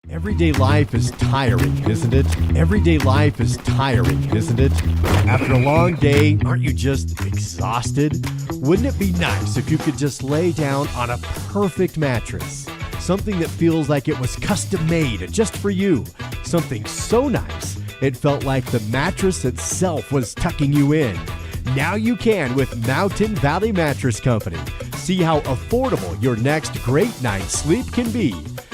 Everyday life is tiring, isn't it? Everyday life is tiring, isn't it? After a long day, aren't you just exhausted? Wouldn't it be nice if you could just lay down on a perfect mattress? Something that feels like it was custom made just for you. Something so nice, it felt like the mattress itself was tucking you in. Now you can with Mountain Valley Mattress Company. See how affordable your next great night's sleep can be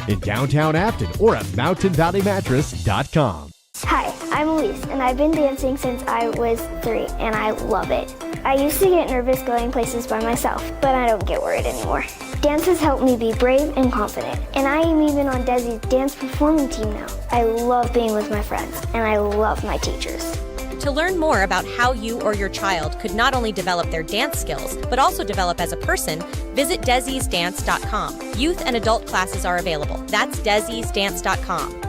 in downtown Afton or at mountainvalleymattress.com. Hi, I'm Elise, and I've been dancing since I was 3, and I love it. I used to get nervous going places by myself, but I don't get worried anymore. Dance has helped me be brave and confident, and I am even on Desi's dance performing team now. I love being with my friends, and I love my teachers. To learn more about how you or your child could not only develop their dance skills, but also develop as a person, visit desisdance.com. Youth and adult classes are available. That's desisdance.com.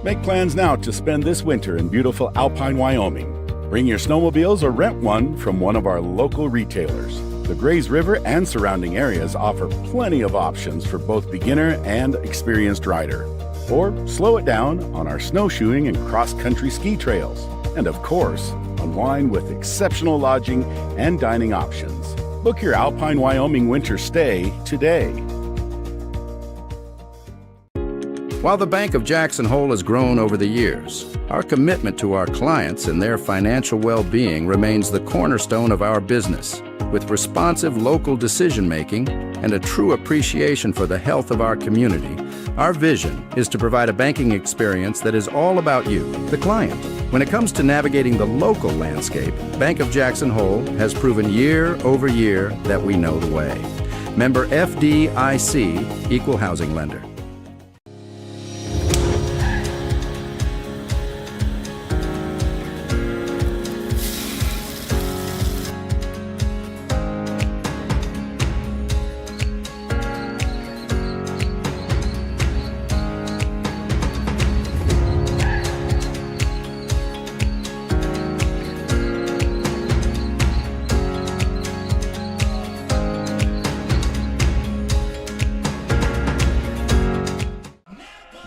Make plans now to spend this winter in beautiful Alpine, Wyoming. Bring your snowmobiles or rent one from one of our local retailers. The Grays River and surrounding areas offer plenty of options for both beginner and experienced rider. Or slow it down on our snowshoeing and cross-country ski trails. And of course, unwind with exceptional lodging and dining options. Book your Alpine, Wyoming winter stay today. While the Bank of Jackson Hole has grown over the years, our commitment to our clients and their financial well-being remains the cornerstone of our business. With responsive local decision-making and a true appreciation for the health of our community, our vision is to provide a banking experience that is all about you, the client. When it comes to navigating the local landscape, Bank of Jackson Hole has proven year over year that we know the way. Member FDIC, Equal Housing Lender.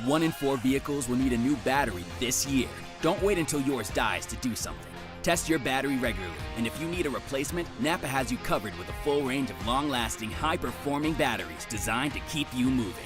One in 4 vehicles will need a new battery this year. Don't wait until yours dies to do something. Test your battery regularly, and if you need a replacement, Napa has you covered with a full range of long-lasting, high-performing batteries designed to keep you moving.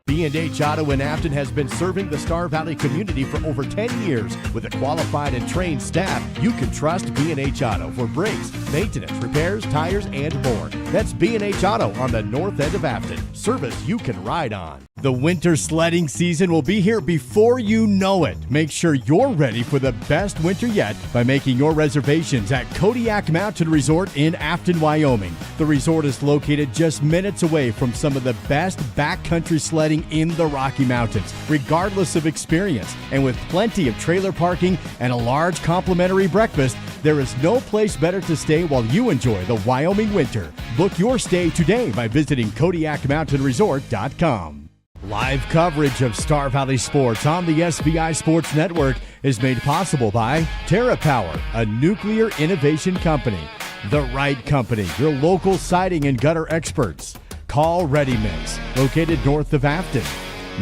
B&H Auto in Afton has been serving the Star Valley community for over 10 years. With a qualified and trained staff, you can trust B&H Auto for brakes, maintenance, repairs, tires, and more. That's B&H Auto on the north end of Afton. Service you can ride on. The winter sledding season will be here before you know it. Make sure you're ready for the best winter yet by making your reservations at Kodiak Mountain Resort in Afton, Wyoming. The resort is located just minutes away from some of the best backcountry sledding in the Rocky Mountains, regardless of experience. And with plenty of trailer parking and a large complimentary breakfast, there is no place better to stay while you enjoy the Wyoming winter. Book your stay today by visiting KodiakMountainResort.com. Live coverage of Star Valley Sports on the SVI Sports Network is made possible by TerraPower, a nuclear innovation company. The Right Company, your local siding and gutter experts. Call Ready Mix, located north of Afton.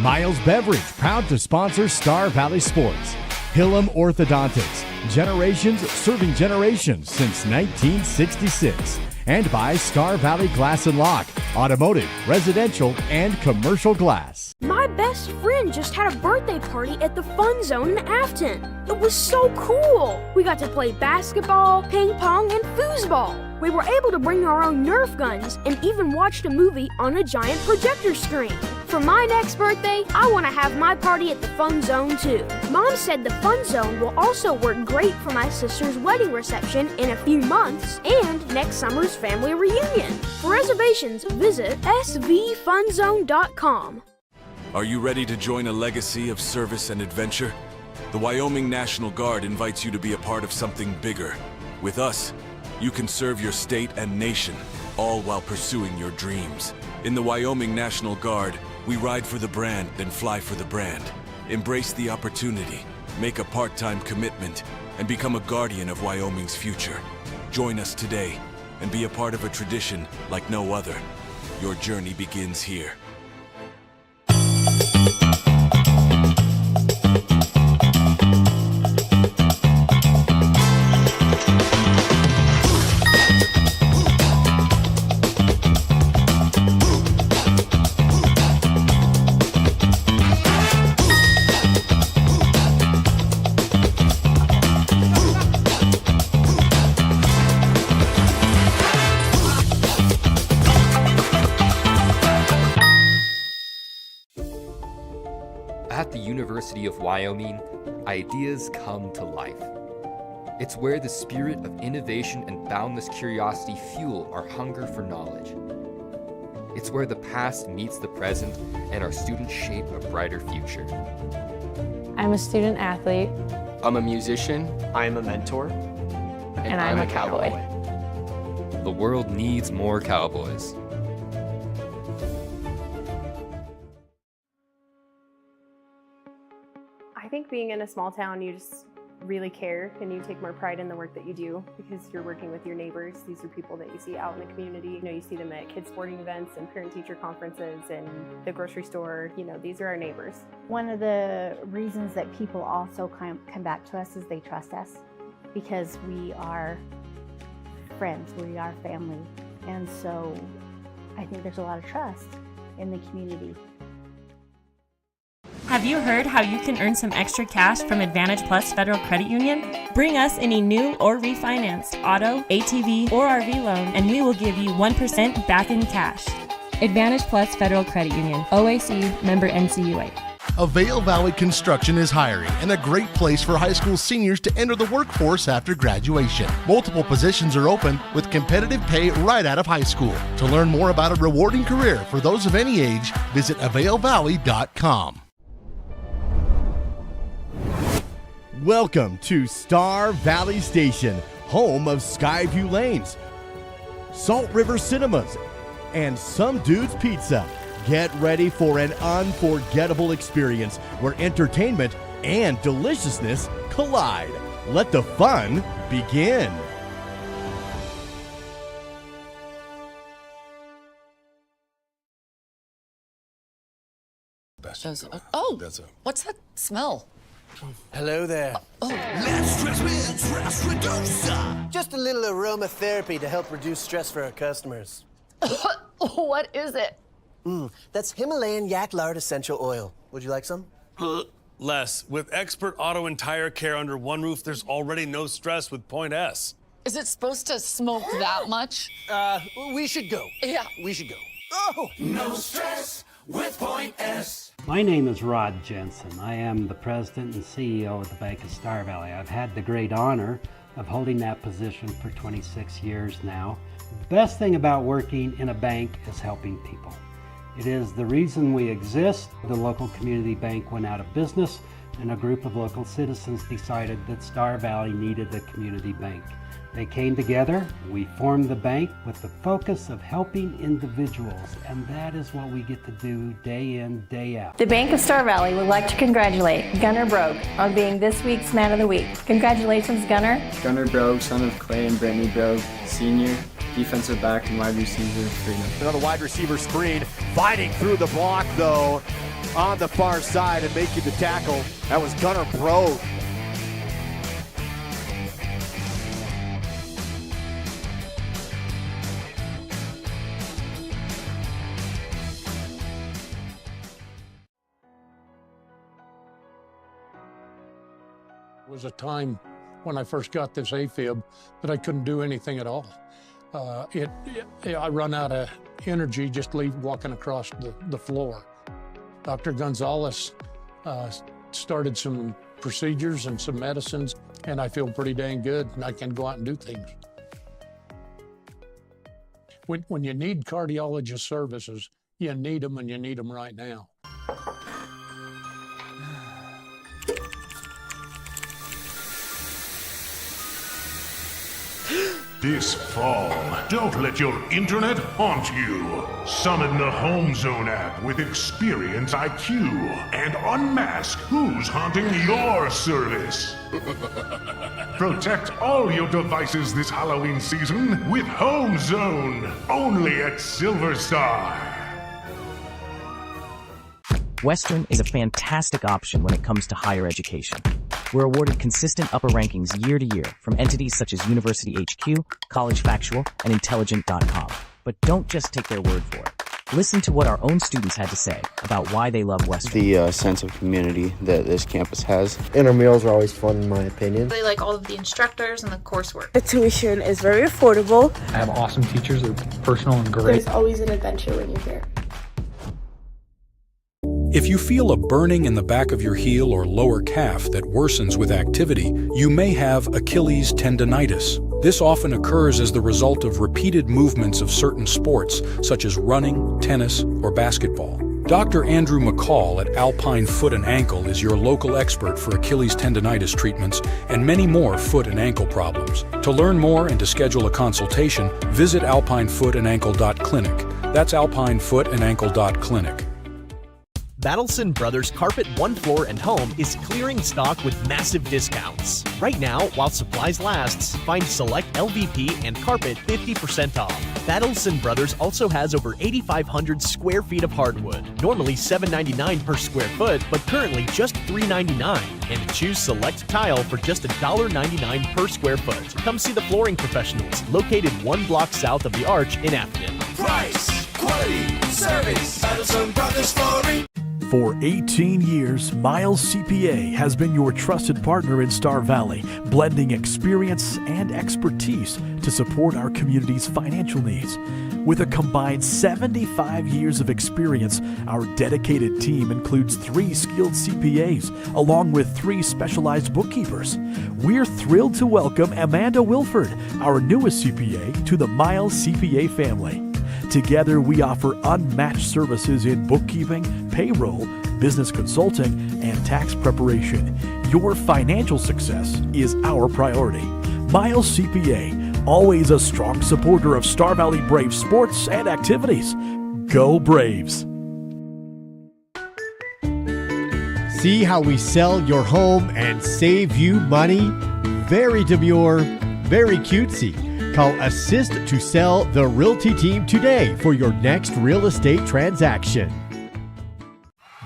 Miles Beverage, proud to sponsor Star Valley Sports. Hillam Orthodontics, generations serving generations since 1966. And by Star Valley Glass and Lock, automotive, residential, and commercial glass. My best friend just had a birthday party at the Fun Zone in Afton. It was so cool. We got to play basketball, ping pong, and foosball. We were able to bring our own Nerf guns and even watched a movie on a giant projector screen. For my next birthday, I want to have my party at the Fun Zone too. Mom said the Fun Zone will also work great for my sister's wedding reception in a few months and next summer's family reunion. For reservations, visit svfunzone.com. Are you ready to join a legacy of service and adventure? The Wyoming National Guard invites you to be a part of something bigger. With us, you can serve your state and nation, all while pursuing your dreams. In the Wyoming National Guard, we ride for the brand and fly for the brand. Embrace the opportunity, make a part-time commitment, and become a guardian of Wyoming's future. Join us today and be a part of a tradition like no other. Your journey begins here. At the University of Wyoming, ideas come to life. It's where the spirit of innovation and boundless curiosity fuel our hunger for knowledge. It's where the past meets the present and our students shape a brighter future. I'm a student athlete. I'm a musician. I'm a mentor. And I'm a cowboy. The world needs more cowboys. I think being in a small town, you just really care and you take more pride in the work that you do because you're working with your neighbors. These are people that you see out in the community. You know, you see them at kids' sporting events and parent-teacher conferences and the grocery store. You know, these are our neighbors. One of the reasons that people also come back to us is they trust us because we are friends, we are family. And so I think there's a lot of trust in the community. Have you heard how you can earn some extra cash from Advantage Plus Federal Credit Union? Bring us any new or refinanced auto, ATV, or RV loan, and we will give you 1% back in cash. Advantage Plus Federal Credit Union, OAC, member NCUA. Avail Valley Construction is hiring and a great place for high school seniors to enter the workforce after graduation. Multiple positions are open with competitive pay right out of high school. To learn more about a rewarding career for those of any age, visit availvalley.com. Welcome to Star Valley Station, home of Skyview Lanes, Salt River Cinemas, and Some Dude's Pizza. Get ready for an unforgettable experience where entertainment and deliciousness collide. Let the fun begin. What's that smell? Hello there. Let's stress with stress reducer. Just a little aromatherapy to help reduce stress for our customers. What is it? That's Himalayan yak lard essential oil. Would you like some? Les, with expert auto and tire care under one roof, there's already no stress with Point S. Is it supposed to smoke that much? We should go. Yeah. We should go. Oh! No stress with Point S. My name is Rod Jensen. I am the president and CEO of the Bank of Star Valley. I've had the great honor of holding that position for 26 years now. The best thing about working in a bank is helping people. It is the reason we exist. The local community bank went out of business, and a group of local citizens decided that Star Valley needed a community bank. They came together, we formed the bank with the focus of helping individuals, and that is what we get to do day in, day out. The Bank of Star Valley would like to congratulate Gunnar Brogue on being this week's Man of the Week. Congratulations, Gunnar. Gunnar Brogue, son of Clay and Brittany Brogue, senior, defensive back and wide receiver, Freedom. Another wide receiver screen, fighting through the block though, on the far side and making the tackle. That was Gunnar Brogue. There was a time when I first got this AFib that I couldn't do anything at all. I run out of energy just walking across the floor. Dr. Gonzalez started some procedures and some medicines, and I feel pretty dang good, and I can go out and do things. When you need cardiologist services, you need them, and you need them right now. This fall, don't let your internet haunt you. Summon the Home Zone app with Experience IQ and unmask who's haunting your service. Protect all your devices this Halloween season with Home Zone, only at Silver Star. Western is a fantastic option when it comes to higher education. We're awarded consistent upper rankings year to year from entities such as University HQ, College Factual, and Intelligent.com. But don't just take their word for it. Listen to what our own students had to say about why they love Western. The sense of community that this campus has. Intramurals are always fun, in my opinion. I like all of the instructors and the coursework. The tuition is very affordable. I have awesome teachers. They're personal and great. There's always an adventure when you're here. If you feel a burning in the back of your heel or lower calf that worsens with activity, you may have Achilles tendonitis. This often occurs as the result of repeated movements of certain sports, such as running, tennis, or basketball. Dr. Andrew McCall at Alpine Foot and Ankle is your local expert for Achilles tendonitis treatments and many more foot and ankle problems. To learn more and to schedule a consultation, visit alpinefootandAnkle.clinic. That's alpinefootandAnkle.clinic. Battleson Brothers Carpet One Floor and Home is clearing stock with massive discounts. Right now, while supplies lasts, find select LVP and carpet 50% off. Battleson Brothers also has over 8,500 square feet of hardwood, normally $7.99 per square foot, but currently just $3.99. And choose select tile for just $1.99 per square foot. Come see the flooring professionals, located 1 block south of the Arch in Afton. Price, quality, service. Battleson Brothers Flooring. For 18 years, Miles CPA has been your trusted partner in Star Valley, blending experience and expertise to support our community's financial needs. With a combined 75 years of experience, our dedicated team includes 3 skilled CPAs, along with 3 specialized bookkeepers. We're thrilled to welcome Amanda Wilford, our newest CPA, to the Miles CPA family. Together, we offer unmatched services in bookkeeping, payroll, business consulting, and tax preparation. Your financial success is our priority. Miles CPA, always a strong supporter of Star Valley Braves sports and activities. Go Braves! See how we sell your home and save you money? Very demure, very cutesy. Call Assist to Sell the Realty Team today for your next real estate transaction.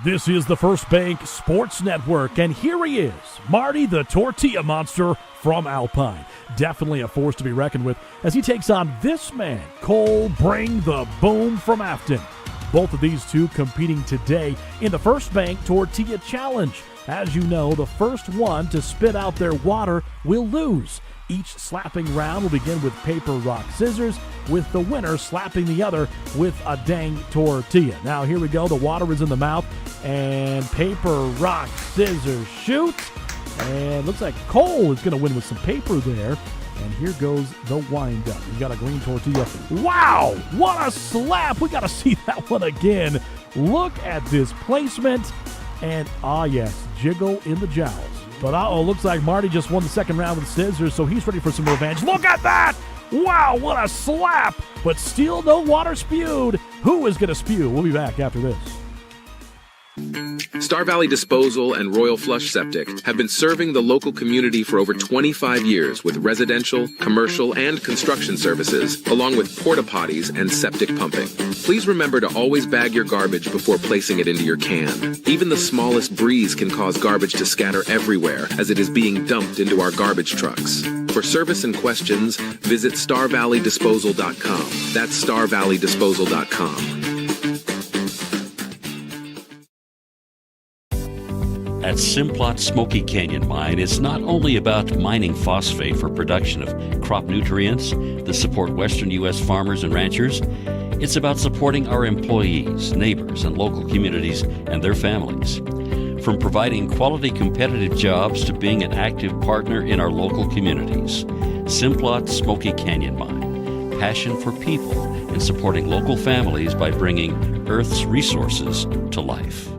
This is the First Bank Sports Network, and here he is, Marty the Tortilla Monster from Alpine. Definitely a force to be reckoned with as he takes on this man, Cole Bring the Boom from Afton. Both of these two competing today in the First Bank Tortilla Challenge. As you know, the first one to spit out their water will lose. Each slapping round will begin with paper, rock, scissors, with the winner slapping the other with a dang tortilla. Now, here we go. The water is in the mouth, and paper, rock, scissors, shoot. And looks like Cole is going to win with some paper there. And here goes the wind-up. We got a green tortilla. Wow! What a slap! We got to see that one again. Look at this placement. And, yes, jiggle in the jowls. But looks like Marty just won the second round with scissors, so he's ready for some revenge. Look at that! Wow, what a slap! But still no water spewed. Who is going to spew? We'll be back after this. Star Valley Disposal and Royal Flush Septic have been serving the local community for over 25 years with residential, commercial, and construction services, along with porta potties and septic pumping. Please remember to always bag your garbage before placing it into your can. Even the smallest breeze can cause garbage to scatter everywhere as it is being dumped into our garbage trucks. For service and questions, visit StarValleyDisposal.com. That's StarValleyDisposal.com. At Simplot Smoky Canyon Mine, it's not only about mining phosphate for production of crop nutrients that support Western U.S. farmers and ranchers. It's about supporting our employees, neighbors, and local communities and their families. From providing quality competitive jobs to being an active partner in our local communities. Simplot Smoky Canyon Mine. Passion for people and supporting local families by bringing Earth's resources to life.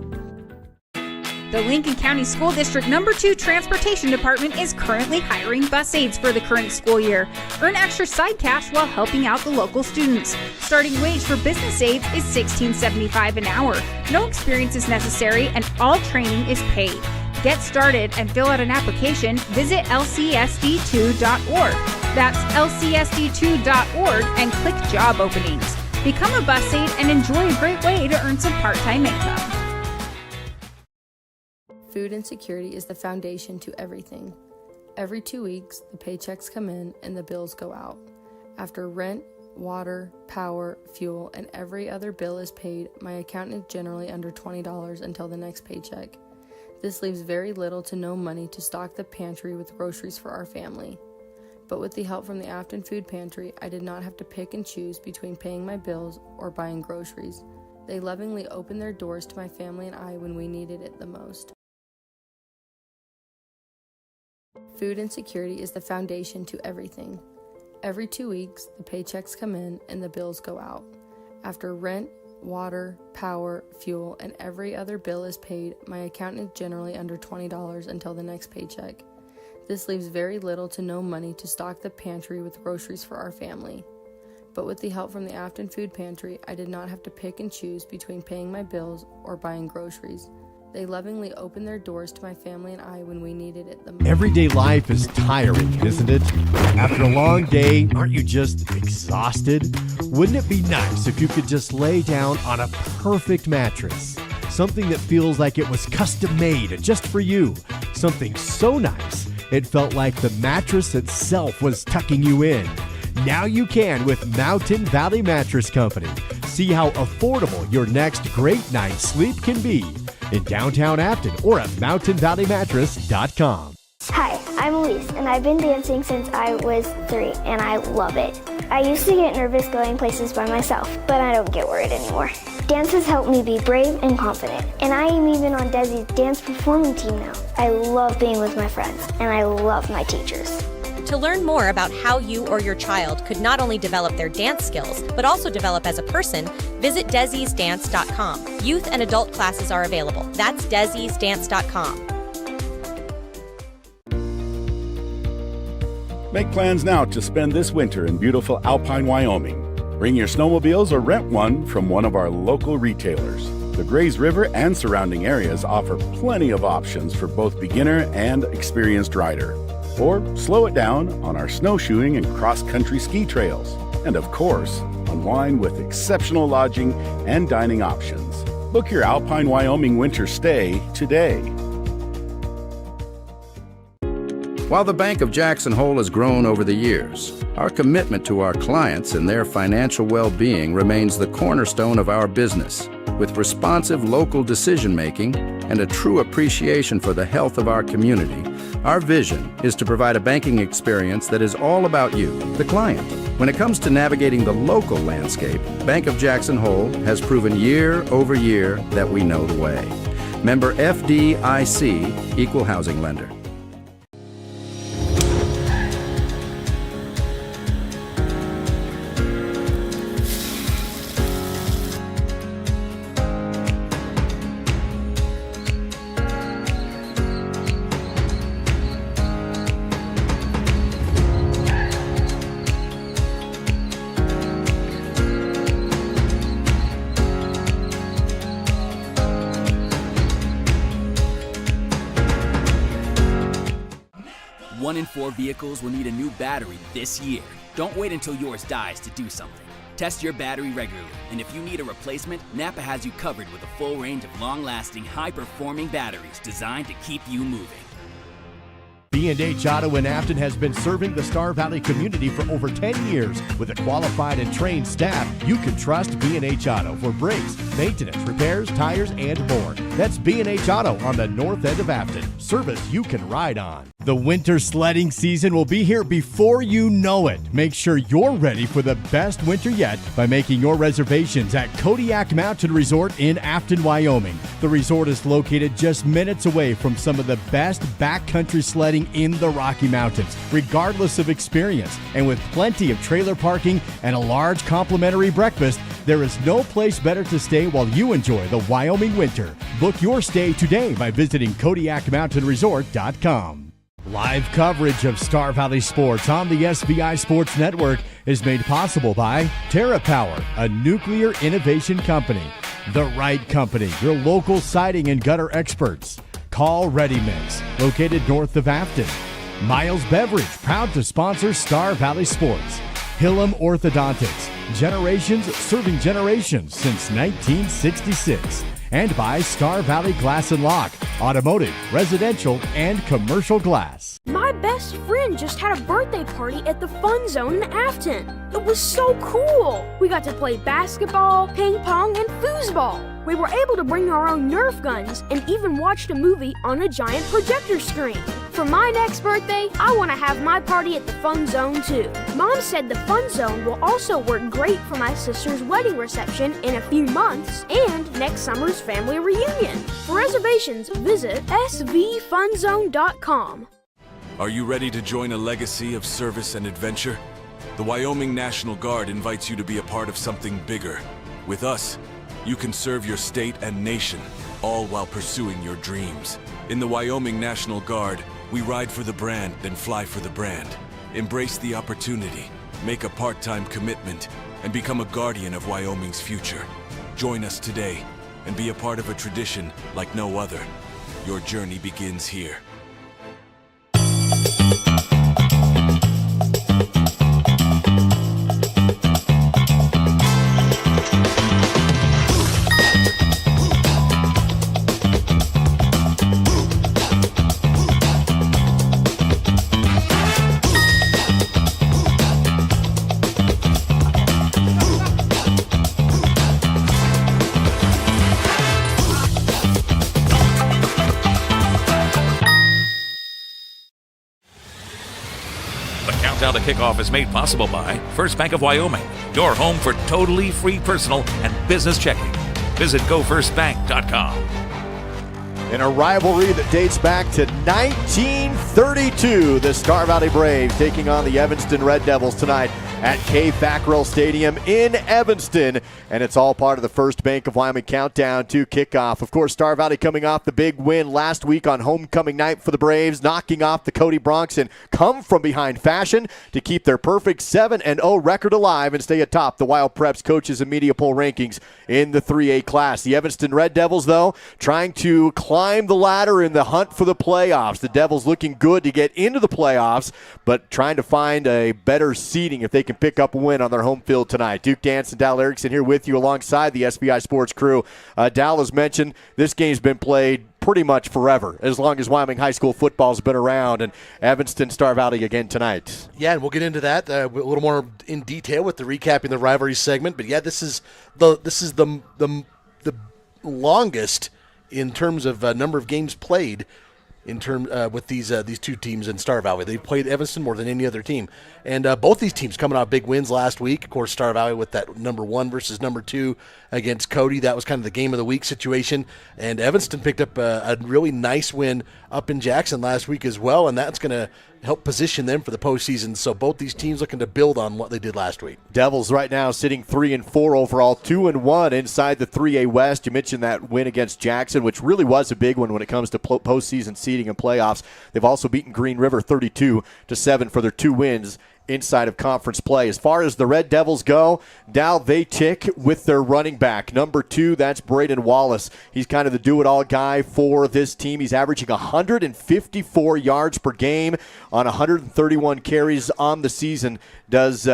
The Lincoln County School District No. 2 Transportation Department is currently hiring bus aides for the current school year. Earn extra side cash while helping out the local students. Starting wage for business aides is $16.75 an hour. No experience is necessary and all training is paid. Get started and fill out an application. Visit lcsd2.org. That's lcsd2.org and click job openings. Become a bus aide and enjoy a great way to earn some part-time income. Food insecurity is the foundation to everything. Every 2 weeks, the paychecks come in and the bills go out. After rent, water, power, fuel, and every other bill is paid, my account is generally under $20 until the next paycheck. This leaves very little to no money to stock the pantry with groceries for our family. But with the help from the Afton Food Pantry, I did not have to pick and choose between paying my bills or buying groceries. They lovingly opened their doors to my family and I when we needed it the most. Food insecurity is the foundation to everything. Every 2 weeks, the paychecks come in and the bills go out. After rent, water, power, fuel, and every other bill is paid, my account is generally under $20 until the next paycheck. This leaves very little to no money to stock the pantry with groceries for our family. But with the help from the Afton Food Pantry, I did not have to pick and choose between paying my bills or buying groceries. They lovingly opened their doors to my family and I when we needed it the most. Everyday life is tiring, isn't it? After a long day, aren't you just exhausted? Wouldn't it be nice if you could just lay down on a perfect mattress? Something that feels like it was custom made just for you. Something so nice, it felt like the mattress itself was tucking you in. Now you can with Mountain Valley Mattress Company. See how affordable your next great night's sleep can be in downtown Afton or at mountainvalleymattress.com. Hi, I'm Elise, and I've been dancing since I was 3, and I love it. I used to get nervous going places by myself, but I don't get worried anymore. Dance has helped me be brave and confident, and I am even on Desi's dance performing team now. I love being with my friends, and I love my teachers. To learn more about how you or your child could not only develop their dance skills, but also develop as a person, visit desisdance.com. Youth and adult classes are available. That's desisdance.com. Make plans now to spend this winter in beautiful Alpine, Wyoming. Bring your snowmobiles or rent one from one of our local retailers. The Grays River and surrounding areas offer plenty of options for both beginner and experienced rider. Or slow it down on our snowshoeing and cross-country ski trails. And of course, unwind with exceptional lodging and dining options. Book your Alpine, Wyoming winter stay today. While the Bank of Jackson Hole has grown over the years, our commitment to our clients and their financial well-being remains the cornerstone of our business. With responsive local decision-making and a true appreciation for the health of our community, our vision is to provide a banking experience that is all about you, the client. When it comes to navigating the local landscape, Bank of Jackson Hole has proven year over year that we know the way. Member FDIC, Equal Housing Lender. One in 4 vehicles will need a new battery this year. Don't wait until yours dies to do something. Test your battery regularly, and if you need a replacement, Napa has you covered with a full range of long-lasting, high-performing batteries designed to keep you moving. B&H Auto in Afton has been serving the Star Valley community for over 10 years. With a qualified and trained staff, you can trust B&H Auto for brakes, maintenance, repairs, tires, and more. That's B&H Auto on the north end of Afton. Service you can ride on. The winter sledding season will be here before you know it. Make sure you're ready for the best winter yet by making your reservations at Kodiak Mountain Resort in Afton, Wyoming. The resort is located just minutes away from some of the best backcountry sledding in the Rocky Mountains, regardless of experience. And with plenty of trailer parking and a large complimentary breakfast, There is no place better to stay while you enjoy the Wyoming winter. Book your stay today by visiting KodiakMountainResort.com. Live coverage of Star Valley sports on the SVI Sports Network is made possible by TerraPower, a nuclear innovation company. The Right Company, your local siding and gutter experts. Call Ready Mix, located north of Afton. Miles Beverage, proud to sponsor Star Valley Sports. Hillam Orthodontics, generations serving generations since 1966. And by Star Valley Glass and Lock, automotive, residential, and commercial glass. My best friend just had a birthday party at the Fun Zone in Afton. It was so cool. We got to play basketball, ping pong, and foosball. We were able to bring our own Nerf guns and even watched a movie on a giant projector screen. For my next birthday, I want to have my party at the Fun Zone too. Mom said the Fun Zone will also work great for my sister's wedding reception in a few months and next summer's family reunion. For reservations, visit svfunzone.com. Are you ready to join a legacy of service and adventure? The Wyoming National Guard invites you to be a part of something bigger. With us, you can serve your state and nation, all while pursuing your dreams. In the Wyoming National Guard, we ride for the brand and fly for the brand. Embrace the opportunity, make a part-time commitment, and become a guardian of Wyoming's future. Join us today and be a part of a tradition like no other. Your journey begins here. Countdown to Kickoff is made possible by First Bank of Wyoming, your home for totally free personal and business checking. Visit gofirstbank.com. In a rivalry that dates back to 1932, the Star Valley Braves taking on the Evanston Red Devils tonight at K. Fackrell Stadium in Evanston. And it's all part of the First Bank of Wyoming countdown to kickoff. Of course, Star Valley coming off the big win last week on homecoming night for the Braves, knocking off the Cody Bronx in come-from-behind fashion to keep their perfect 7-0 record alive and stay atop the Wild Preps coaches and media poll rankings in the 3A class. The Evanston Red Devils, though, trying to climb the ladder in the hunt for the playoffs. The Devils looking good to get into the playoffs, but trying to find a better seeding if they can pick up a win on their home field tonight. Duke Dance and Dal Erickson here with you alongside the SBI Sports crew. Dal has mentioned this game's been played pretty much forever, as long as Wyoming high school football's been around, and Evanston Star Valley again tonight. Yeah, and we'll get into that a little more in detail with the recapping the rivalry segment. But yeah, this is the longest in terms of number of games played in term with these two teams in Star Valley. They played Evanston more than any other team. And both these teams coming off big wins last week. Of course, Star Valley with that number 1 versus number 2 against Cody. That was kind of the game of the week situation. And Evanston picked up a really nice win up in Jackson last week as well, and that's going to help position them for the postseason. So both these teams looking to build on what they did last week. Devils right now sitting 3-4 overall, 2-1 inside the 3A West. You mentioned that win against Jackson, which really was a big one when it comes to postseason seeding and playoffs. They've also beaten Green River 32-7 for their 2 wins inside of conference play. As far as the Red Devils go, Dal, they tick with their running back. Number 2, that's Braden Wallace. He's kind of the do-it-all guy for this team. He's averaging 154 yards per game on 131 carries on the season. Does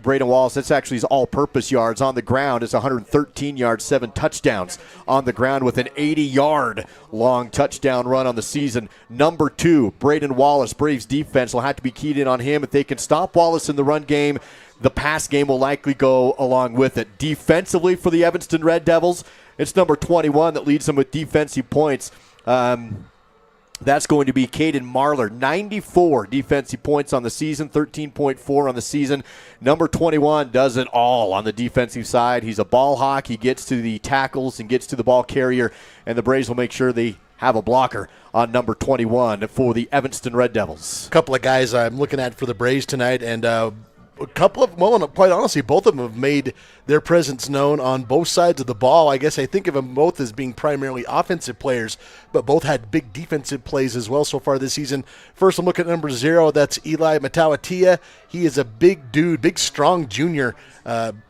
Braden Wallace. That's actually his all-purpose yards on the ground. It's 113 yards, 7 touchdowns on the ground with an 80-yard long touchdown run on the season. Number 2, Braden Wallace. Braves defense will have to be keyed in on him. If they can stop Wallace in the run game, the pass game will likely go along with it. Defensively for the Evanston Red Devils, it's number 21 that leads them with defensive points. That's going to be Caden Marler. 94 defensive points on the season, 13.4 on the season. Number 21 does it all on the defensive side. He's a ball hawk. He gets to the tackles and gets to the ball carrier, and the Braves will make sure they have a blocker on number 21 for the Evanston Red Devils. A couple of guys I'm looking at for the Braves tonight, and a couple of, well, quite honestly, both of them have made their presence known on both sides of the ball. I guess I think of them both as being primarily offensive players, but both had big defensive plays as well so far this season. First, I'm looking at number 0. That's Eli Matawatia. He is a big dude, big, strong junior.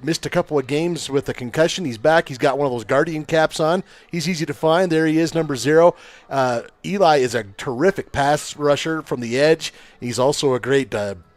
Missed a couple of games with a concussion. He's back. He's got one of those Guardian caps on. He's easy to find. There he is, number 0. Eli is a terrific pass rusher from the edge. He's also a great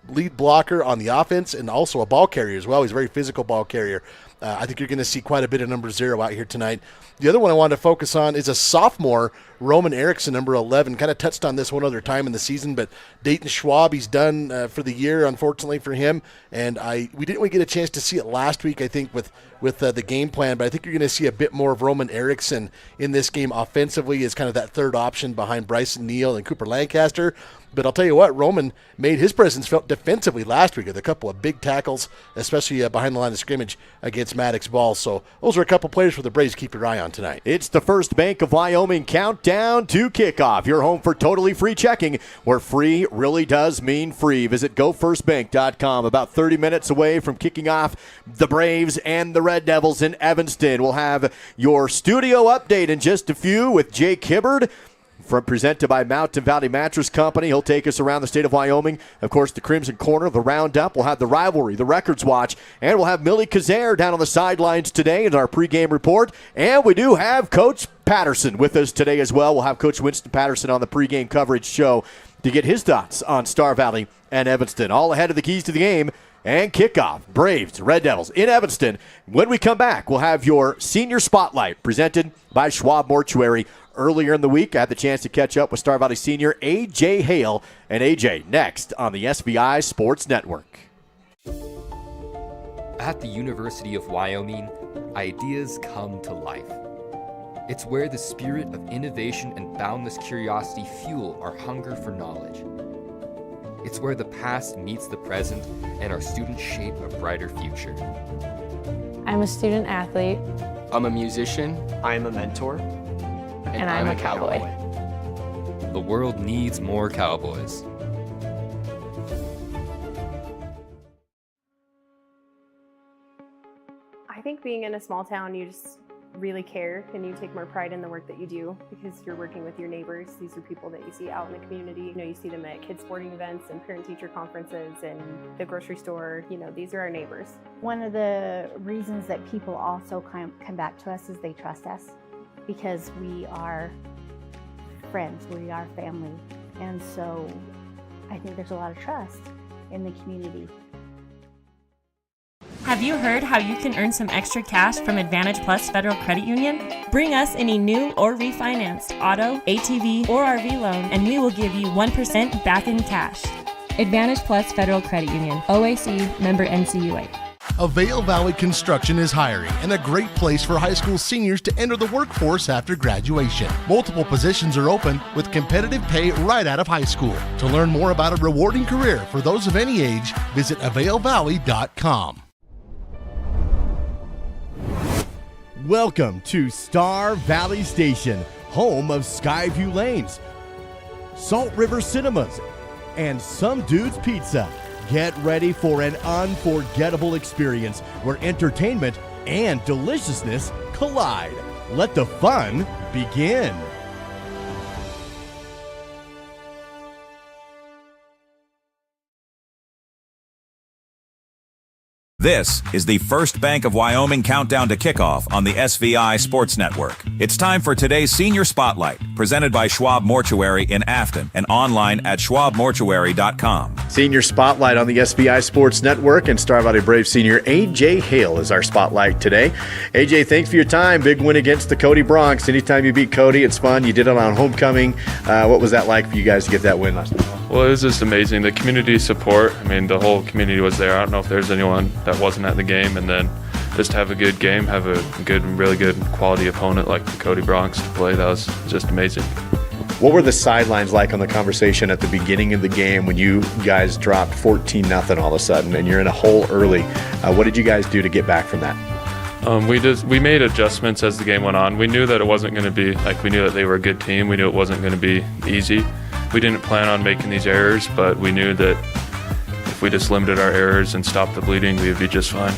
lead blocker on the offense and also a ball carrier as well. He's a very physical ball carrier. I think you're going to see quite a bit of number 0 out here tonight. The other one I wanted to focus on is a sophomore, Roman Erickson, number 11. Kind of touched on this one other time in the season, but Dayton Schwab, he's done for the year, unfortunately for him. And we didn't really get a chance to see it last week, I think, with the game plan, but I think you're going to see a bit more of Roman Erickson in this game offensively as kind of that third option behind Bryson Neal and Cooper Lancaster. But I'll tell you what, Roman made his presence felt defensively last week with a couple of big tackles, especially behind the line of scrimmage against Maddox Ball. So those are a couple players for the Braves to keep your eye on tonight. It's the First Bank of Wyoming countdown to kickoff. Your home for totally free checking, where free really does mean free. Visit gofirstbank.com. About 30 minutes away from kicking off the Braves and the Red Devils in Evanston. We'll have your studio update in just a few with Jake Hibbard, presented by Mountain Valley Mattress Company. He'll take us around the state of Wyoming. Of course, the Crimson Corner, the Roundup. We'll have the Rivalry, the Records Watch, and we'll have Millie Kazare down on the sidelines today in our pregame report. And we do have Coach Patterson with us today as well. We'll have Coach Winston Patterson on the pregame coverage show to get his thoughts on Star Valley and Evanston. All ahead of the keys to the game and kickoff. Braves, Red Devils in Evanston. When we come back, we'll have your Senior Spotlight presented by Schwab Mortuary. Earlier in the week, I had the chance to catch up with Star Valley senior A.J. Hale. And A.J. next on the SVI Sports Network. At the University of Wyoming, ideas come to life. It's where the spirit of innovation and boundless curiosity fuel our hunger for knowledge. It's where the past meets the present and our students shape a brighter future. I'm a student athlete. I'm a musician. I'm a mentor. And I'm a cowboy. The world needs more cowboys. I think being in a small town, you just really care and you take more pride in the work that you do because you're working with your neighbors. These are people that you see out in the community. You know, you see them at kids sporting events and parent-teacher conferences and the grocery store. You know, these are our neighbors. One of the reasons that people also come back to us is they trust us, because we are friends, we are family. And so I think there's a lot of trust in the community. Have you heard how you can earn some extra cash from Advantage Plus Federal Credit Union? Bring us any new or refinanced auto, ATV, or RV loan, and we will give you 1% back in cash. Advantage Plus Federal Credit Union, OAC, member NCUA. Avail Valley Construction is hiring and a great place for high school seniors to enter the workforce after graduation. Multiple positions are open with competitive pay right out of high school. To learn more about a rewarding career for those of any age, visit availvalley.com. Welcome to Star Valley Station, home of Skyview Lanes, Salt River Cinemas, and Some Dude's Pizza. Get ready for an unforgettable experience where entertainment and deliciousness collide. Let the fun begin. This is the First Bank of Wyoming countdown to kickoff on the SVI Sports Network. It's time for today's Senior Spotlight, presented by Schwab Mortuary in Afton and online at schwabmortuary.com. Senior Spotlight on the SVI Sports Network, and Star Valley Braves senior A.J. Hale is our spotlight today. A.J., thanks for your time. Big win against the Cody Bronx. Anytime you beat Cody, it's fun. You did it on homecoming. What was that like for you guys to get that win last night? Well, it was just amazing. The community support, I mean, the whole community was there. I don't know if there's anyone that wasn't at the game, and then just have a good game, have a good, really good quality opponent like the Cody Bronx to play. That was just amazing. What were the sidelines like on the conversation at the beginning of the game when you guys dropped 14-0 all of a sudden and you're in a hole early? What did you guys do to get back from that? We made adjustments as the game went on. We knew that it wasn't going to be, like, we knew that they were a good team. We knew it wasn't going to be easy. We didn't plan on making these errors, but we knew that if we just limited our errors and stopped the bleeding, we would be just fine.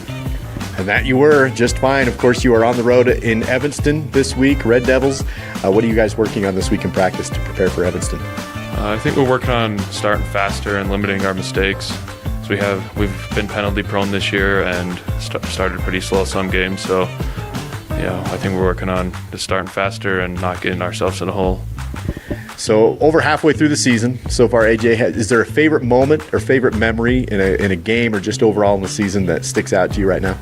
And that you were just fine. Of course, you are on the road in Evanston this week, Red Devils. What are you guys working on this week in practice to prepare for Evanston? I think we're working on starting faster and limiting our mistakes. So we've been penalty prone this year and started pretty slow some games. So yeah, I think we're working on just starting faster and not getting ourselves in a hole. So over halfway through the season so far, AJ, is there a favorite moment or favorite memory in a game or just overall in the season that sticks out to you right now?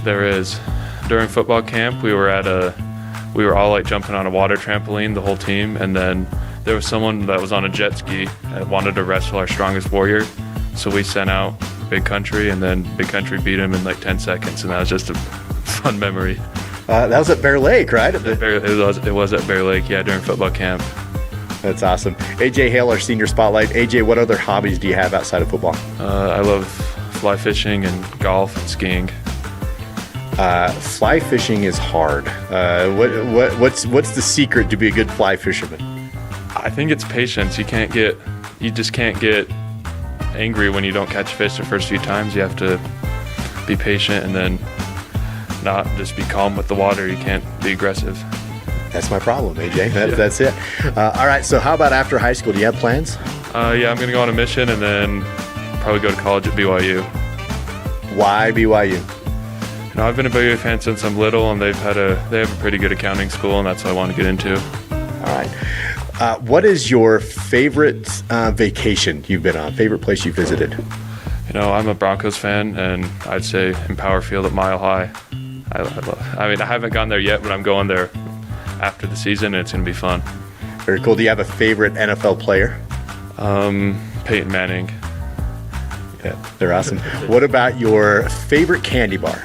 There is. During football camp, we were all like jumping on a water trampoline, the whole team, and then there was someone that was on a jet ski and wanted to wrestle our strongest warrior. So we sent out Big Country, and then Big Country beat him in like 10 seconds, and that was just a fun memory. That was at Bear Lake, right? It was at Bear Lake, yeah, during football camp. That's awesome. AJ Hale, our senior spotlight. AJ, what other hobbies do you have outside of football? I love fly fishing and golf and skiing. Fly fishing is hard. What's the secret to be a good fly fisherman? I think it's patience. You just can't get angry when you don't catch fish the first few times. You have to be patient and then not just be calm with the water. You can't be aggressive. That's my problem, AJ. That's it. All right, so how about after high school? Do you have plans? Yeah, I'm going to go on a mission and then probably go to college at BYU. Why BYU? I've been a BYU fan since I'm little, and they have a pretty good accounting school, and that's what I want to get into. All right. What is your favorite vacation you've been on? Favorite place you visited? I'm a Broncos fan, and I'd say in Power Field at Mile High. I haven't gone there yet, but I'm going there after the season, and it's going to be fun. Very cool. Do you have a favorite NFL player? Peyton Manning. Yeah, they're awesome. What about your favorite candy bar?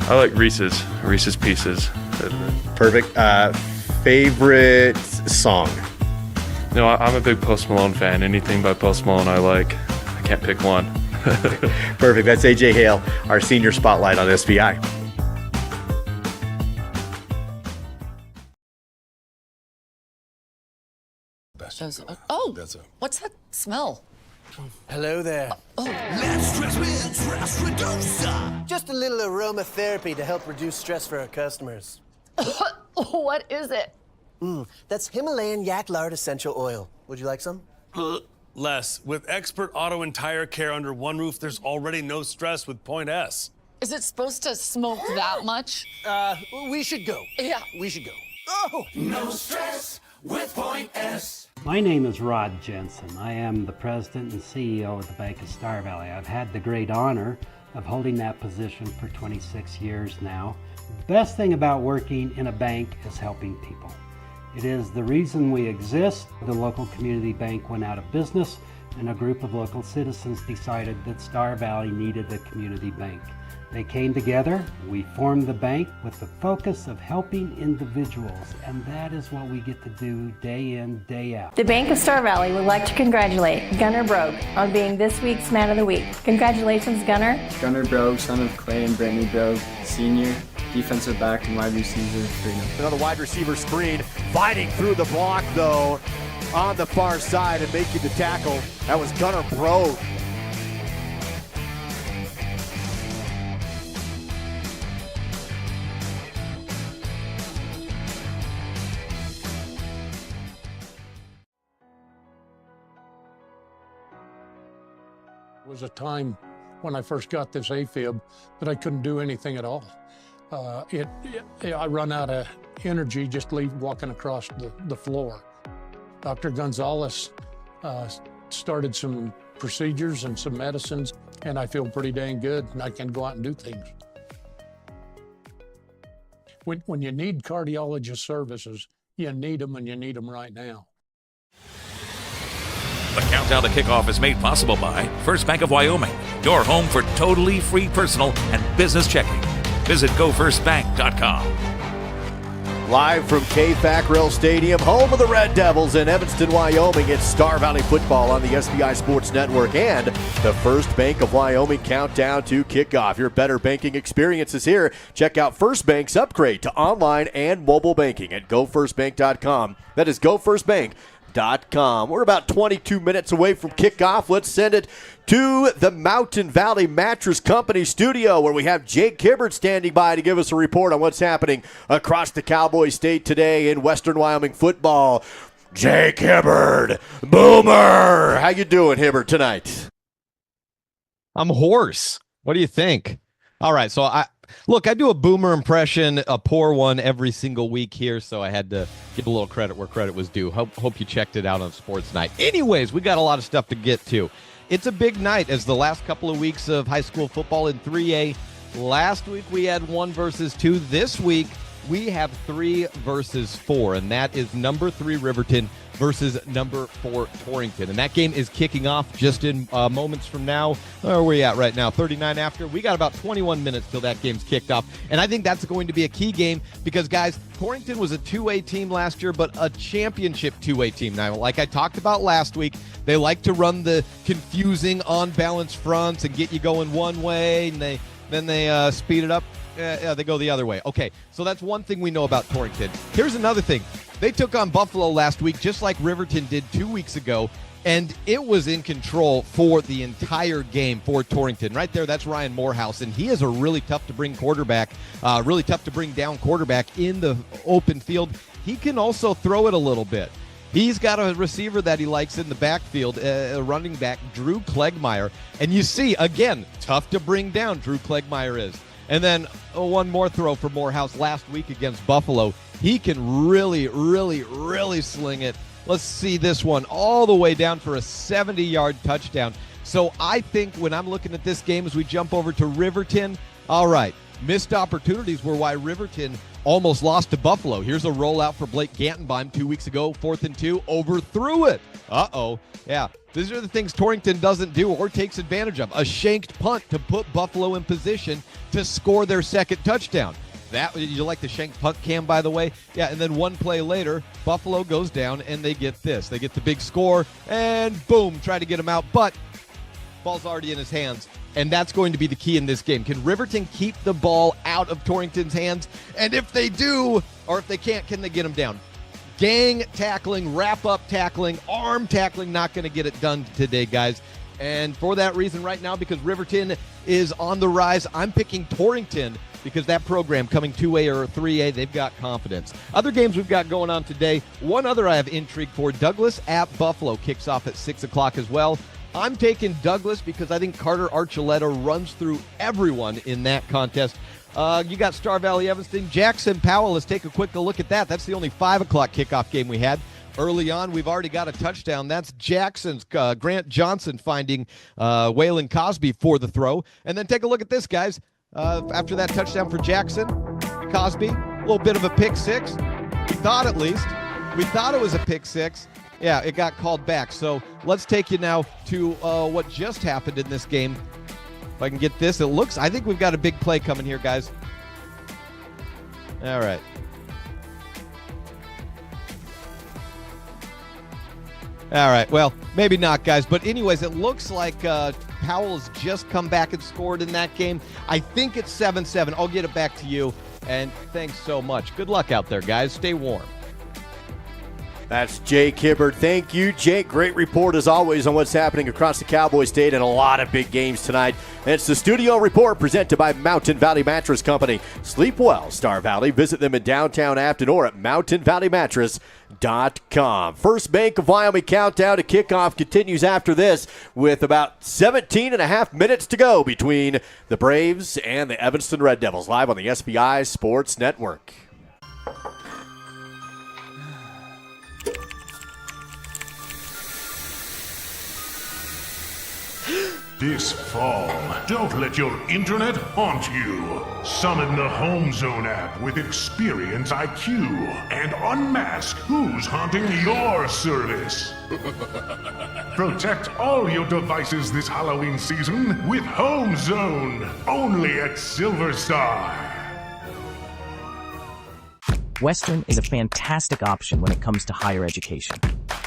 I like Reese's Pieces. Perfect. Favorite song? I'm a big Post Malone fan. Anything by Post Malone I like. I can't pick one. Perfect. That's AJ Hale, our senior spotlight on SVI. What's that smell? Hello there. Let's stress with Stress Reducer. Just a little aromatherapy to help reduce stress for our customers. What is it? That's Himalayan yak lard essential oil. Would you like some? Les, with expert auto and tire care under one roof, there's already no stress with Point S. Is it supposed to smoke that much? We should go. Yeah. We should go. Oh! No stress with Point S. My name is Rod Jensen. I am the president and CEO of the Bank of Star Valley. I've had the great honor of holding that position for 26 years now. The best thing about working in a bank is helping people. It is the reason we exist. The local community bank went out of business, and a group of local citizens decided that Star Valley needed a community bank. They came together, we formed the bank with the focus of helping individuals, and that is what we get to do day in, day out. The Bank of Star Valley would like to congratulate Gunnar Brogue on being this week's Man of the Week. Congratulations, Gunnar. Gunnar Brogue, son of Clay and Brittany Brogue, senior, defensive back and wide receiver. Another wide receiver screen, fighting through the block though, on the far side and making the tackle. That was Gunnar Brogue. It was a time when I first got this AFib that I couldn't do anything at all. I run out of energy just walking across the floor. Dr. Gonzalez started some procedures and some medicines, and I feel pretty dang good, and I can go out and do things. When you need cardiologist services, you need them, and you need them right now. The countdown to kickoff is made possible by First Bank of Wyoming, your home for totally free personal and business checking. Visit gofirstbank.com. Live from KFAC Rail Stadium, home of the Red Devils in Evanston, Wyoming, it's Star Valley Football on the SVI Sports Network and the First Bank of Wyoming countdown to kickoff. Your better banking experience is here. Check out First Bank's upgrade to online and mobile banking at gofirstbank.com. That is gofirstbank.com. StarValleyBraves.com. We're about 22 minutes away from kickoff. Let's send it to the Mountain Valley Mattress Company studio, where we have Jake Hibbert standing by to give us a report on what's happening across the Cowboy State today in Western Wyoming football. Jake Hibbert, Boomer. How you doing, Hibbert, tonight? I'm hoarse. What do you think? All right, so I do a Boomer impression, a poor one every single week here, so I had to give a little credit where credit was due. Hope you checked it out on Sports Night. Anyways, we got a lot of stuff to get to. It's a big night as the last couple of weeks of high school football in 3A. Last week we had 1 versus 2. This week we have 3 versus 4, and that is number 3 Riverton versus number 4 Torrington. And that game is kicking off just in moments from now. Where are we at right now? 39 after. We got about 21 minutes till that game's kicked off. And I think that's going to be a key game because, guys, Torrington was a 2A team last year, but a championship 2A team. Now, like I talked about last week, they like to run the confusing on-balance fronts and get you going one way, and then they speed it up. They go the other way. Okay, so that's one thing we know about Torrington. Here's another thing. They took on Buffalo last week, just like Riverton did 2 weeks ago, and it was in control for the entire game for Torrington. Right there, that's Ryan Morehouse, and he is a really tough to bring down quarterback in the open field. He can also throw it a little bit. He's got a receiver that he likes in the backfield, a running back, Drew Klegmeyer. And you see, again, tough to bring down, Drew Klegmeyer is. And then one more throw for Morehouse last week against Buffalo. He can really, really, really sling it. Let's see this one all the way down for a 70-yard touchdown. So I think when I'm looking at this game as we jump over to Riverton, all right, missed opportunities were why Riverton almost lost to Buffalo. Here's a rollout for Blake Gantenbeim 2 weeks ago, 4th and 2, overthrew it. Uh-oh. Yeah, these are the things Torrington doesn't do or takes advantage of. A shanked punt to put Buffalo in position to score their second touchdown. You like the shanked punt cam, by the way? Yeah, and then one play later, Buffalo goes down and they get this. They get the big score and boom, try to get him out, but ball's already in his hands. And that's going to be the key in this game. Can Riverton keep the ball out of Torrington's hands? And if they do, or if they can't, can they get him down? Gang tackling, wrap-up tackling, arm tackling, not going to get it done today, guys. And for that reason right now, because Riverton is on the rise, I'm picking Torrington because that program coming 2A or 3A, they've got confidence. Other games we've got going on today, one other I have intrigue for. Douglas at Buffalo kicks off at 6 o'clock as well. I'm taking Douglas because I think Carter Archuleta runs through everyone in that contest. You got Star Valley Evanston. Jackson Powell, let's take a quick look at that. That's the only 5 o'clock kickoff game we had. Early on, we've already got a touchdown. That's Jackson's Grant Johnson finding Waylon Cosby for the throw. And then take a look at this, guys. After that touchdown for Jackson, Cosby, a little bit of a pick six. We thought it was a pick six. Yeah, it got called back. So let's take you now to what just happened in this game. If I can get this, I think we've got a big play coming here, guys. All right. All right, well, maybe not, guys. But anyways, it looks like Powell's just come back and scored in that game. I think it's 7-7. I'll get it back to you. And thanks so much. Good luck out there, guys. Stay warm. That's Jake Hibbert. Thank you, Jake. Great report, as always, on what's happening across the Cowboy State and a lot of big games tonight. And it's the Studio Report presented by Mountain Valley Mattress Company. Sleep well, Star Valley. Visit them in downtown Afton or at mountainvalleymattress.com. First Bank of Wyoming countdown to kickoff continues after this with about 17 and a half minutes to go between the Braves and the Evanston Red Devils, live on the SBI Sports Network. This fall, don't let your internet haunt you. Summon the Home Zone app with Experience IQ and unmask who's haunting your service. Protect all your devices this Halloween season with Home Zone, only at Silver Star. Western is a fantastic option when it comes to higher education.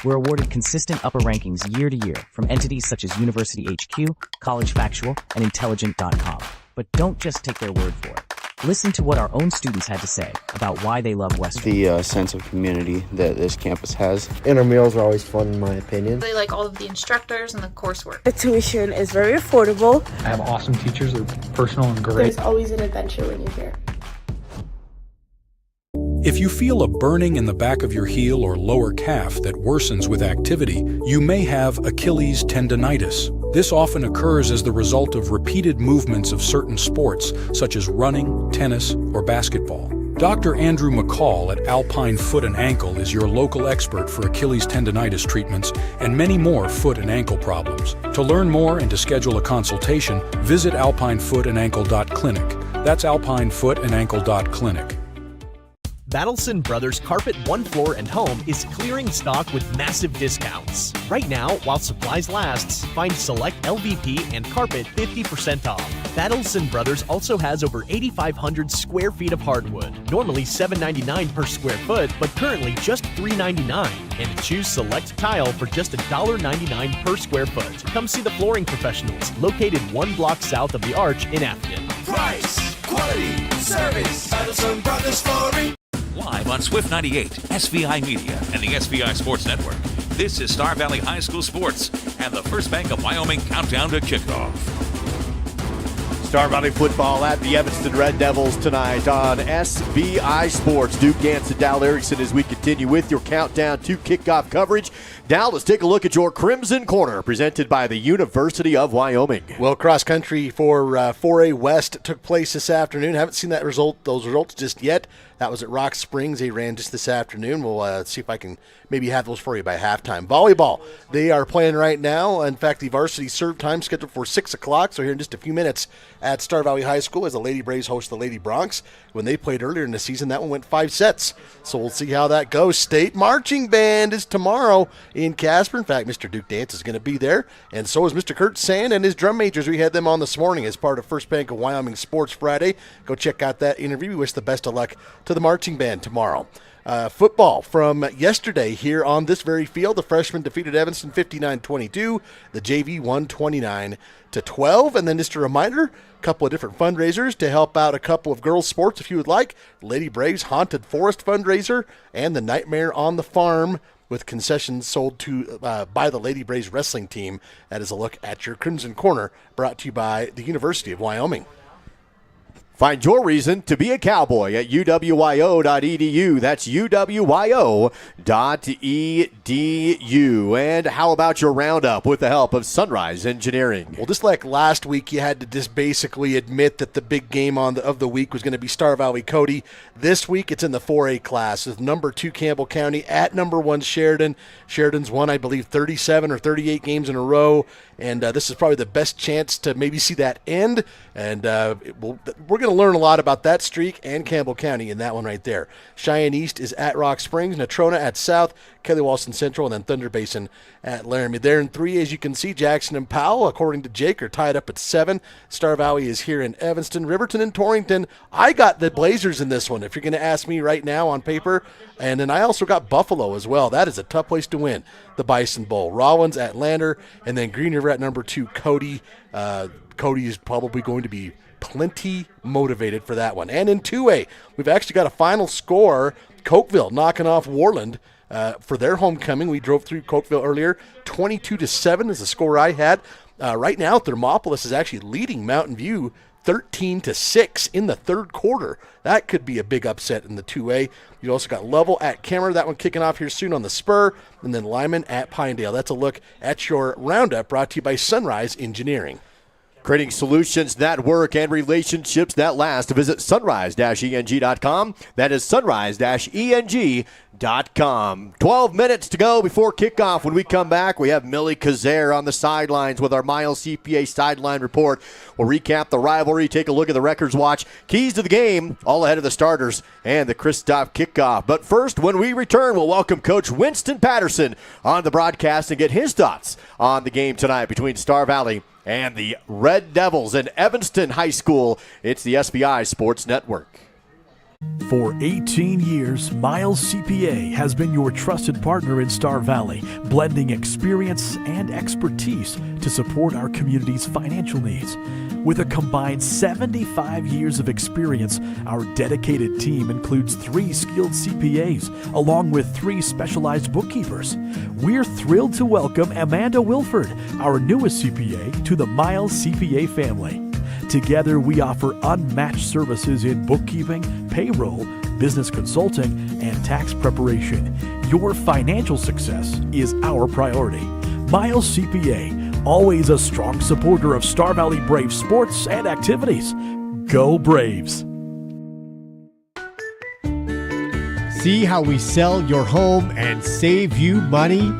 We're awarded consistent upper rankings year to year from entities such as University HQ, College Factual, and Intelligent.com. But don't just take their word for it. Listen to what our own students had to say about why they love Western. The sense of community that this campus has. Intramurals are always fun, in my opinion. They like all of the instructors and the coursework. The tuition is very affordable. I have awesome teachers. They're personal and great. There's always an adventure when you're here. If you feel a burning in the back of your heel or lower calf that worsens with activity, you may have Achilles tendonitis. This often occurs as the result of repeated movements of certain sports, such as running, tennis, or basketball. Dr. Andrew McCall at Alpine Foot and Ankle is your local expert for Achilles tendonitis treatments and many more foot and ankle problems. To learn more and to schedule a consultation, visit alpinefootandAnkle.clinic. That's alpinefootandAnkle.clinic. Battleson Brothers Carpet One Floor and Home is clearing stock with massive discounts. Right now, while supplies lasts, find select LVP and carpet 50% off. Battleson Brothers also has over 8,500 square feet of hardwood, normally $7.99 per square foot, but currently just $3.99. And choose select tile for just $1.99 per square foot. Come see the flooring professionals, located 1 block south of the Arch in Afton. Price, quality, service, Battleson Brothers Flooring. Live on Swift 98, SVI Media, and the SVI Sports Network. This is Star Valley High School Sports and the First Bank of Wyoming countdown to kickoff. Star Valley football at the Evanston Red Devils tonight on SVI Sports. Duke Gantz and Dal Erickson as we continue with your countdown to kickoff coverage. Dal, let's take a look at your Crimson Corner presented by the University of Wyoming. Well, cross country for 4A West took place this afternoon. Haven't seen those results just yet. That was at Rock Springs. They ran just this afternoon. We'll see if I can maybe have those for you by halftime. Volleyball, they are playing right now. In fact, the varsity serve time scheduled for 6 o'clock. So here in just a few minutes at Star Valley High School as the Lady Braves host the Lady Bronx. When they played earlier in the season, that one went 5 sets. So we'll see how that goes. State Marching Band is tomorrow in Casper. In fact, Mr. Duke Dance is going to be there. And so is Mr. Kurt Sand and his drum majors. We had them on this morning as part of First Bank of Wyoming Sports Friday. Go check out that interview. We wish the best of luck to the marching band tomorrow. Football from yesterday here on this very field. The freshmen defeated Evanston 59-22. The JV won 29-12. And then just a reminder, a couple of different fundraisers to help out a couple of girls' sports if you would like. Lady Braves Haunted Forest fundraiser and the Nightmare on the Farm with concessions sold to by the Lady Braves wrestling team. That is a look at your Crimson Corner, brought to you by the University of Wyoming. Find your reason to be a cowboy at uwyo.edu. That's uwyo.edu. And how about your roundup with the help of Sunrise Engineering? Well, just like last week, you had to just basically admit that the big game of the week was going to be Star Valley Cody. This week, it's in the 4A class with number 2 Campbell County at number 1 Sheridan. Sheridan's won, I believe, 37 or 38 games in a row. And this is probably the best chance to maybe see that end. And we're going to learn a lot about that streak and Campbell County in that one right there. Cheyenne East is at Rock Springs, Natrona at South, Kelly Walston Central, and then Thunder Basin at Laramie. There in 3, as you can see, Jackson and Powell, according to Jake, are tied up at 7. Star Valley is here in Evanston. Riverton and Torrington. I got the Blazers in this one, if you're going to ask me right now on paper. And then I also got Buffalo as well. That is a tough place to win, the Bison Bowl. Rollins at Lander, and then Green River at number 2, Cody. Cody is probably going to be plenty motivated for that one. And in 2A, we've actually got a final score. Cokeville knocking off Warland for their homecoming. We drove through Cokeville earlier. 22-7 is the score I had. Right now, Thermopolis is actually leading Mountain View 13-6 in the third quarter. That could be a big upset in the 2A. You also got Lovell at Kemmer. That one kicking off here soon on the Spur. And then Lyman at Pinedale. That's a look at your roundup brought to you by Sunrise Engineering. Creating solutions that work and relationships that last. Visit sunrise-eng.com. That is sunrise-eng.com. 12 minutes to go before kickoff. When we come back, we have Millie Kazare on the sidelines with our Miles CPA sideline report. We'll recap the rivalry, take a look at the records watch, keys to the game, all ahead of the starters, and the Kristoff kickoff. But first, when we return, we'll welcome Coach Winston Patterson on the broadcast and get his thoughts on the game tonight between Star Valley and the Red Devils in Evanston High School. It's the SBI Sports Network. For 18 years, Miles CPA has been your trusted partner in Star Valley, blending experience and expertise to support our community's financial needs. With a combined 75 years of experience, our dedicated team includes 3 skilled CPAs, along with 3 specialized bookkeepers. We're thrilled to welcome Amanda Wilford, our newest CPA, to the Miles CPA family. Together, we offer unmatched services in bookkeeping, payroll, business consulting, and tax preparation. Your financial success is our priority. Miles CPA, always a strong supporter of Star Valley Braves sports and activities. Go Braves! See how we sell your home and save you money?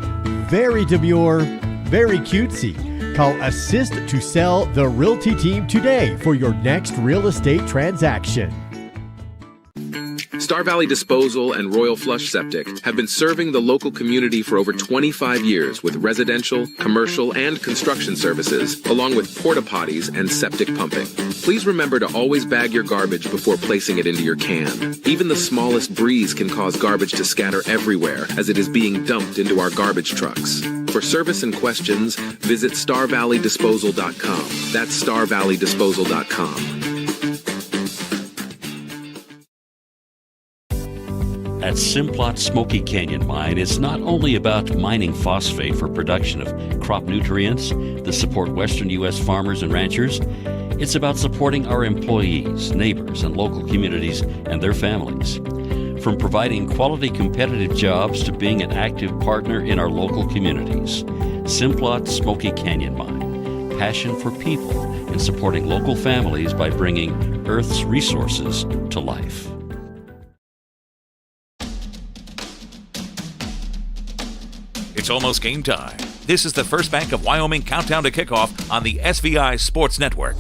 Very demure, very cutesy. Call Assist to Sell the Realty Team today for your next real estate transaction. Star Valley Disposal and Royal Flush Septic have been serving the local community for over 25 years with residential, commercial, and construction services, along with porta potties and septic pumping. Please remember to always bag your garbage before placing it into your can. Even the smallest breeze can cause garbage to scatter everywhere as it is being dumped into our garbage trucks. For service and questions, visit StarValleyDisposal.com. That's StarValleyDisposal.com. At Simplot Smoky Canyon Mine, it's not only about mining phosphate for production of crop nutrients that support western U.S. farmers and ranchers. It's about supporting our employees, neighbors, and local communities and their families. From providing quality competitive jobs to being an active partner in our local communities. Simplot Smoky Canyon Mine. Passion for people and supporting local families by bringing Earth's resources to life. It's almost game time. This is the First Bank of Wyoming countdown to kickoff on the SVI Sports Network.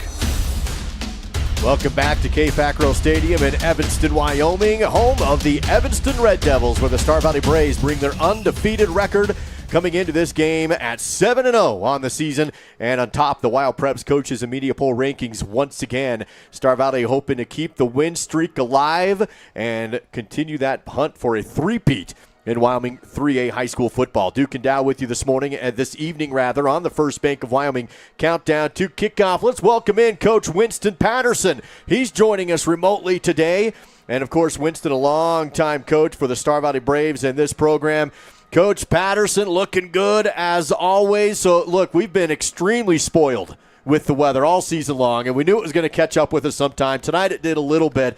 Welcome back to K-Fackrell Stadium in Evanston, Wyoming, home of the Evanston Red Devils, where the Star Valley Braves bring their undefeated record coming into this game at 7-0 on the season. And on top, the Wild Preps coaches and media poll rankings once again. Star Valley hoping to keep the win streak alive and continue that hunt for a three-peat in Wyoming 3A high school football. Duke and Dow with you this evening on the First Bank of Wyoming countdown to kickoff. Let's welcome in Coach Winston Patterson. He's joining us remotely today. And, of course, Winston, a longtime coach for the Star Valley Braves in this program. Coach Patterson looking good as always. So, look, we've been extremely spoiled with the weather all season long, and we knew it was going to catch up with us sometime. Tonight it did a little bit.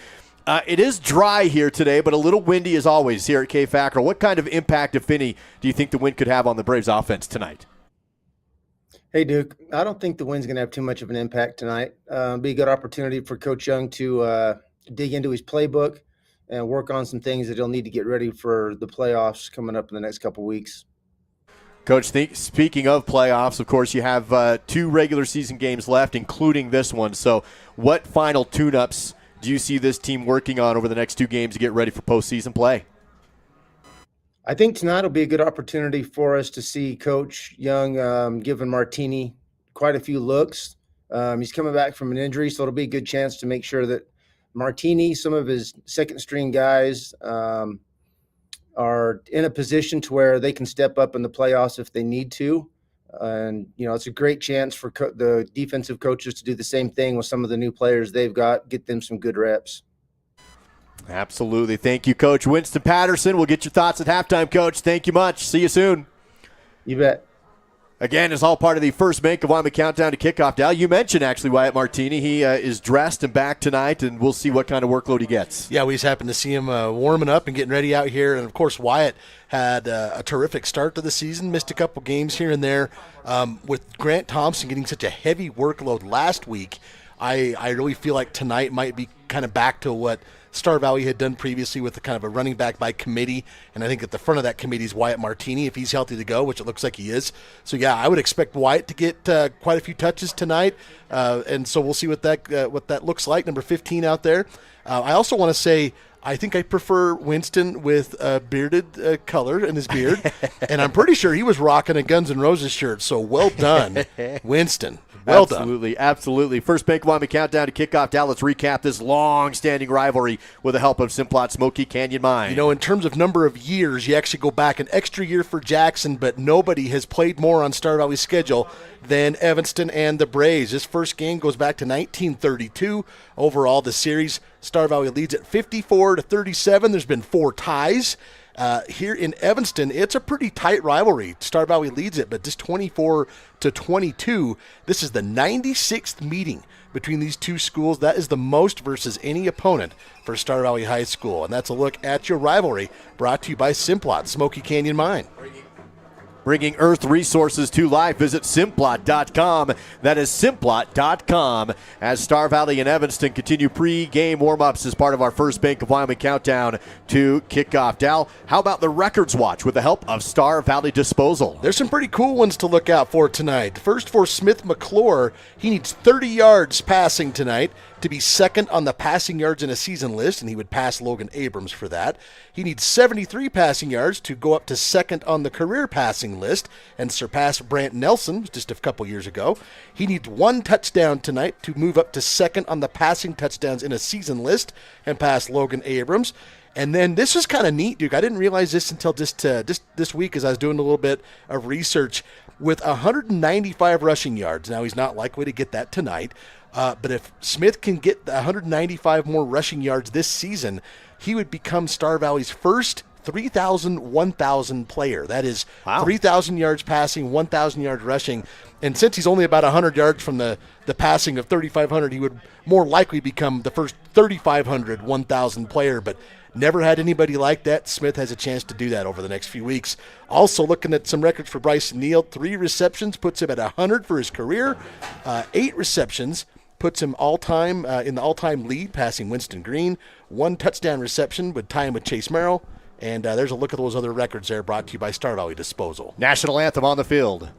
It is dry here today, but a little windy as always here at K-Fackrell. What kind of impact, if any, do you think the wind could have on the Braves offense tonight? Hey, Duke. I don't think the wind's going to have too much of an impact tonight. Be a good opportunity for Coach Young to dig into his playbook and work on some things that he'll need to get ready for the playoffs coming up in the next couple weeks. Coach, speaking of playoffs, of course, you have 2 regular season games left, including this one. So what final tune-ups do you see this team working on over the next 2 games to get ready for postseason play? I think tonight will be a good opportunity for us to see Coach Young giving Martini quite a few looks. He's coming back from an injury, so it'll be a good chance to make sure that Martini, some of his second-string guys, are in a position to where they can step up in the playoffs if they need to. And, it's a great chance for the defensive coaches to do the same thing with some of the new players they've got, get them some good reps. Absolutely. Thank you, Coach Winston Patterson. We'll get your thoughts at halftime, Coach. Thank you much. See you soon. You bet. Again, it's all part of the First Bank of Wyoming countdown to kickoff. Dal, you mentioned actually Wyatt Martini. He is dressed and back tonight, and we'll see what kind of workload he gets. Yeah, we just happened to see him warming up and getting ready out here. And, of course, Wyatt had a terrific start to the season, missed a couple games here and there. With Grant Thompson getting such a heavy workload last week, I really feel like tonight might be kind of back to what Star Valley had done previously with the kind of a running back by committee, and I think at the front of that committee is Wyatt Martini if he's healthy to go, which it looks like he is. So yeah, I would expect Wyatt to get quite a few touches tonight, and so we'll see what that looks like. Number 15 out there. I also want to say I think I prefer Winston with a bearded color in his beard, and I'm pretty sure he was rocking a Guns N' Roses shirt, so well done, Winston. Well done. Absolutely. First Bank of Wyoming countdown to kickoff. Now let's recap this long-standing rivalry with the help of Simplot Smoky Canyon Mine. You know, in terms of number of years, you actually go back an extra year for Jackson, but nobody has played more on Star Valley's schedule than Evanston and the Braves. This first game goes back to 1932. Overall, the series, Star Valley leads at 54-37. There's been 4 ties. Here in Evanston, it's a pretty tight rivalry. Star Valley leads it, but just 24-22. This is the 96th meeting between these two schools. That is the most versus any opponent for Star Valley High School. And that's a look at your rivalry, brought to you by Simplot Smoky Canyon Mine. Bringing Earth resources to life. Visit Simplot.com. That is Simplot.com. As Star Valley and Evanston continue pre-game warm-ups as part of our First Bank of Wyoming countdown to kickoff. Dal, how about the records watch with the help of Star Valley Disposal? There's some pretty cool ones to look out for tonight. First for Smith McClure, he needs 30 yards passing tonight to be second on the passing yards in a season list, and he would pass Logan Abrams for that. He needs 73 passing yards to go up to second on the career passing list and surpass Brant Nelson just a couple years ago. He needs 1 touchdown tonight to move up to second on the passing touchdowns in a season list and pass Logan Abrams. And then this is kind of neat, Duke. I didn't realize this until just this week as I was doing a little bit of research. With 195 rushing yards, now he's not likely to get that tonight, but if Smith can get 195 more rushing yards this season, he would become Star Valley's first 3,000 player. That is 3,000 yards passing, 1,000 yards rushing. And since he's only about 100 yards from the passing of 3,500, he would more likely become the first 3,500 1,000 player. But never had anybody like that. Smith has a chance to do that over the next few weeks. Also looking at some records for Bryson Neal. 3 receptions puts him at 100 for his career. 8 receptions puts him all-time in the all-time lead, passing Winston Green. 1 touchdown reception would tie him with Chase Merrill. And there's a look at those other records there, brought to you by Star Valley Disposal. National anthem on the field.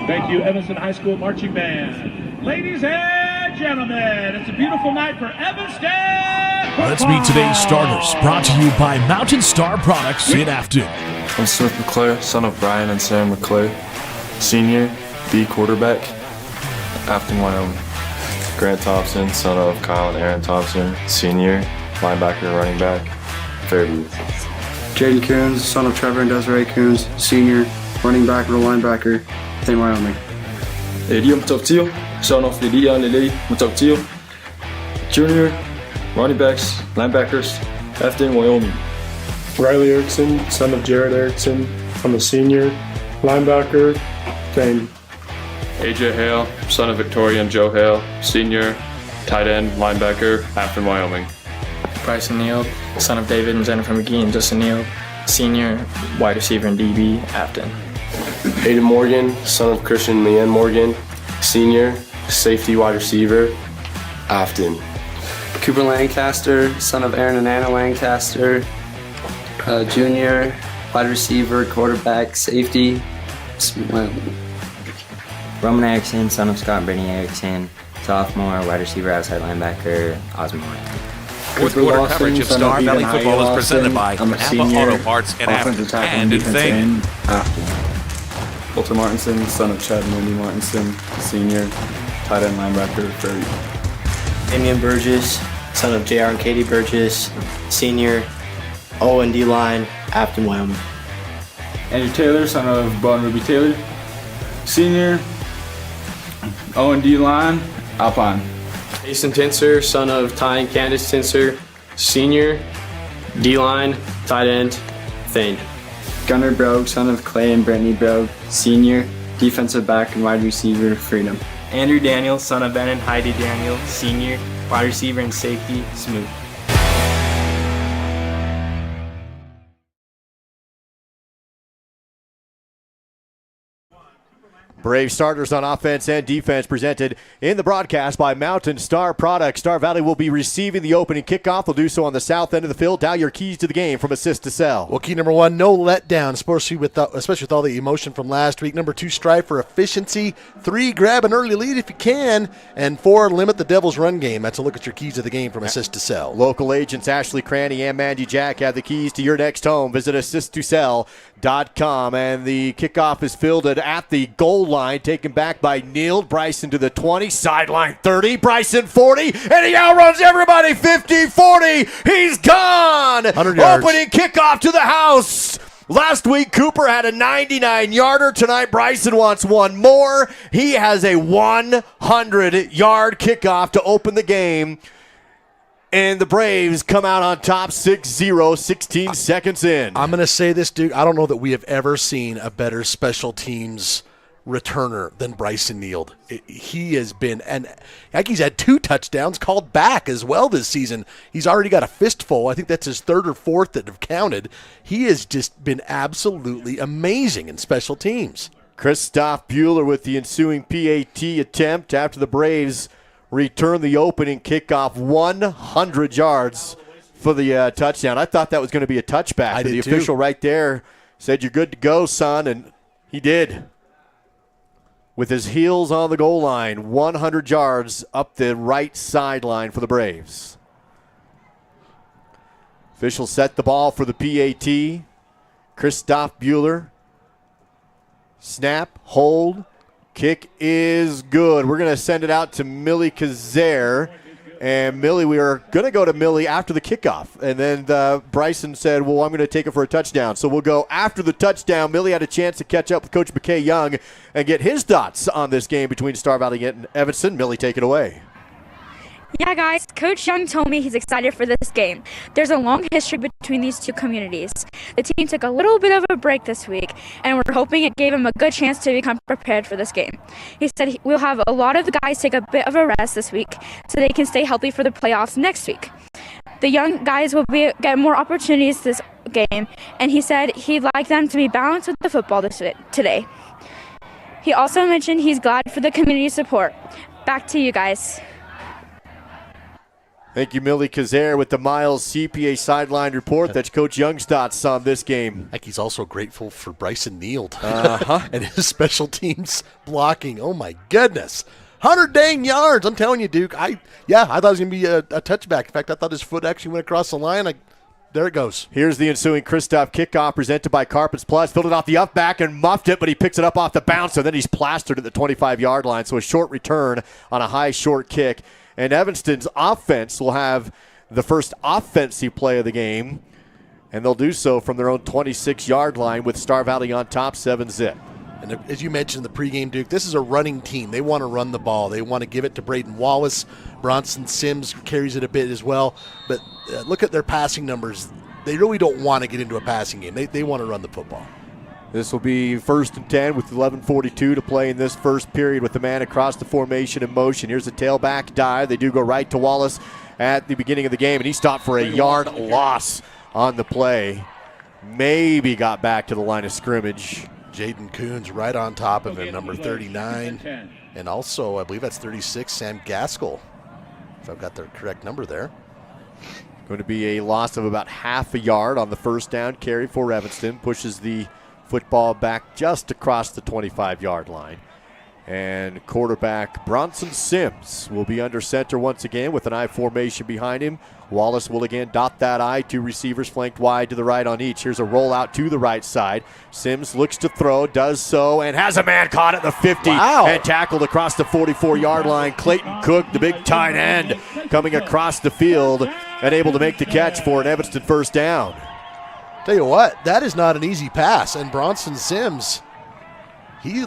Thank you, Evanston High School Marching Band. Ladies and gentlemen, it's a beautiful night for Evanston. Let's meet today's starters, brought to you by Mountain Star Products in Afton. I'm Smith McClure, son of Brian and Sam McClure, senior, B quarterback, Afton, Wyoming. Grant Thompson, son of Kyle and Aaron Thompson, senior, linebacker, running back, Fairview. Jaden Coons, son of Trevor and Desiree Coons, senior, running back, middle linebacker, in Wyoming. Edio Mutoktil, son of Lydia and Lily Mutoktil, junior, running backs, linebackers, Afton, Wyoming. Riley Erickson, son of Jared Erickson, I'm a senior, linebacker, Fame. AJ Hale, son of Victoria and Joe Hale, senior, tight end, linebacker, Afton, Wyoming. Bryson Neal, son of David and Jennifer McGee and Justin Neal, senior, wide receiver and DB, Afton. Aiden Morgan, son of Christian and Leanne Morgan, senior, safety, wide receiver, Afton. Cooper Lancaster, son of Aaron and Anna Lancaster, junior, wide receiver, quarterback, safety, Roman Erickson, son of Scott and Brittany Erickson, sophomore, wide receiver, outside linebacker, Osmore. Fourth quarter coverage of Star Valley football is presented by Napa Auto Parts and Afton and in Fame. Walter Martinson, son of Chad and Wendy Martinson, senior, tight end linebacker for Damian Burgess, son of JR and Katie Burgess, senior, O&D line, Afton, Wyoming. Andrew Taylor, son of Bo and Ruby Taylor, senior, O&D line, Alpine. Jason Tinser, son of Ty and Candace Tinser, senior, D-line, tight end, Thane. Gunnar Brogue, son of Clay and Brittany Brogue, senior, defensive back and wide receiver, Freedom. Andrew Daniels, son of Ben and Heidi Daniel, senior, wide receiver and safety, Smooth. Brave starters on offense and defense presented in the broadcast by Mountain Star Products. Star Valley will be receiving the opening kickoff. They'll do so on the south end of the field. Dial your keys to the game from Assist to Sell. Well, key number 1, no letdown, especially with all the emotion from last week. Number 2, strive for efficiency. 3, grab an early lead if you can. And 4, limit the Devils' run game. That's a look at your keys to the game from Assist to Sell. Local agents Ashley Cranny and Mandy Jack have the keys to your next home. Visit AssistToSell.com. And the kickoff is fielded at the goal line, taken back by Neal. Bryson to the 20, sideline 30, Bryson 40, and he outruns everybody, 50, 40, he's gone! 100 yards. Opening kickoff to the house. Last week, Cooper had a 99-yarder. Tonight, Bryson wants one more. He has a 100-yard kickoff to open the game. And the Braves come out on top 6-0, 16 seconds in. I'm going to say this, Duke. I don't know that we have ever seen a better special teams returner than Bryson Neal. He has been, and he's had 2 touchdowns called back as well this season. He's already got a fistful. I think that's his 3rd or 4th that have counted. He has just been absolutely amazing in special teams. Christoph Bueller with the ensuing PAT attempt after the Braves return the opening kickoff, 100 yards for the touchdown. I thought that was going to be a touchback. I did the too. official right there said, "You're good to go, son," and he did. With his heels on the goal line, 100 yards up the right sideline for the Braves. Officials set the ball for the PAT. Christoph Bueller. Snap, hold. Kick is good. We're going to send it out to Millie Kazare. And Millie, we are going to go to Millie after the kickoff. And then Bryson said, well, I'm going to take it for a touchdown. So we'll go after the touchdown. Millie had a chance to catch up with Coach McKay Young and get his thoughts on this game between Star Valley and Evanston. Millie, take it away. Yeah, guys, Coach Young told me he's excited for this game. There's a long history between these two communities. The team took a little bit of a break this week, and we're hoping it gave him a good chance to become prepared for this game. He said we'll have a lot of the guys take a bit of a rest this week so they can stay healthy for the playoffs next week. The young guys will get more opportunities this game, and he said he'd like them to be balanced with the football today. He also mentioned he's glad for the community support. Back to you guys. Thank you, Millie Kazare, with the Miles CPA sideline report. That's Coach Young's thoughts on this game. I think he's also grateful for Bryson Neal and his special teams blocking. Oh, my goodness. 100 dang yards. I'm telling you, Duke. I thought it was going to be a touchback. In fact, I thought his foot actually went across the line. There it goes. Here's the ensuing Christoph kickoff presented by Carpets Plus. Filled it off the up back and muffed it, but he picks it up off the bounce, and then he's plastered at the 25-yard line. So a short return on a high short kick. And Evanston's offense will have the first offensive play of the game, and they'll do so from their own 26-yard line with Star Valley on top 7-zip. And as you mentioned in the pregame, Duke, this is a running team. They want to run the ball. They want to give it to Braden Wallace. Bronson Sims carries it a bit as well. But look at their passing numbers. They really don't want to get into a passing game. They want to run the football. This will be 1st and 10 with 11:42 to play in this first period with the man across the formation in motion. Here's a tailback dive. They do go right to Wallace at the beginning of the game, and he stopped for a yard loss on the play. Maybe got back to the line of scrimmage. Jaden Coons right on top of him, number 39. And also, I believe that's 36, Sam Gaskell, if I've got the correct number there. Going to be a loss of about half a yard on the first down carry for Evanston. Pushes the football back just across the 25-yard line. And quarterback Bronson Sims will be under center once again with an I formation behind him. Wallace will again dot that I. 2 receivers flanked wide to the right on each. Here's a rollout to the right side. Sims looks to throw, does so, and has a man caught at the 50 and tackled across the 44-yard line. Clayton Cook, the big tight end, coming across the field and able to make the catch for an Evanston first down. Tell you what, that is not an easy pass, and Bronson Sims, he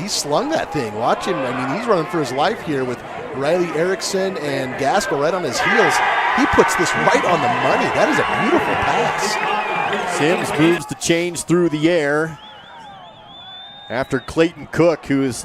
slung that thing. Watch him. I mean, he's running for his life here with Riley Erickson and Gaskell right on his heels. He puts this right on the money. That is a beautiful pass. Sims moves the chains through the air after Clayton Cook, who is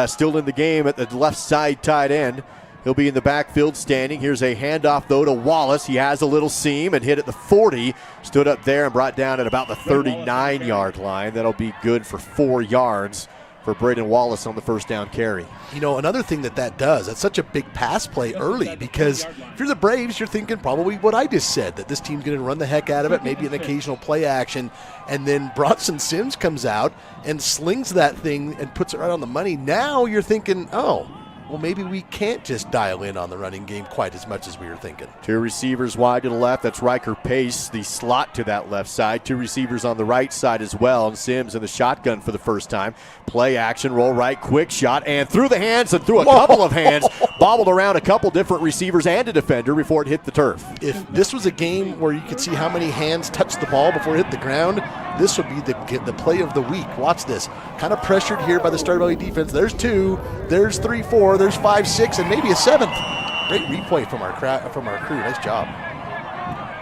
still in the game at the left side tight end. He'll be in the backfield standing. Here's a handoff, though, to Wallace. He has a little seam and hit at the 40. Stood up there and brought down at about the 39-yard line. That'll be good for 4 yards for Braden Wallace on the first down carry. You know, another thing that does, that's such a big pass play early, because if you're the Braves, you're thinking probably what I just said, that this team's going to run the heck out of it, maybe an occasional play action, and then Bronson Sims comes out and slings that thing and puts it right on the money. Now you're thinking, oh, well, maybe we can't just dial in on the running game quite as much as we were thinking. 2 receivers wide to the left. That's Riker Pace, the slot to that left side. 2 receivers on the right side as well. And Sims in the shotgun for the first time. Play action, roll right, quick shot, and through the hands and through a couple of hands. Bobbled around a couple different receivers and a defender before it hit the turf. If this was a game where you could see how many hands touched the ball before it hit the ground, this would be the play of the week. Watch this. Kind of pressured here by the Star Valley defense. There's 2, there's 3, 4, there's 5, 6, and maybe a 7th. Great replay from our crew. Nice job.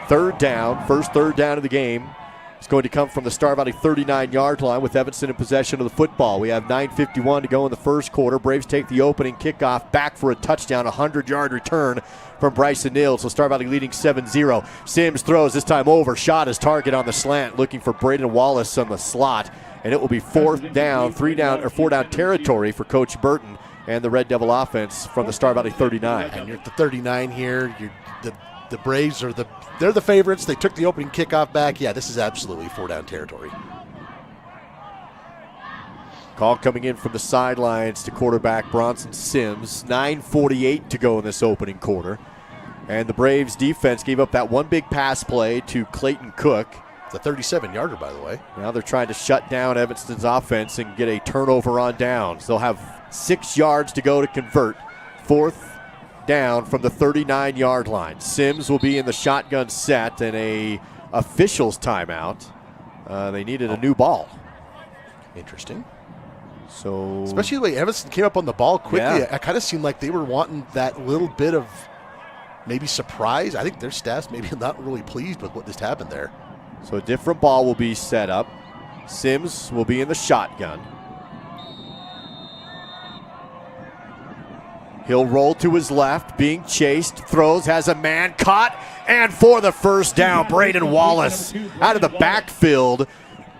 Third down, first third down of the game. It's going to come from the Star Valley 39-yard line with Evanston in possession of the football. We have 9:51 to go in the first quarter. Braves take the opening kickoff back for a touchdown, 100-yard return from Bryson Nils. So Star Valley leading 7-0. Sims throws this time over. Shot his target on the slant, looking for Braden Wallace on the slot. And it will be 4th down, 4 down territory for Coach Burton and the Red Devil offense from the Star Valley 39. And you're at the 39 here. The Braves they're the favorites. They took the opening kickoff back. Yeah, this is absolutely 4 down territory. Call coming in from the sidelines to quarterback Bronson Sims. 9:48 to go in this opening quarter. And the Braves defense gave up that one big pass play to Clayton Cook. It's a 37-yarder, by the way. Now they're trying to shut down Evanston's offense and get a turnover on downs. They'll have 6 yards to go to convert. 4th down from the 39-yard line. Sims will be in the shotgun set and a official's timeout. They needed a new ball. Interesting. So, especially the way Evanston came up on the ball quickly, yeah. It kind of seemed like they were wanting that little bit of maybe surprise. I think their staff's maybe not really pleased with what just happened there. So a different ball will be set up. Sims will be in the shotgun. He'll roll to his left, being chased, throws, has a man caught, and for the first down, Braden Wallace out of the backfield,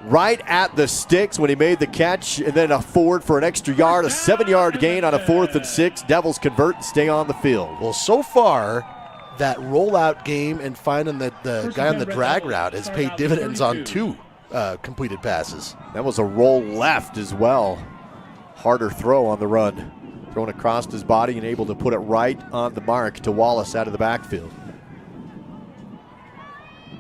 right at the sticks when he made the catch, and then a forward for an extra yard, a 7-yard gain on a 4th and 6. Devils convert and stay on the field. Well, so far, that rollout game and finding the guy on the drag route has paid dividends on 2 completed passes. That was a roll left as well. Harder throw on the run. Thrown across his body and able to put it right on the mark to Wallace out of the backfield.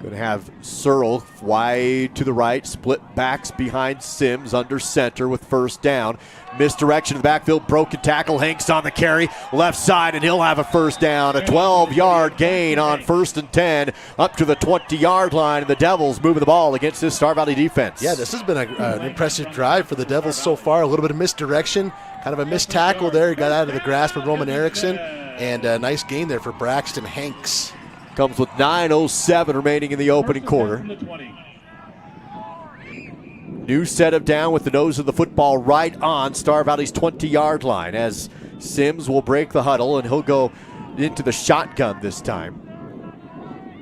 Going to have Searle wide to the right, split backs behind Sims under center with first down. Misdirection in the backfield, broken tackle. Hanks on the carry, left side, and he'll have a first down. A 12-yard gain on 1st and 10 up to the 20-yard line, and the Devils moving the ball against this Star Valley defense. Yeah, this has been an impressive drive for the Devils so far. A little bit of misdirection, kind of a missed tackle there. He got out of the grasp of Roman Erickson, and a nice gain there for Braxton Hanks. Comes with 9:07 remaining in the opening quarter. New setup down with the nose of the football right on Star Valley's 20-yard line as Sims will break the huddle and he'll go into the shotgun this time.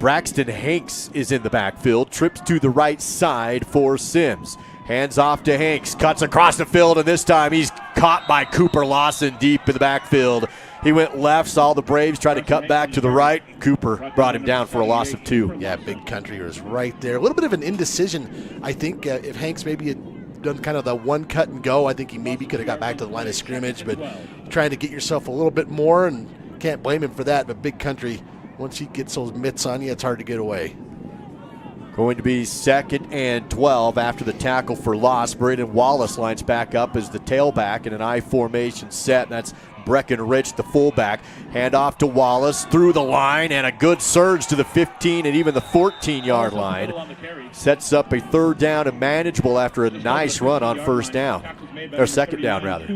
Braxton Hanks is in the backfield, trips to the right side for Sims. Hands off to Hanks, cuts across the field, and this time he's caught by Cooper Lawson deep in the backfield. He went left, saw the Braves try to cut back to the right. Cooper brought him down for a loss of 2. Yeah, Big Country was right there. A little bit of an indecision, I think, if Hanks maybe had done kind of the one cut and go. I think he maybe could have got back to the line of scrimmage, but trying to get yourself a little bit more, and can't blame him for that. But Big Country, once he gets those mitts on you, it's hard to get away. Going to be 2nd and 12 after the tackle for loss. Braden Wallace lines back up as the tailback in an I formation set. That's Breckenridge, the fullback. Hand off to Wallace through the line, and a good surge to the 15 and even the 14-yard line. Sets up a 3rd down and manageable after a nice run on 1st down. Or 2nd down, rather.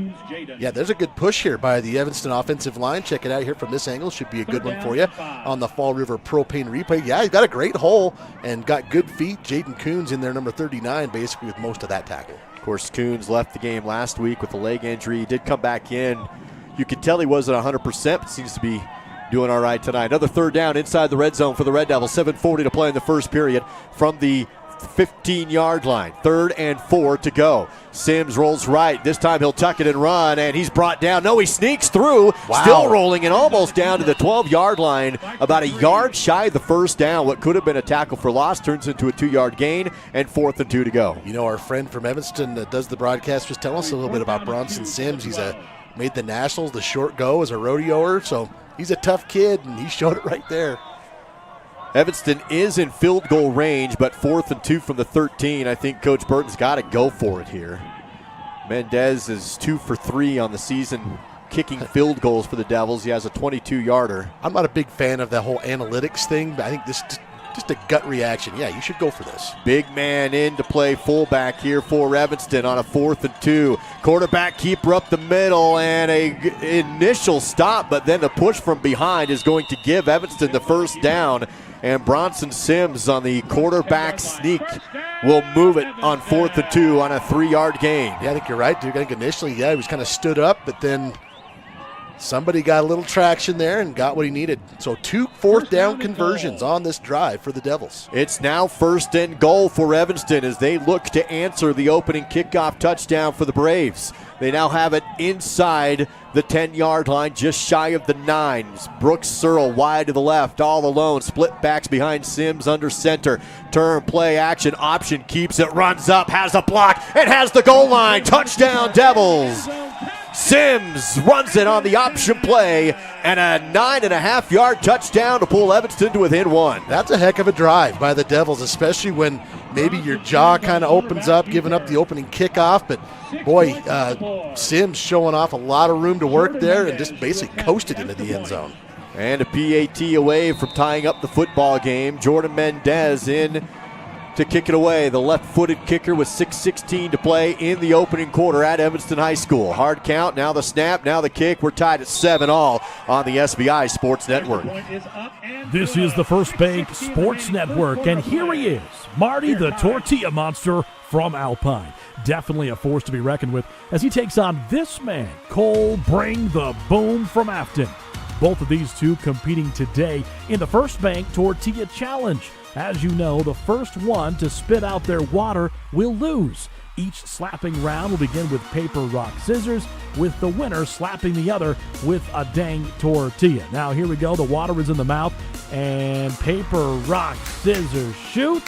Yeah, there's a good push here by the Evanston offensive line. Check it out here from this angle. Should be a good one for you on the Fall River Propane replay. Yeah, he's got a great hole and got good feet. Jaden Coons in there, number 39, basically with most of that tackle. Of course, Coons left the game last week with a leg injury. He did come back in. You could tell he wasn't 100%, but seems to be doing all right tonight. Another 3rd down inside the red zone for the Red Devils. 7:40 to play in the first period from the 15-yard line. 3rd and 4 to go. Sims rolls right. This time he'll tuck it and run, and he's brought down. No, he sneaks through. Wow. Still rolling and almost down to the 12-yard line. About a yard shy of the 1st down. What could have been a tackle for loss turns into a 2-yard gain, and 4th and 2 to go. You know, our friend from Evanston that does the broadcast was telling us a little bit about Bronson Sims. He's made the Nationals, the short go as a rodeoer, so he's a tough kid, and he showed it right there. Evanston is in field goal range, but 4th and 2 from the 13. I think Coach Burton's got to go for it here. Mendez is 2 for 3 on the season kicking field goals for the Devils. He has a 22-yarder. I'm not a big fan of the whole analytics thing, but I think this just a gut reaction. Yeah, you should go for this. Big man in to play fullback here for Evanston on a 4th and 2. Quarterback keeper up the middle, and a initial stop, but then the push from behind is going to give Evanston the 1st down. And Bronson Sims on the quarterback sneak will move it on 4th and 2 on a 3-yard gain. Yeah, I think you're right, dude. I think initially, he was kind of stood up, but then somebody got a little traction there and got what he needed. So 2 4th down conversions on this drive for the Devils. It's now 1st and goal for Evanston as they look to answer the opening kickoff touchdown for the Braves. They now have it inside the 10-yard line, just shy of the 9s. Brooks Searle wide to the left, all alone. Split backs behind Sims under center. Turn, play, action, option, keeps it, runs up, has a block, and has the goal line. Touchdown, Devils. Sims runs it on the option play, and a 9.5-yard touchdown to pull Evanston to within 1. That's a heck of a drive by the Devils, especially when maybe your jaw kind of opens up, giving up the opening kickoff. But, boy, Sims showing off a lot of room to work there and just basically coasted into the end zone. And a PAT away from tying up the football game. Jordan Mendez in to kick it away. The left-footed kicker with 6:16 to play in the opening quarter at Evanston High School. Hard count, now the snap, now the kick. We're tied at 7-all on the SBI Sports Network. This is the First Bank Sports Network, and here he is, Marty the Tortilla Monster from Alpine. Definitely a force to be reckoned with as he takes on this man, Cole Bring the Boom from Afton. Both of these two competing today in the First Bank Tortilla Challenge. As you know, the first one to spit out their water will lose. Each slapping round will begin with paper, rock, scissors, with the winner slapping the other with a dang tortilla. Now here we go. The water is in the mouth, and paper, rock, scissors, shoot.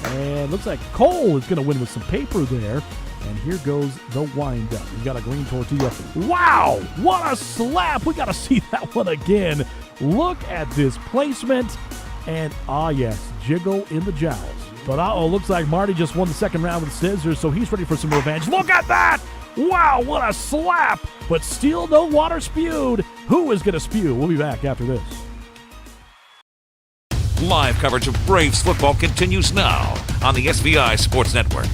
And looks like Cole is going to win with some paper there. And here goes the windup. We got a green tortilla. Wow, what a slap. We got to see that one again. Look at this placement. And, yes, jiggle in the jowls. But, looks like Marty just won the second round with scissors, so he's ready for some revenge. Look at that! Wow, what a slap! But still no water spewed. Who is going to spew? We'll be back after this. Live coverage of Braves football continues now on the SBI Sports Network.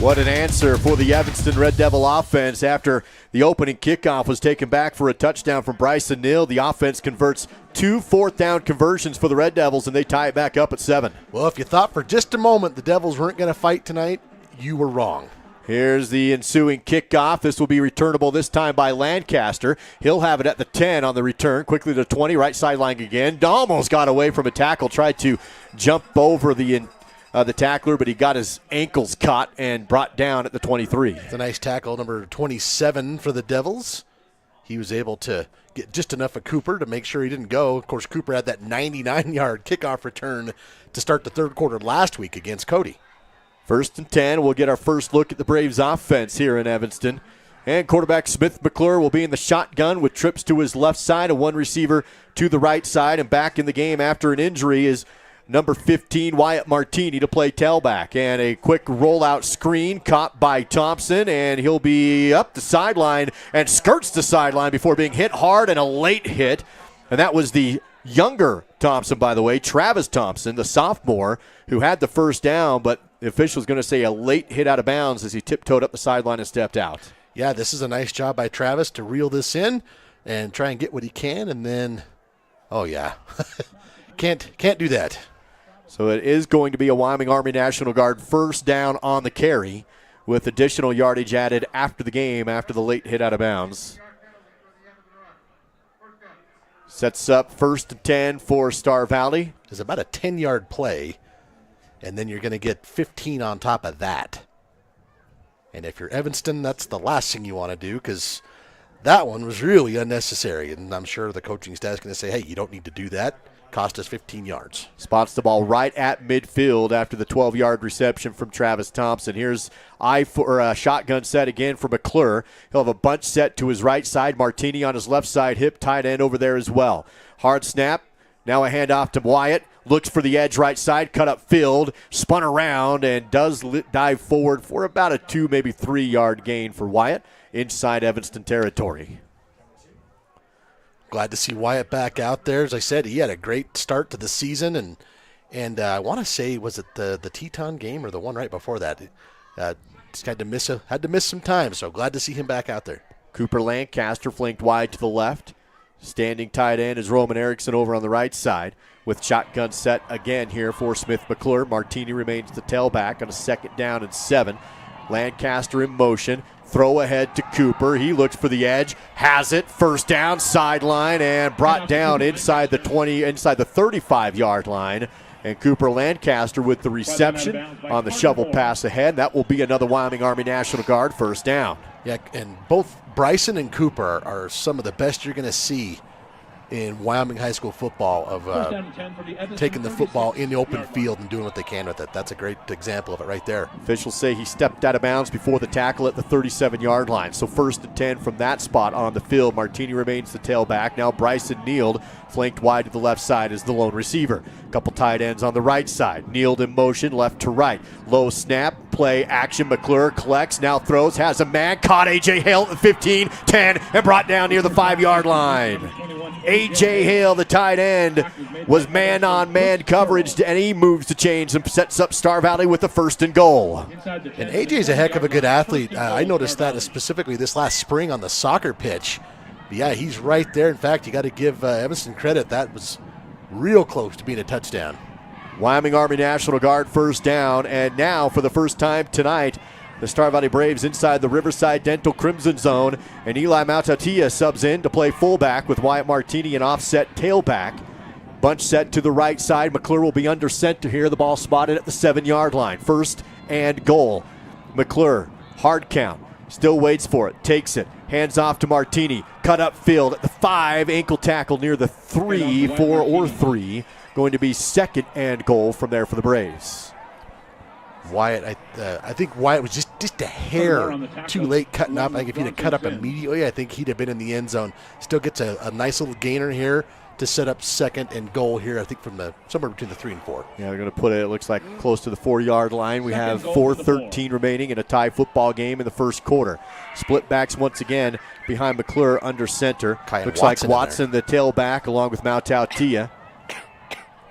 What an answer for the Evanston Red Devil offense after the opening kickoff was taken back for a touchdown from Bryson Neal. The offense converts 2 4th down conversions for the Red Devils, and they tie it back up at 7. Well, if you thought for just a moment the Devils weren't going to fight tonight, you were wrong. Here's the ensuing kickoff. This will be returnable this time by Lancaster. He'll have it at the 10 on the return. Quickly to 20, right sideline again. Almost got away from a tackle, tried to jump over the tackler, but he got his ankles caught and brought down at the 23. It's a nice tackle, number 27 for the Devils. He was able to get just enough of Cooper to make sure he didn't go. Of course, Cooper had that 99-yard kickoff return to start the third quarter last week against Cody. First and 10, we'll get our first look at the Braves offense here in Evanston. And quarterback Smith McClure will be in the shotgun with trips to his left side and one receiver to the right side. And back in the game after an injury is number 15, Wyatt Martini, to play tailback. And a quick rollout screen caught by Thompson, and he'll be up the sideline and skirts the sideline before being hit hard, and a late hit. And that was the younger Thompson, by the way, Travis Thompson, the sophomore, who had the first down, but the official's going to say a late hit out of bounds as he tiptoed up the sideline and stepped out. Yeah, this is a nice job by Travis to reel this in and try and get what he can, and then, oh yeah, can't do that. So it is going to be a Wyoming Army National Guard first down on the carry with additional yardage added after the game after the late hit out of bounds. Sets up first and 10 for Star Valley. It's about a 10-yard play, and then you're going to get 15 on top of that. And if you're Evanston, that's the last thing you want to do because that one was really unnecessary. And I'm sure the coaching staff is going to say, hey, you don't need to do that. Cost us 15 yards. Spots the ball right at midfield after the 12-yard reception from Travis Thompson. Here's a shotgun set again for McClure. He'll have a bunch set to his right side. Martini on his left side hip, tight end over there as well. Hard snap. Now a handoff to Wyatt. Looks for the edge right side, cut up field, spun around, and does dive forward for about a 2, maybe 3-yard gain for Wyatt inside Evanston territory. Glad to see Wyatt back out there. As I said, he had a great start to the season, and I want to say, was it the Teton game or the one right before that? Just had to miss some time, so glad to see him back out there. Cooper Lancaster flanked wide to the left. Standing tight end is Roman Erickson over on the right side with shotgun set again here for Smith McClure. Martini remains the tailback on a 2nd down and 7. Lancaster in motion. Throw ahead to Cooper. He looks for the edge. Has it. First down, sideline, and brought down inside the 35-yard line. And Cooper Lancaster with the reception on the shovel pass ahead. That will be another Wyoming Army National Guard first down. Yeah, and both Bryson and Cooper are some of the best you're going to see in Wyoming high school football of taking the football in the open field and doing what they can with it. That's a great example of it right there. Officials say he stepped out of bounds before the tackle at the 37-yard line. So first and 10 from that spot on the field. Martini remains the tailback. Now Bryson Neald flanked wide to the left side as the lone receiver. Couple tight ends on the right side. Neald in motion, left to right. Low snap, play action. McClure collects, now throws, has a man. Caught A.J. Hale at the 15, 10, and brought down near the 5-yard line. A.J. Hale, the tight end, was man-on-man coverage, and he moves the chains and sets up Star Valley with the 1st and goal. And A.J.'s a heck of a good athlete. I noticed that specifically this last spring on the soccer pitch. But yeah, he's right there. In fact, you got to give Evanston credit. That was real close to being a touchdown. Wyoming Army National Guard first down, and now for the first time tonight, the Star Valley Braves inside the Riverside Dental Crimson Zone, and Eli Mautatia subs in to play fullback with Wyatt Martini an offset tailback. Bunch set to the right side. McClure will be under center here. The ball spotted at the 7-yard line. 1st and goal. McClure, hard count, still waits for it, takes it, hands off to Martini, cut up field at the 5, ankle tackle near the 3, 4 or 3. Going to be 2nd and goal from there for the Braves. Wyatt, I think Wyatt was just a hair too late cutting up. I think if he'd have cut up immediately, I think he'd have been in the end zone. Still gets a nice little gainer here to set up 2nd and goal here, I think from somewhere between the 3 and 4. Yeah, they're going to put it looks like close to the 4-yard line. We have 4:13 remaining in a tie football game in the first quarter. Split backs once again behind McClure under center. Looks like Watson the tailback along with Mautautia.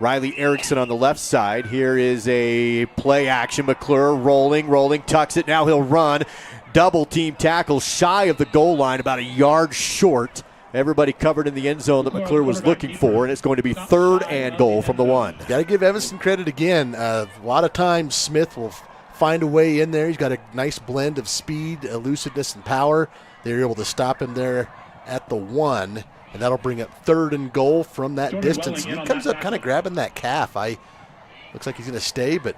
Riley Erickson on the left side. Here is a play action. McClure rolling, tucks it. Now he'll run. Double team tackle shy of the goal line, about a yard short. Everybody covered in the end zone that McClure was looking for, and it's going to be 3rd and goal from the 1. Got to give Evanston credit again. A lot of times Smith will find a way in there. He's got a nice blend of speed, elusiveness, and power. They're able to stop him there at the 1. And that'll bring up 3rd and goal from that distance. He comes up kind of grabbing that calf. Looks like he's going to stay, but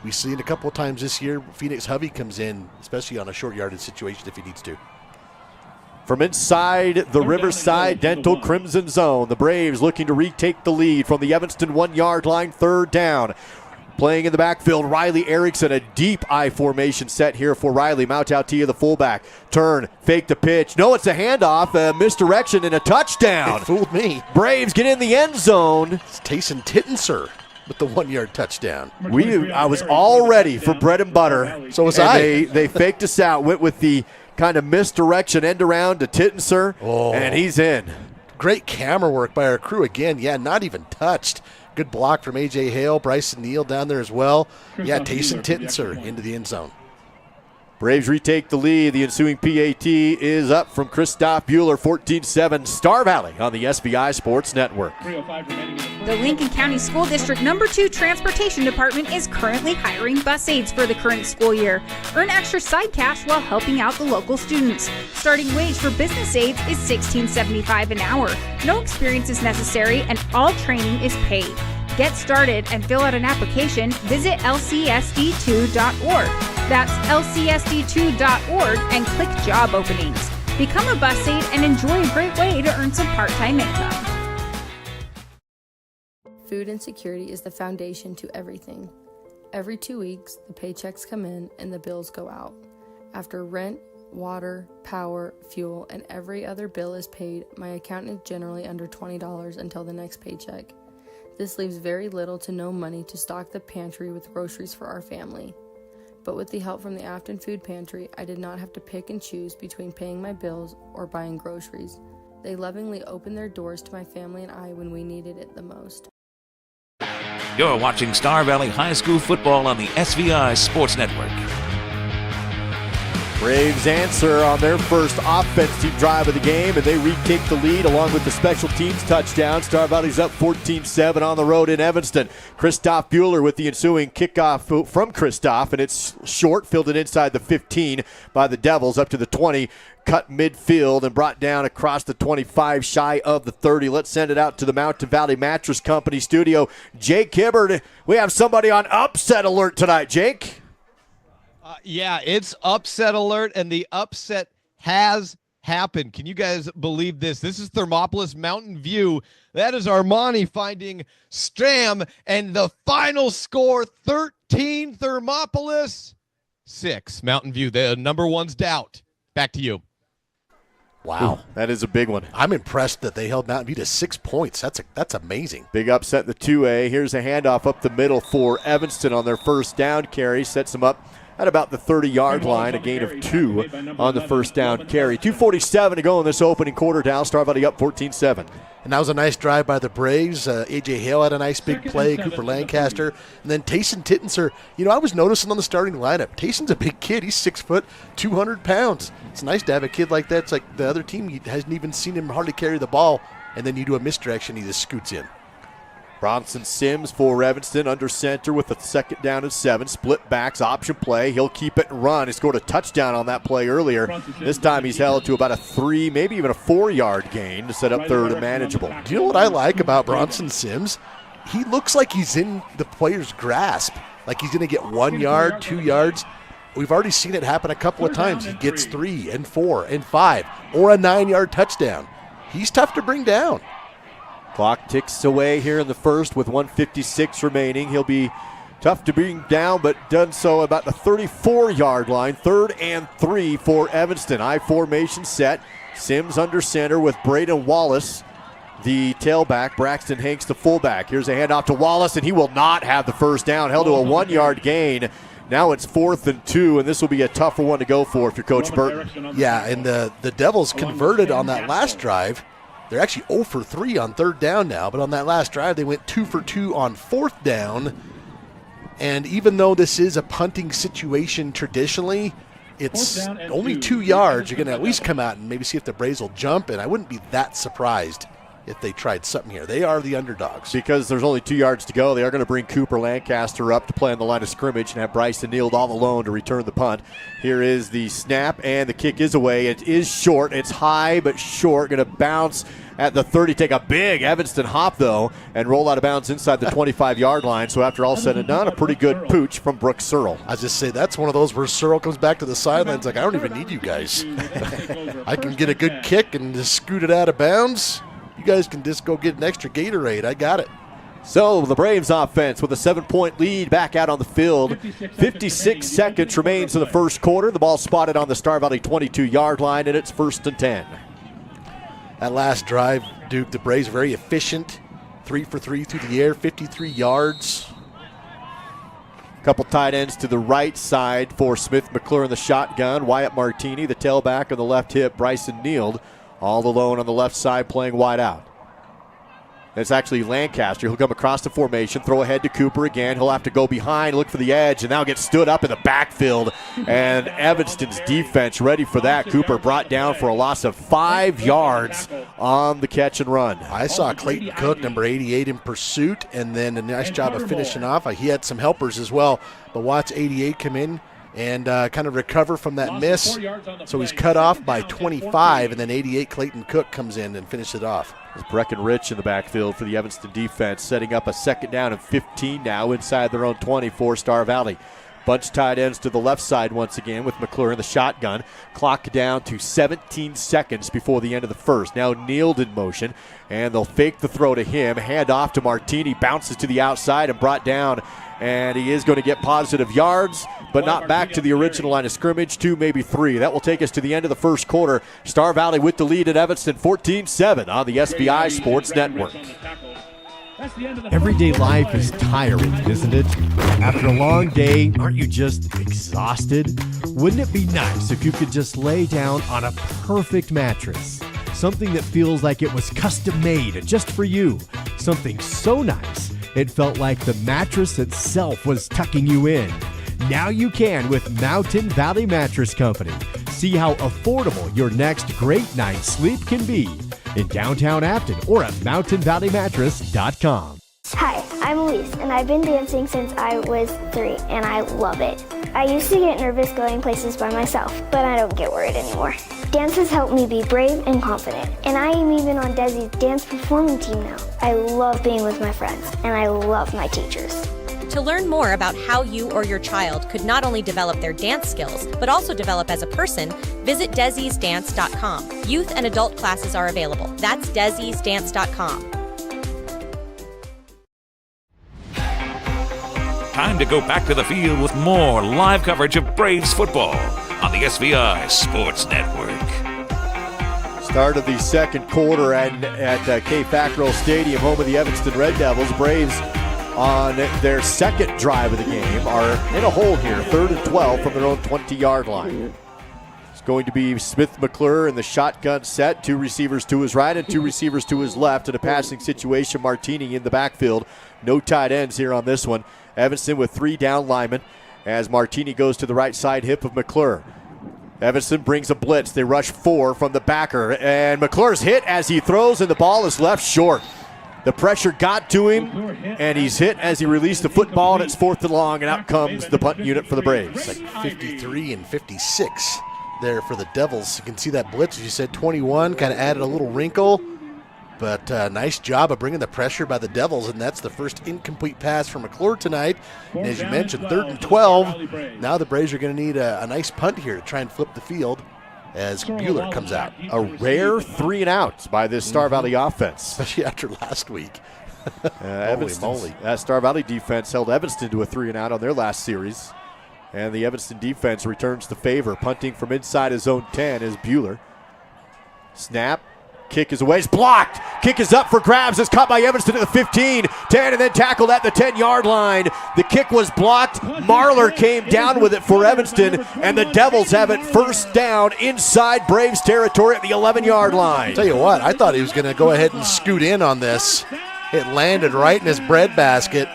we've seen a couple of times this year, Phoenix Hovey comes in, especially on a short yardage situation if he needs to. From inside the Riverside Dental Crimson Zone, the Braves looking to retake the lead from the Evanston 1-yard line, 3rd down. Playing in the backfield, Riley Erickson, a deep I formation set here for Riley. Mautautia, the fullback. Turn, fake the pitch. No, it's a handoff, a misdirection, and a touchdown. It fooled me. Braves get in the end zone. It's Tayson Tittenser with the 1-yard touchdown. I was all ready for bread and butter. So was I. They faked us out, went with the kind of misdirection end around to Tittenser, and he's in. Great camera work by our crew again. Yeah, not even touched. Good block from A.J. Hale. Bryson Neal down there as well. Yeah, Tayson Tittenser into the end zone. Braves retake the lead. The ensuing PAT is up from Christoph Bueller, 14-7, Star Valley on the SVI Sports Network. The Lincoln County School District No. 2 Transportation Department is currently hiring bus aides for the current school year. Earn extra side cash while helping out the local students. Starting wage for business aides is $16.75 an hour. No experience is necessary and all training is paid. Get started and fill out an application. Visit lcsd2.org. That's lcsd2.org and click job openings. Become a bus aide and enjoy a great way to earn some part-time income. Food insecurity is the foundation to everything. Every 2 weeks, the paychecks come in and the bills go out. After rent, water, power, fuel, and every other bill is paid, my account is generally under $20 until the next paycheck. This leaves very little to no money to stock the pantry with groceries for our family. But with the help from the Afton Food Pantry, I did not have to pick and choose between paying my bills or buying groceries. They lovingly opened their doors to my family and I when we needed it the most. You're watching Star Valley High School football on the SVI Sports Network. Braves answer on their first offensive drive of the game, and they retake the lead along with the special teams touchdown. Star Valley's up 14-7 on the road in Evanston. Christoph Bueller with the ensuing kickoff from Christoph, and it's short, fielded inside the 15 by the Devils up to the 20. Cut midfield and brought down across the 25, shy of the 30. Let's send it out to the Mountain Valley Mattress Company studio. Jake Hibbard, we have somebody on upset alert tonight, Jake. Yeah, it's upset alert, and the upset has happened. Can you guys believe this? This is Thermopolis Mountain View. That is Armani finding Stram, and the final score, 13 Thermopolis, 6 Mountain View. The number one's doubt. Back to you. Wow. That is a big one. I'm impressed that they held Mountain View to 6 points. That's amazing. Big upset in the 2A. Here's a handoff up the middle for Evanston on their first down carry. Sets them up at about the 30-yard line, a gain of 2 on the first down carry. 2:47 to go in this opening quarter. Down, Star Valley up 14-7. And that was a nice drive by the Braves. A.J. Hale had a nice big play, Cooper Lancaster. And then Tayson Tittenser, I was noticing on the starting lineup, Tayson's a big kid. He's 6 foot, 200 pounds. It's nice to have a kid like that. It's like the other team hasn't even seen him hardly carry the ball, and then you do a misdirection, he just scoots in. Bronson Sims for Evanston under center with a second down and 7. Split backs, option play. He'll keep it and run. He scored a touchdown on that play earlier. This time he's held to about a 3, maybe even a 4-yard gain to set up third and manageable. Do you know what I like about Bronson Sims? He looks like he's in the player's grasp. Like he's going to get 1 yard, 2 yards. We've already seen it happen a couple of times. He gets 3 and 4 and 5 or a 9-yard touchdown. He's tough to bring down. Clock ticks away here in the first with 1:56 remaining. He'll be tough to bring down, but done so about the 34-yard line. 3rd and 3 for Evanston. I formation set. Sims under center with Braden Wallace, the tailback. Braxton Hanks, the fullback. Here's a handoff to Wallace, and he will not have the first down. Held to a 1-yard gain. Now it's 4th and 2, and this will be a tougher one to go for if you're Coach Burton. Yeah, and the Devils converted on that last drive. They're actually 0 for 3 on 3rd down now, but on that last drive, they went 2 for 2 on 4th down. And even though this is a punting situation traditionally, it's only 2 yards. You're going to at least come out and maybe see if the Braves will jump, and I wouldn't be that surprised if they tried something here. They are the underdogs. Because there's only 2 yards to go, they are going to bring Cooper Lancaster up to play on the line of scrimmage and have Bryson Neal all alone to return the punt. Here is the snap, and the kick is away. It is short. It's high but short. Going to bounce at the 30. Take a big Evanston hop, though, and roll out of bounds inside the 25-yard line. So after all said and done, a pretty good pooch from Brooks Searle. I just say that's one of those where Searle comes back to the sidelines like, I don't even need you guys. I can get a good kick and just scoot it out of bounds. You guys can just go get an extra Gatorade. I got it. So the Braves offense with a 7-point lead back out on the field. 56 seconds remains in the first quarter. The ball spotted on the Star Valley 22-yard line, and it's 1st and 10. That last drive, Duke, the Braves very efficient. 3 for 3 through the air, 53 yards. Couple tight ends to the right side for Smith McClure in the shotgun. Wyatt Martini, the tailback on the left hip. Bryson Neild, all alone on the left side playing wide out. It's actually Lancaster. He'll come across the formation, throw ahead to Cooper again. He'll have to go behind, look for the edge, and now get stood up in the backfield. And Evanston's defense ready for that. Cooper brought down for a loss of 5 yards on the catch and run. I saw Clayton Cook, number 88, in pursuit, and then a nice job of finishing off. He had some helpers as well, but watch 88 come in and kind of recover from that miss. So he's cut off by 25, and then 88 Clayton Cook comes in and finishes it off. It's Breckenridge in the backfield for the Evanston defense, setting up a 2nd down and 15 now inside their own 20 for Star Valley. Bunch tight ends to the left side once again with McClure in the shotgun. Clock down to 17 seconds before the end of the first. Now Neild in motion, and they'll fake the throw to him. Hand off to Martini, bounces to the outside and brought down. And he is going to get positive yards, but not back to the original line of scrimmage, 2, maybe 3. That will take us to the end of the first quarter. Star Valley with the lead at Evanston, 14-7 on the SBI Sports Network. Everyday life is tiring, isn't it? After a long day, aren't you just exhausted? Wouldn't it be nice if you could just lay down on a perfect mattress? Something that feels like it was custom made just for you. Something so nice, it felt like the mattress itself was tucking you in. Now you can with Mountain Valley Mattress Company. See how affordable your next great night's sleep can be in downtown Afton or at mountainvalleymattress.com. Hi, I'm Elise, and I've been dancing since I was 3, and I love it. I used to get nervous going places by myself, but I don't get worried anymore. Dance has helped me be brave and confident, and I am even on Desi's dance performing team now. I love being with my friends, and I love my teachers. To learn more about how you or your child could not only develop their dance skills, but also develop as a person, visit desisdance.com. Youth and adult classes are available. That's desisdance.com. Time to go back to the field with more live coverage of Braves football on the SVI Sports Network. Start of the second quarter at K. Fackrell Stadium, home of the Evanston Red Devils. Braves on their second drive of the game are in a hole here, 3rd and 12 from their own 20-yard line. It's going to be Smith McClure in the shotgun set, 2 receivers to his right and 2 receivers to his left. In a passing situation, Martini in the backfield. No tight ends here on this one. Evanston with 3 down linemen as Martini goes to the right side hip of McClure. Evanston brings a blitz. They rush 4 from the backer, and McClure's hit as he throws, and the ball is left short. The pressure got to him, and he's hit as he released the football, and it's 4th and long, and out comes the punt unit for the Braves. It's like 53 and 56 there for the Devils. You can see that blitz, as you said, 21, kind of added a little wrinkle. But nice job of bringing the pressure by the Devils, and that's the first incomplete pass from McClure tonight. And as you mentioned, 3rd and 12. Now the Braves are going to need a nice punt here to try and flip the field as Bueller comes out. A rare 3 and outs by this Star Valley offense. Especially after last week. That Star Valley defense held Evanston to a 3 and out on their last series. And the Evanston defense returns the favor. Punting from inside his own 10 is Bueller. Snap. Kick is away. It's blocked. Kick is up for grabs. It's caught by Evanston at the 15, 10, and then tackled at the 10-yard line. The kick was blocked. Marler came down with it for Evanston, and the Devils have it 1st down inside Braves territory at the 11-yard line. Tell you what, I thought he was going to go ahead and scoot in on this. It landed right in his breadbasket.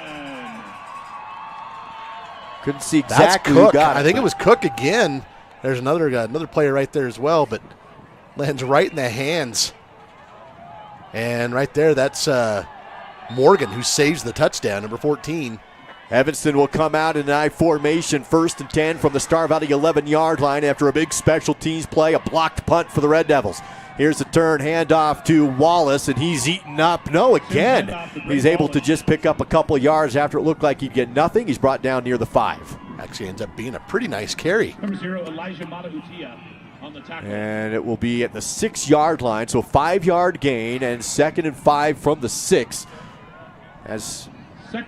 Couldn't see exactly Cook. who got it. I think it was Cook again. There's another player right there as well, but lands right in the hands. And right there, that's Morgan, who saves the touchdown, number 14. Evanston will come out in an I formation, 1st and 10 from the Star Valley 11-yard line after a big special teams play, a blocked punt for the Red Devils. Here's a turn, handoff to Wallace, and he's eaten up. No, again, he's able to just pick up a couple of yards after it looked like he'd get nothing. He's brought down near the 5. Actually ends up being a pretty nice carry. Number 0, Elijah Matautia. And it will be at the 6-yard line, so 5-yard gain and 2nd and 5 from the 6. as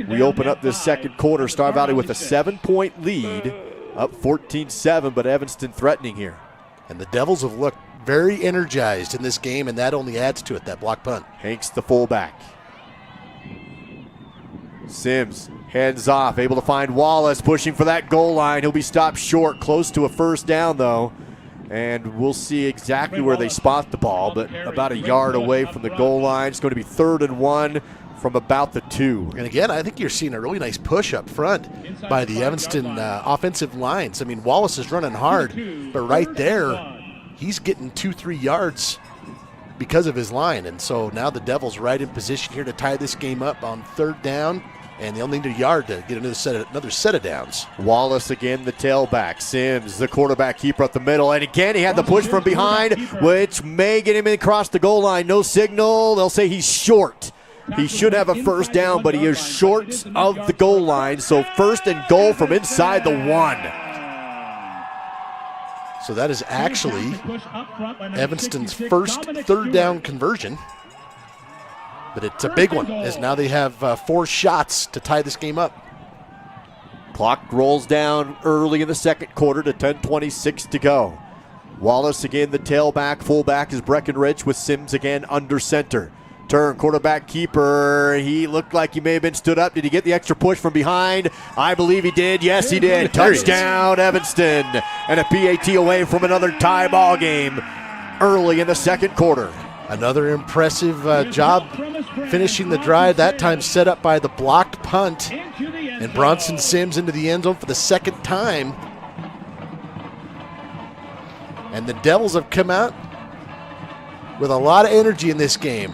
we open up this second quarter. Star Valley with a 7-point lead, up 14-7, but Evanston threatening here. And the Devils have looked very energized in this game, and that only adds to it, that block punt. Hanks the fullback. Sims hands off, able to find Wallace, pushing for that goal line. He'll be stopped short, close to a first down though. And we'll see exactly where they spot the ball, but about a yard away from the goal line. It's going to be 3rd and 1 from about the 2. And again, I think you're seeing a really nice push up front by the Evanston offensive lines. I mean, Wallace is running hard, but right there, he's getting 2-3 yards because of his line. And so now the Devils right in position here to tie this game up on 3rd down. And they'll need a yard to get another set of downs. Wallace again, the tailback. Sims, the quarterback keeper up the middle. And again, he had the push from behind, which may get him across the goal line. No signal. They'll say he's short. He should have a first down, but he is short of the goal line. So 1st and goal from inside the 1. So that is actually Evanston's first 3rd down conversion. But it's a big one, as now they have 4 shots to tie this game up. Clock rolls down early in the second quarter to 10:26 to go. Wallace again, the tailback. Fullback is Breckenridge with Sims again under center. Turn, quarterback keeper. He looked like he may have been stood up. Did he get the extra push from behind? I believe he did. Yes, he did. Touchdown, Evanston. And a PAT away from another tie ball game early in the second quarter. Another impressive job finishing the drive, that time set up by the blocked punt. And Bronson Sims into the end zone for the 2nd time. And the Devils have come out with a lot of energy in this game.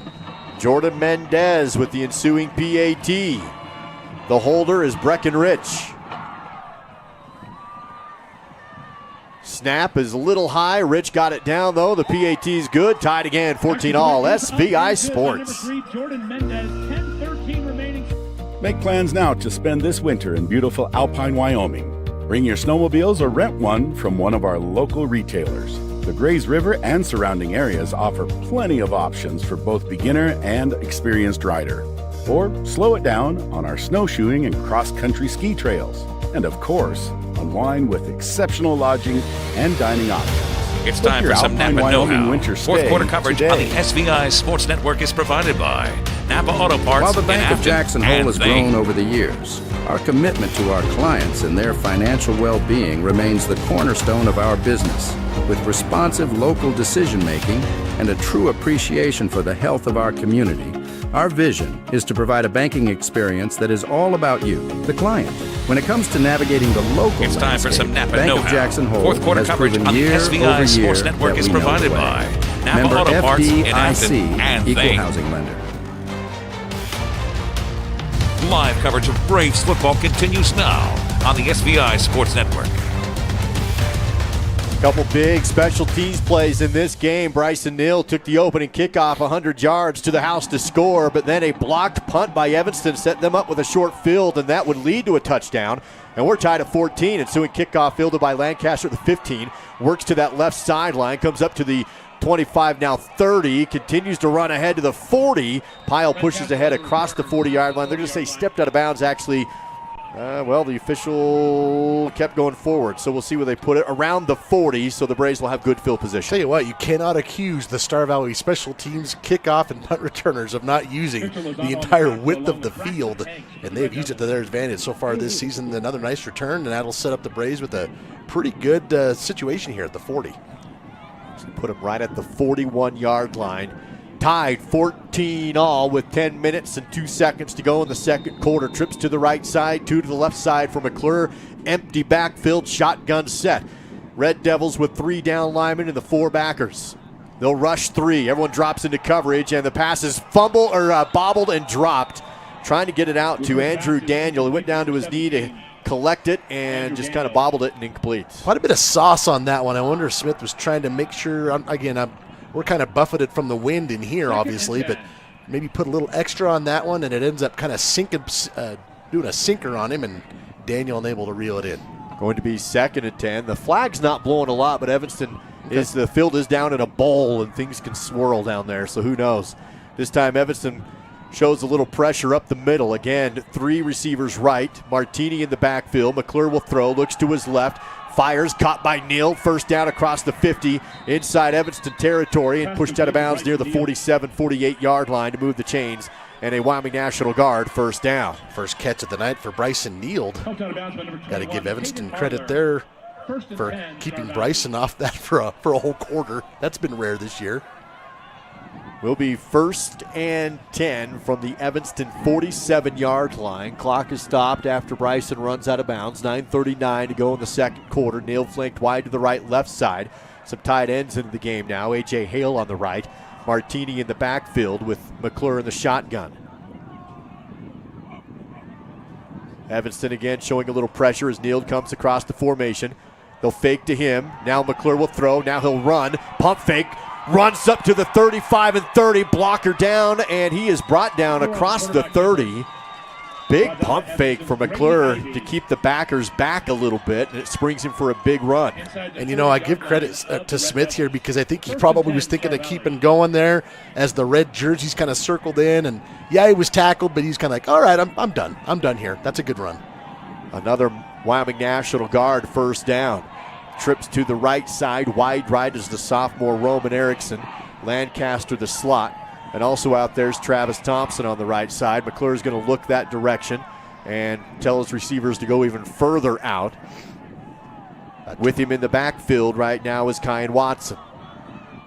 Jordan Mendez with the ensuing PAT. The holder is Breckenridge. Snap is a little high. Rich got it down, though. The PAT is good. Tied again, 14-all. SVI Sports. Make plans now to spend this winter in beautiful Alpine, Wyoming. Bring your snowmobiles or rent one from one of our local retailers. The Grays River and surrounding areas offer plenty of options for both beginner and experienced rider. Or slow it down on our snowshoeing and cross-country ski trails. And of course, unwind with exceptional lodging and dining options. It's time for some Napa know-how. Fourth quarter coverage today on the SVI Sports Network is provided by Napa Auto Parts. While the Bank in of Jackson Hole has Thane. grown over the years, our commitment to our clients and their financial well-being remains the cornerstone of our business. With responsive local decision-making and a true appreciation for the health of our community, our vision is to provide a banking experience that is all about you, the client. When it comes to navigating the local It's time for some Napa Bank know-how. of Jackson Hole Fourth quarter has coverage proven on the year SVI over Sports year Network that is we know provided the way. by Napa Member Auto Parts in Afton FDIC, and Equal Thane. Housing Lender. Live coverage of Braves football continues now on the SVI Sports Network. Couple big special teams plays in this game. Bryson Neal took the opening kickoff 100 yards to the house to score, but then a blocked punt by Evanston set them up with a short field, and that would lead to a touchdown. And we're tied at 14. Ensuing kickoff fielded by Lancaster at the 15. Works to that left sideline, comes up to the 25, now 30, continues to run ahead to the 40. Pyle pushes ahead across the 40-yard line. They're going to say stepped out of bounds, actually. Well, the official kept going forward, so we'll see where they put it. Around the 40, so the Braves will have good field position. Tell you what, you cannot accuse the Star Valley special teams kickoff and punt returners of not using the entire width of the field, and they've used it to their advantage so far this season. Another nice return, and that'll set up the Braves with a pretty good situation here at the 40. So put them right at the 41-yard line. Tied 14-all with 10 minutes and 2 seconds to go in the second quarter. Trips to the right side, 2 to the left side for McClure. Empty backfield, shotgun set. Red Devils with 3 down linemen and the 4 backers. They'll rush 3. Everyone drops into coverage, and the pass is bobbled and dropped. Trying to get it out to Andrew Daniel. He went down to his knee to collect it and just kind of bobbled it and incomplete. Quite a bit of sauce on that one. I wonder if Smith was trying to make sure, we're kind of buffeted from the wind in here, obviously, but maybe put a little extra on that one, and it ends up kind of sinking, doing a sinker on him, and Daniel unable to reel it in. Going to be 2nd and 10. The flag's not blowing a lot, but Evanston the field is down in a bowl, and things can swirl down there, so who knows. This time Evanston shows a little pressure up the middle. Again, 3 receivers right. Martini in the backfield. McClure will throw, looks to his left. Fires, caught by Neal. First down across the 50 inside Evanston territory and pushed out of bounds near the 47, 48-yard line to move the chains. And a Wyoming National Guard first down. First catch of the night for Bryson Neal. Got to give Evanston credit there for keeping Bryson off that for a whole quarter. That's been rare this year. Will be 1st and 10 from the Evanston 47-yard line. Clock is stopped after Bryson runs out of bounds. 9:39 to go in the second quarter. Neal flanked wide to the right, left side. Some tight ends into the game now. A.J. Hale on the right. Martini in the backfield with McClure in the shotgun. Evanston again showing a little pressure as Neal comes across the formation. They'll fake to him. Now McClure will throw. Now he'll run. Pump fake. Runs up to the 35 and 30. Blocker down, and he is brought down across the 30. Big pump fake for McClure to keep the backers back a little bit, and it springs him for a big run. And, I give credit to Smith here because I think he probably was thinking of keeping going there as the red jerseys kind of circled in. And, yeah, he was tackled, but he's kind of like, all right, I'm done. I'm done here. That's a good run. Another Wyoming National Guard first down. Trips to the right side. Wide right is the sophomore Roman Erickson. Lancaster the slot. And also out there's Travis Thompson on the right side. McClure's going to look that direction and tell his receivers to go even further out. With him in the backfield right now is Kyan Watson.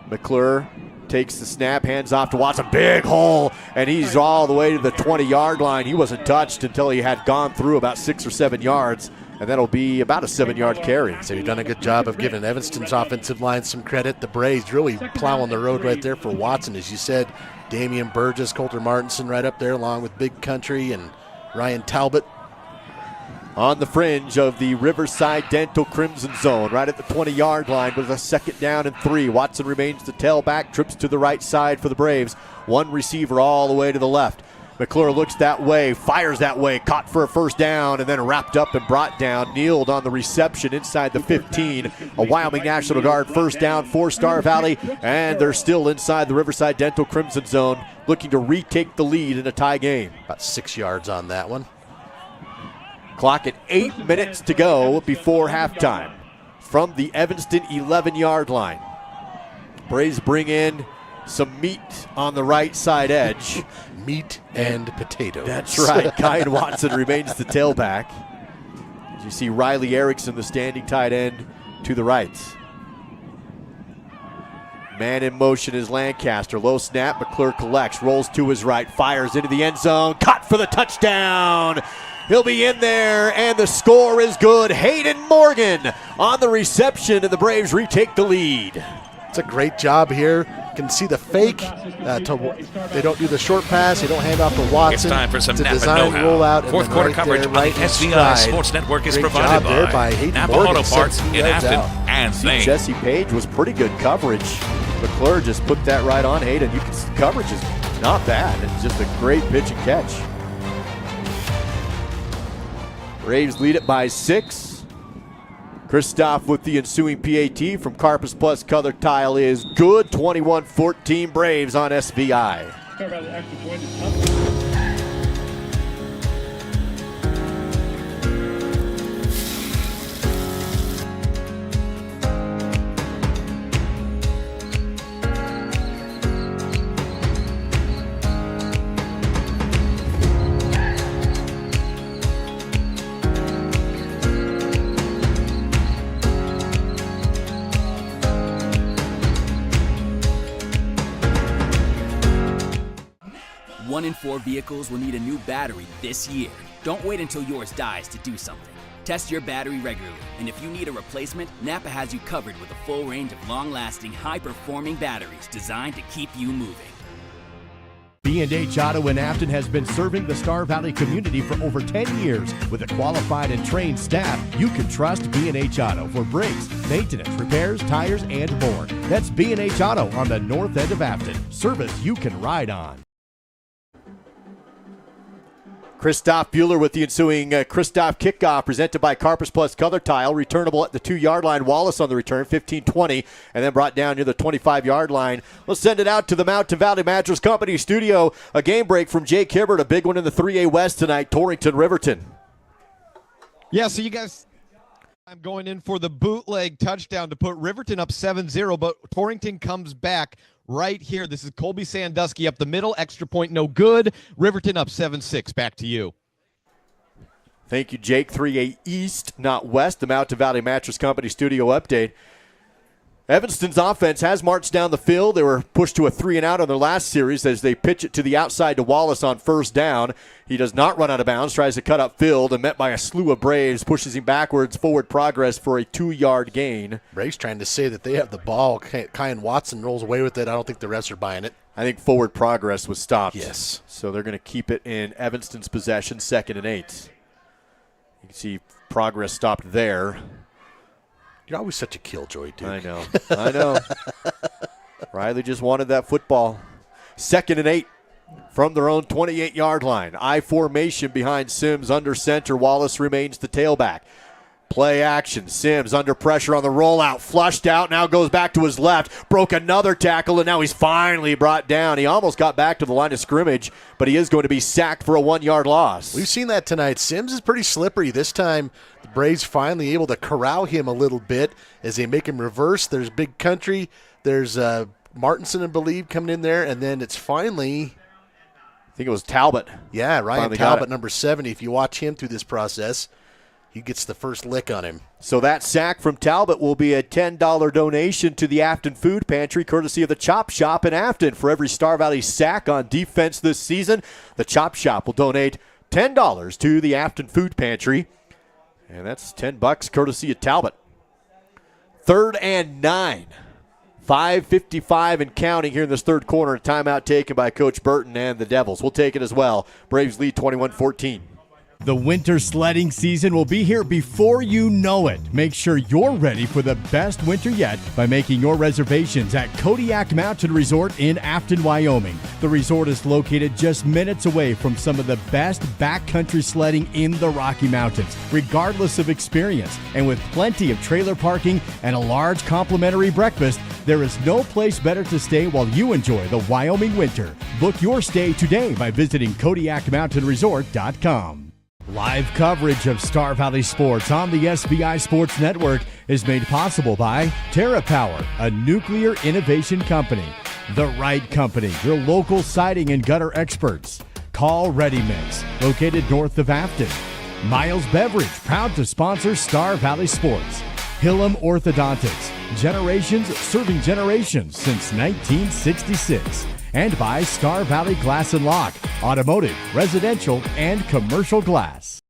McClure takes the snap, hands off to Watson. Big hole, and he's all the way to the 20-yard line. He wasn't touched until he had gone through about 6 or 7 yards. And that'll be about a 7-yard carry. So you've done a good job of giving Evanston's offensive line some credit. The Braves really plowing the road right there for Watson. As you said, Damian Burgess, Coulter Martinson right up there along with Big Country and Ryan Talbot. On the fringe of the Riverside Dental Crimson Zone, right at the 20-yard line with a 2nd down and 3. Watson remains the tailback, trips to the right side for the Braves. One receiver all the way to the left. McClure looks that way, fires that way, caught for a first down, and then wrapped up and brought down. Kneeled on the reception inside the 15. A Wyoming National Guard first down for Star Valley, and they're still inside the Riverside Dental Crimson Zone, looking to retake the lead in a tie game. About 6 yards on that one. Clock at 8 minutes to go before halftime. From the Evanston 11-yard line. Braves bring in some meat on the right side edge. Meat and potatoes. That's right. Kyan Watson remains the tailback. As you see Riley Erickson, the standing tight end, to the right. Man in motion is Lancaster. Low snap. McClure collects. Rolls to his right. Fires into the end zone. Caught for the touchdown. He'll be in there, and the score is good. Hayden Morgan on the reception, and the Braves retake the lead. It's a great job here. You can see the fake. They don't do the short pass. They don't hand off to Watson. It's time for some Napa design know-how. rollout. Fourth quarter coverage on the SVI Sports Network is provided by Napa Auto Parts in Afton and Thane. Jesse Page was pretty good coverage. McClure just put that right on Hayden. You can see coverage is not bad. It's just a great pitch and catch. Braves lead it by 6. Kristoff with the ensuing PAT from Carpus Plus Color Tile is good. 21-14 Braves on SVI. One in 4 vehicles will need a new battery this year. Don't wait until yours dies to do something. Test your battery regularly, and if you need a replacement, Napa has you covered with a full range of long-lasting, high-performing batteries designed to keep you moving. B&H Auto in Afton has been serving the Star Valley community for over 10 years. With a qualified and trained staff, you can trust B&H Auto for brakes, maintenance, repairs, tires, and more. That's B&H Auto on the north end of Afton. Service you can ride on. Christoph Bueller with the ensuing Christoph kickoff presented by Carpus Plus Color Tile. Returnable at the 2-yard line. Wallace on the return, 15-20, and then brought down near the 25-yard line. We'll send it out to the Mountain Valley Mattress Company studio. A game break from Jake Hibbert, a big one in the 3A West tonight, Torrington-Riverton. Yeah, so you guys, I'm going in for the bootleg touchdown to put Riverton up 7-0, but Torrington comes back right here. This is Colby Sandusky up the middle. Extra point, no good. Riverton up 7-6. Back to you. Thank you, Jake. 3A East, not West. The Mountain Valley Mattress Company studio update. Evanston's offense has marched down the field. They were pushed to a 3-and-out on their last series as they pitch it to the outside to Wallace on first down. He does not run out of bounds, tries to cut up field, and met by a slew of Braves, pushes him backwards, forward progress for a 2-yard gain. Braves trying to say that they have the ball. Kyan Watson rolls away with it. I don't think the refs are buying it. I think forward progress was stopped. Yes. So they're going to keep it in Evanston's possession, 2nd and 8. You can see progress stopped there. You're always such a killjoy, dude. I know. I know. Riley just wanted that football. 2nd and 8 from their own 28-yard line. I formation behind Sims under center. Wallace remains the tailback. Play action. Sims under pressure on the rollout. Flushed out. Now goes back to his left. Broke another tackle, and now he's finally brought down. He almost got back to the line of scrimmage, but he is going to be sacked for a 1-yard loss. We've seen that tonight. Sims is pretty slippery. This time, the Braves finally able to corral him a little bit as they make him reverse. There's Big Country. There's Martinson, I believe, coming in there, and then it's finally, I think it was Talbot. Yeah, Ryan Talbot, number 70. If you watch him through this process, he gets the first lick on him. So that sack from Talbot will be a $10 donation to the Afton Food Pantry, courtesy of the Chop Shop in Afton. For every Star Valley sack on defense this season, the Chop Shop will donate $10 to the Afton Food Pantry. And that's $10 courtesy of Talbot. 3rd and 9. 5:55 and counting here in this third quarter. A timeout taken by Coach Burton and the Devils. We'll take it as well. Braves lead 21-14. The winter sledding season will be here before you know it. Make sure you're ready for the best winter yet by making your reservations at Kodiak Mountain Resort in Afton, Wyoming. The resort is located just minutes away from some of the best backcountry sledding in the Rocky Mountains, regardless of experience. And with plenty of trailer parking and a large complimentary breakfast, there is no place better to stay while you enjoy the Wyoming winter. Book your stay today by visiting KodiakMountainResort.com. Live coverage of Star Valley Sports on the SVI Sports Network is made possible by TerraPower, a nuclear innovation company. The Right Company, your local siding and gutter experts. Call Ready Mix, located north of Afton. Miles Beverage, proud to sponsor Star Valley Sports. Hillam Orthodontics, generations serving generations since 1966. And by Star Valley Glass and Lock, automotive, residential, and commercial glass.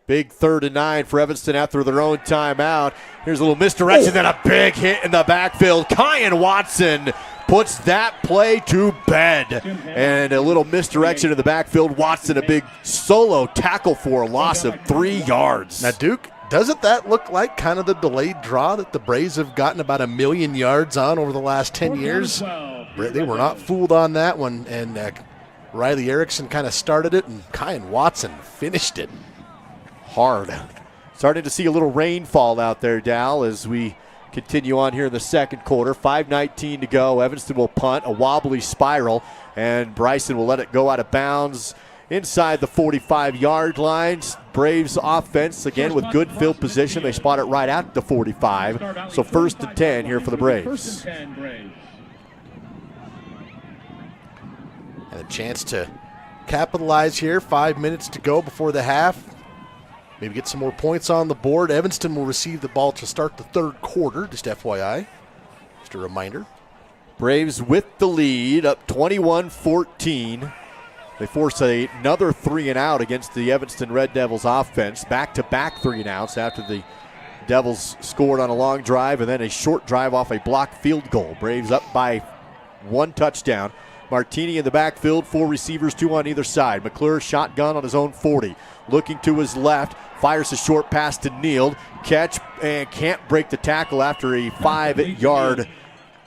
Big 3rd and 9 for Evanston after their own timeout. Here's a little misdirection, then a big hit in the backfield. Kyan Watson puts that play to bed. And a little misdirection in the backfield. Watson, a big solo tackle for a loss of 3 yards. Now, Duke, doesn't that look like kind of the delayed draw that the Braves have gotten about 1 million yards on over the last 10 years? They were not fooled on that one, and Riley Erickson kind of started it, and Kyan Watson finished it hard. Starting to see a little rainfall out there, Dal, as we continue on here in the second quarter. 5:19 to go. Evanston will punt, a wobbly spiral, and Bryson will let it go out of bounds inside the 45-yard line. Braves offense, again, with good field position. They spot it right at the 45. So 1st and 10 here for the Braves. And a chance to capitalize here. 5 minutes to go before the half. Maybe get some more points on the board. Evanston will receive the ball to start the third quarter, just FYI. Just a reminder. Braves with the lead, up 21-14. They force another 3-and-out against the Evanston Red Devils offense. Back-to-back 3-and-outs after the Devils scored on a long drive and then a short drive off a blocked field goal. Braves up by 1 touchdown. Martini in the backfield, 4 receivers, 2 on either side. McClure shotgun on his own 40. Looking to his left, fires a short pass to Neal. Catch and can't break the tackle after a 5-yard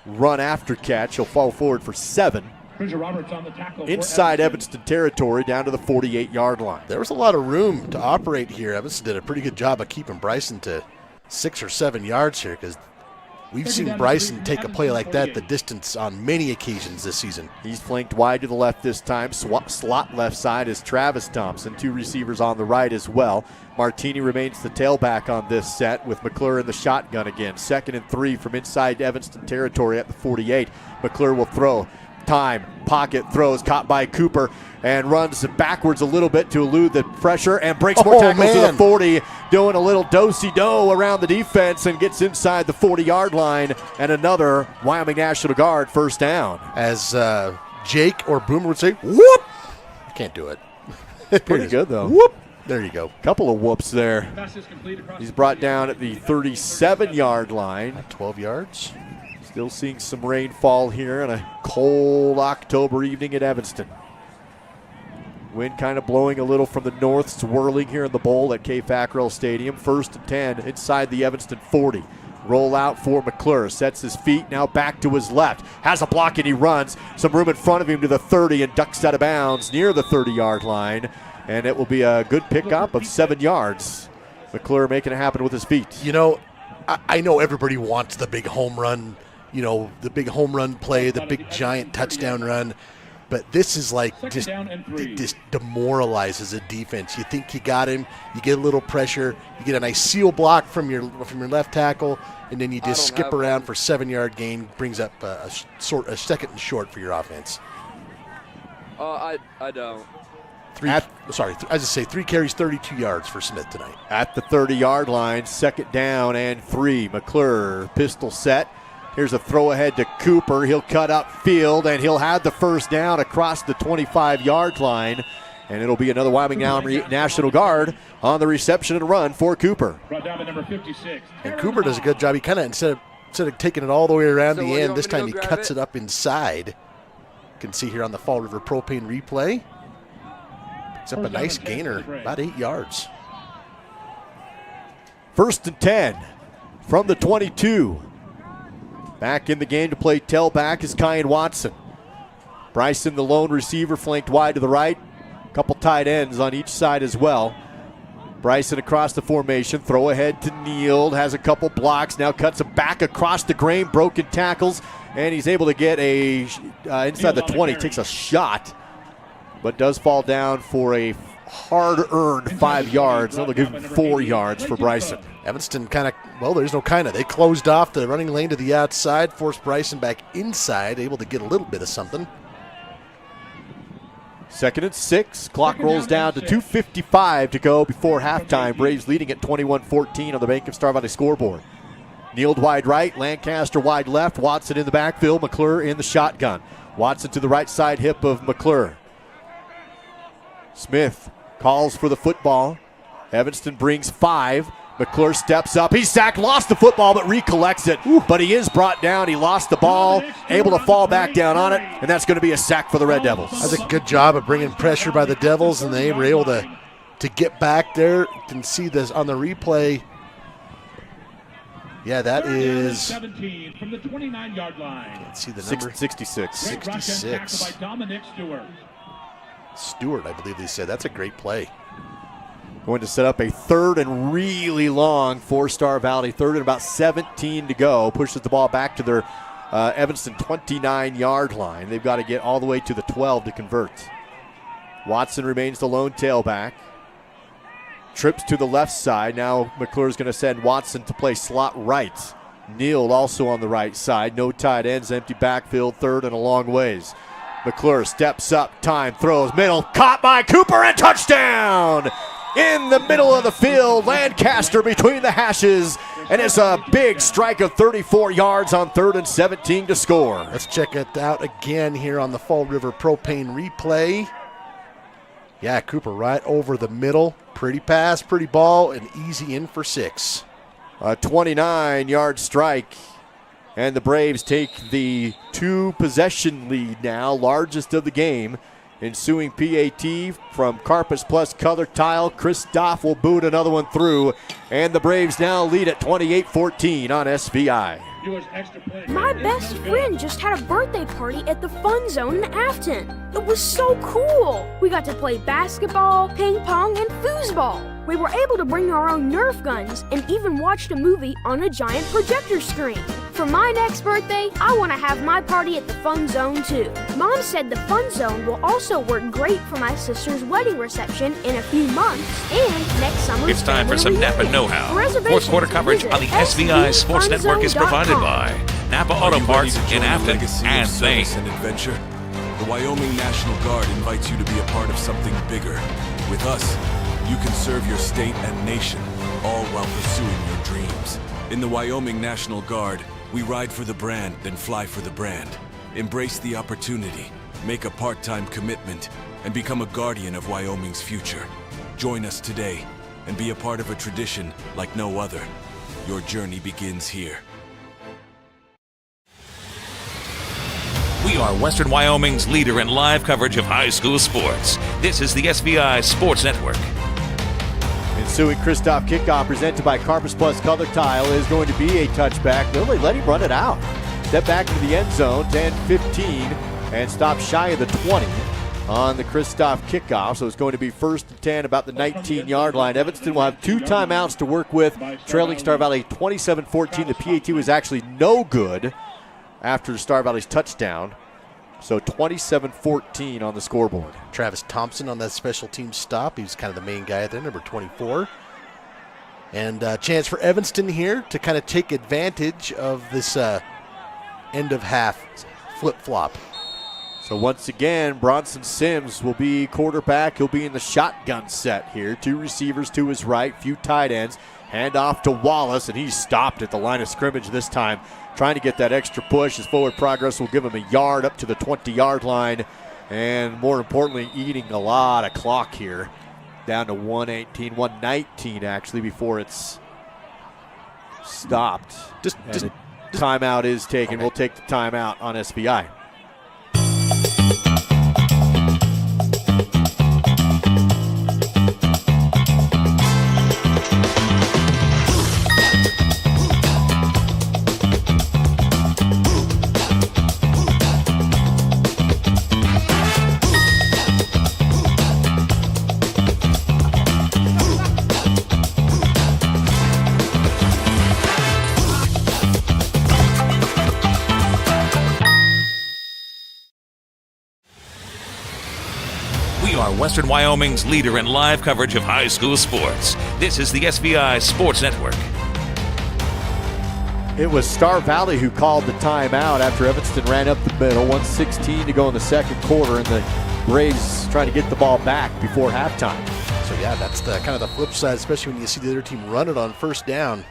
run after catch. He'll fall forward for 7. Cruiser Roberts on the tackle. Inside Evanston territory down to the 48-yard line. There was a lot of room to operate here. Evanston did a pretty good job of keeping Bryson to 6 or 7 yards here, because we've seen Bryson take a play like that the distance on many occasions this season. He's flanked wide to the left this time. Slot left side is Travis Thompson. 2 receivers on the right as well. Martini remains the tailback on this set with McClure in the shotgun again. 2nd and 3 from inside Evanston territory at the 48. McClure will throw. Time, pocket, throws, caught by Cooper, and runs backwards a little bit to elude the pressure and breaks more tackles to the 40, doing a little do-si-do around the defense and gets inside the 40-yard line, and another Wyoming National Guard first down. As Jake or Boomer would say, whoop! I can't do it. Pretty good, though. Whoop! There you go. Couple of whoops there. He's brought down at the 37-yard line. 12 yards. Still seeing some rainfall here on a cold October evening at Evanston. Wind kind of blowing a little from the north, swirling here in the bowl at K. Fackrell Stadium. 1st and 10 inside the Evanston 40. Roll out for McClure. Sets his feet, now back to his left. Has a block and he runs. Some room in front of him to the 30 and ducks out of bounds near the 30-yard line. And it will be a good pickup of 7 yards. McClure making it happen with his feet. You know, I know everybody wants the big home run, the big home run play, the big giant touchdown run. But this is like just demoralizes a defense. You think you got him, you get a little pressure, you get a nice seal block from your left tackle, and then you just skip around for 7-yard gain, brings up a 2nd and short for your offense. I don't. 3 carries, 32 yards for Smith tonight. At the 30-yard line, 2nd down and 3. McClure, pistol set. Here's a throw ahead to Cooper. He'll cut up field, and he'll have the first down across the 25-yard line. And it'll be another Wyoming National Guard on the reception and run for Cooper. Brought down to number 56. And Cooper does a good job. He kind of, instead of taking it all the way around the end, this time he cuts it up inside. You can see here on the Fall River Propane replay. Picks up a nice gainer, about 8 yards. 1st and 10 from the 22. Back in the game to play tailback is Kyan Watson. Bryson, the lone receiver, flanked wide to the right. A couple tight ends on each side as well. Bryson across the formation, throw ahead to Neal, has a couple blocks, now cuts him back across the grain, broken tackles, and he's able to get inside the 20, takes a shot, but does fall down for a hard-earned 5 yards. They'll give him 4 yards for Bryson. Evanston they closed off the running lane to the outside, forced Bryson back inside, able to get a little bit of something. 2nd and 6. Clock rolls down to 2:55 to go before halftime. Braves leading at 21-14 on the Bank of Star Valley scoreboard. Neal wide right, Lancaster wide left, Watson in the backfield, McClure in the shotgun. Watson to the right side hip of McClure. Smith calls for the football. Evanston brings 5. McClure steps up. He's sacked, lost the football, but recollects it. But he is brought down. He lost the ball, able to fall back down on it, and that's going to be a sack for the Red Devils. That's a good job of bringing pressure by the Devils, and they were able to get back there. You can see this on the replay. Yeah, that is 17 from the 29-yard line. Can't see the number. 66. 66. By Dominic Stewart, I believe they said. That's a great play. Going to set up a 3rd and really long for Star Valley. 3rd and about 17 to go. Pushes the ball back to their Evanston 29-yard line. They've got to get all the way to the 12 to convert. Watson remains the lone tailback. Trips to the left side. Now McClure's going to send Watson to play slot right. Neal also on the right side. No tight ends, empty backfield, 3rd and a long ways. McClure steps up, time, throws, middle, caught by Cooper, and touchdown! In the middle of the field, Lancaster between the hashes, and it's a big strike of 34 yards on 3rd and 17 to score. Let's check it out again here on the Fall River Propane replay. Yeah, Cooper right over the middle. Pretty pass, pretty ball, and easy in for 6. A 29-yard strike, and the Braves take the 2-possession lead now, largest of the game. Ensuing PAT from Carpus plus Color Tile. Chris Doff will boot another one through, and the Braves now lead at 28-14 on SVI. Yours extra point. My best friend just had a birthday party at the Fun Zone in Afton. It was so cool. We got to play basketball, ping pong, and foosball. We were able to bring our own Nerf guns and even watched a movie on a giant projector screen. For my next birthday, I want to have my party at the Fun Zone too. Mom said the Fun Zone will also work great for my sister's wedding reception in a few months and next summer. It's time for some Napa know-how. Fourth quarter coverage on the SVI Sports Network is provided by Napa Auto Parts in Afton and Thane. And adventure. The Wyoming National Guard invites you to be a part of something bigger. With us, you can serve your state and nation, all while pursuing your dreams. In the Wyoming National Guard, we ride for the brand, then fly for the brand. Embrace the opportunity, make a part-time commitment, and become a guardian of Wyoming's future. Join us today and be a part of a tradition like no other. Your journey begins here. We are Western Wyoming's leader in live coverage of high school sports. This is the SVI Sports Network. Ensuing Kristoff kickoff presented by Carpus Plus Color Tile is going to be a touchback. They'll let him run it out. Step back into the end zone, 10-15, and stop shy of the 20 on the Kristoff kickoff. So it's going to be 1st and 10, about the 19-yard line. Evanston will have 2 timeouts to work with, trailing Star Valley 27-14. The PAT was actually no good after Star Valley's touchdown. So 27-14 on the scoreboard. Travis Thompson on that special team stop. He's kind of the main guy there, number 24. And a chance for Evanston here to kind of take advantage of this end of half flip-flop. So once again, Bronson Sims will be quarterback. He'll be in the shotgun set here. 2 receivers to his right, few tight ends. Hand off to Wallace, and he's stopped at the line of scrimmage this time, trying to get that extra push. His forward progress will give him a yard up to the 20-yard line, and more importantly, eating a lot of clock here. Down to 119 actually before it's stopped. Just timeout is taken. Okay. We'll take the timeout on SVI. Western Wyoming's leader in live coverage of high school sports. This is the SVI Sports Network. It was Star Valley who called the timeout after Evanston ran up the middle. 1:16 to go in the second quarter, and the Braves trying to get the ball back before halftime. So yeah, that's the kind of the flip side, especially when you see the other team run it on first down.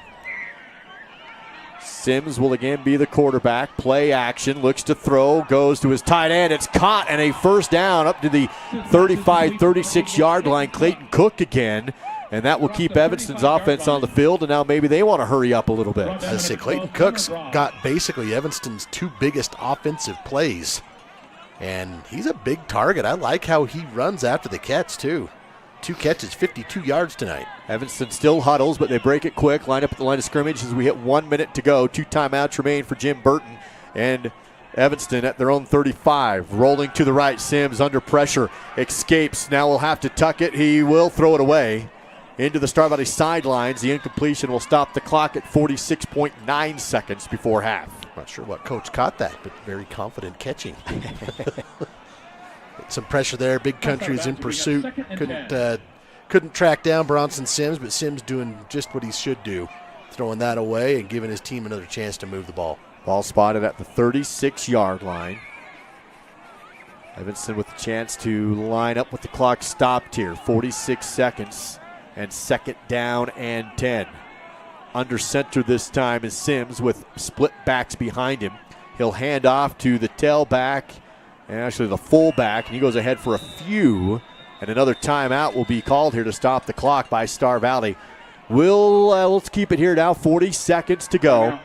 Sims will again be the quarterback. Play action, looks to throw, goes to his tight end. It's caught, and a first down up to the 35, 36-yard line. Clayton Cook again, and that will keep Evanston's offense on the field, and now maybe they want to hurry up a little bit. I say Clayton Cook's got basically Evanston's 2 biggest offensive plays, and he's a big target. I like how he runs after the catch, too. 2 catches, 52 yards tonight. Evanston still huddles, but they break it quick. Line up at the line of scrimmage as we hit 1 minute to go. 2 timeouts remain for Jim Burton. And Evanston at their own 35. Rolling to the right. Sims under pressure. Escapes. Now will have to tuck it. He will throw it away into the Star Valley sidelines. The incompletion will stop the clock at 46.9 seconds before half. Not sure what coach caught that, but very confident catching. Some pressure there. Big Country is in pursuit. Couldn't track down Bronson Sims, but Sims doing just what he should do, throwing that away and giving his team another chance to move the ball. Ball spotted at the 36-yard line. Evanston with a chance to line up with the clock stopped here. 46 seconds and 2nd down and 10. Under center this time is Sims with split backs behind him. He'll hand off to the tailback. And actually the fullback, and he goes ahead for a few, and another timeout will be called here to stop the clock by Star Valley. Let's keep it here now, 40 seconds to go.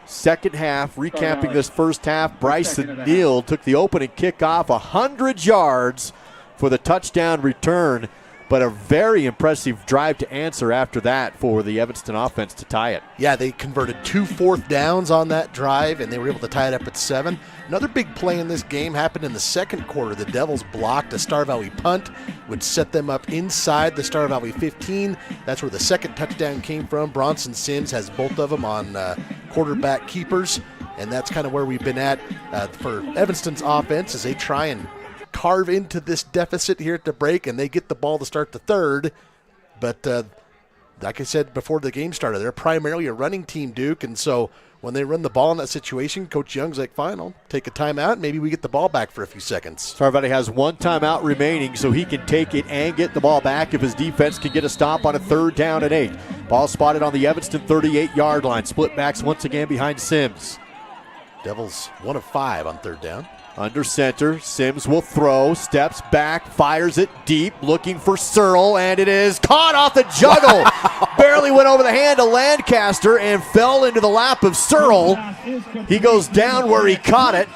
Second half, recapping this first half, Bryson Neal took the opening kickoff, 100 yards for the touchdown return. but a very impressive drive to answer after that for the Evanston offense to tie it. Yeah, they converted 2 fourth downs on that drive, and they were able to tie it up at 7. Another big play in this game happened in the second quarter. The Devils blocked a Star Valley punt, which set them up inside the Star Valley 15. That's where the second touchdown came from. Bronson Sims has both of them on quarterback keepers, and that's kind of where we've been at for Evanston's offense as they try and carve into this deficit here at the break, and they get the ball to start the third. But like I said before the game started, they're primarily a running team, Duke, and so when they run the ball in that situation, Coach Young's like, fine, I'll take a timeout. Maybe we get the ball back for a few seconds. Star Valley has 1 timeout remaining, so he can take it and get the ball back if his defense can get a stop on a 3rd down and 8. Ball spotted on the Evanston 38-yard line. Split backs once again behind Sims. Devils 1 of 5 on 3rd down. Under center, Sims will throw, steps back, fires it deep, looking for Searle, and it is caught off the juggle. Barely went over the hand of Lancaster and fell into the lap of Searle. He goes down where he caught it,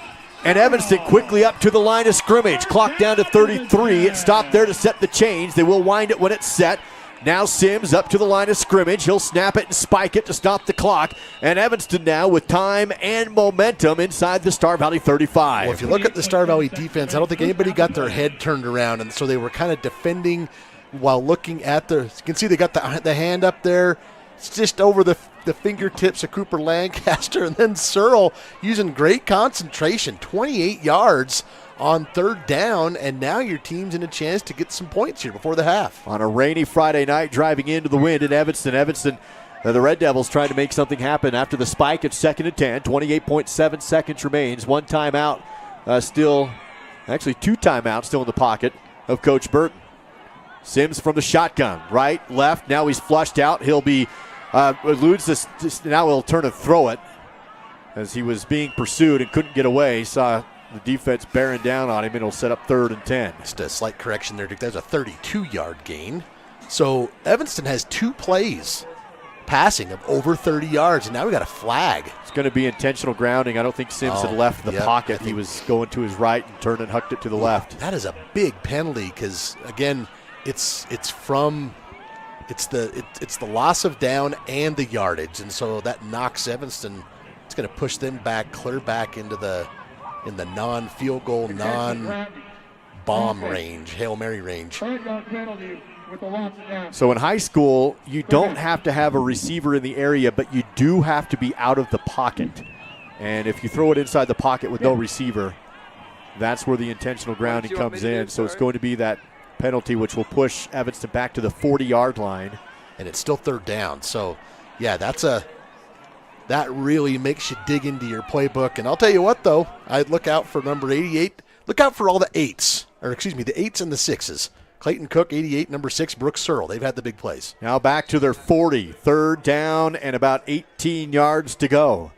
and Evanston quickly up to the line of scrimmage. Clock down to 33. It stopped there to set the change. They will wind it when it's set. Now Sims up to the line of scrimmage. He'll snap it and spike it to stop the clock. And Evanston now with time and momentum inside the Star Valley 35. Well, if you look at the Star Valley defense, I don't think anybody got their head turned around, and so they were kind of defending while looking at the – you can see they got the hand up there. It's just over the fingertips of Cooper Lancaster, and then Searle using great concentration, 28 yards on 3rd down, and now your team's in a chance to get some points here before the half. On a rainy Friday night, driving into the wind in Evanston. The Red Devils trying to make something happen after the spike at 2nd and 10. 28.7 seconds remains. 1 timeout still, actually 2 timeouts still in the pocket of Coach Burton. Sims from the shotgun, right, left. Now he's flushed out. He'll be, eludes this, now he'll turn and throw it as he was being pursued and couldn't get away. Saw the defense bearing down on him, and it'll set up 3rd and 10. Just a slight correction there, Dick. That's a 32-yard gain. So Evanston has 2 plays passing of over 30 yards, and now we got a flag. It's going to be intentional grounding. I don't think Sims had left the pocket. He was going to his right and turned and hucked it to the left. That is a big penalty because, again, it's the loss of down and the yardage, and so that knocks Evanston. It's going to push them back, clear back into the non-field goal, non-bomb range, Hail Mary range. So in high school, you don't have to have a receiver in the area, but you do have to be out of the pocket. And if you throw it inside the pocket with no receiver, that's where the intentional grounding comes in. So it's going to be that penalty, which will push Evanston back to the 40-yard line. And it's still 3rd down. So, yeah, that really makes you dig into your playbook. And I'll tell you what, though, I'd look out for number 88. Look out for all the 8s, the 8s and the 6s. Clayton Cook, 88, number 6, Brooks Searle. They've had the big plays. Now back to their 40, 3rd down and about 18 yards to go.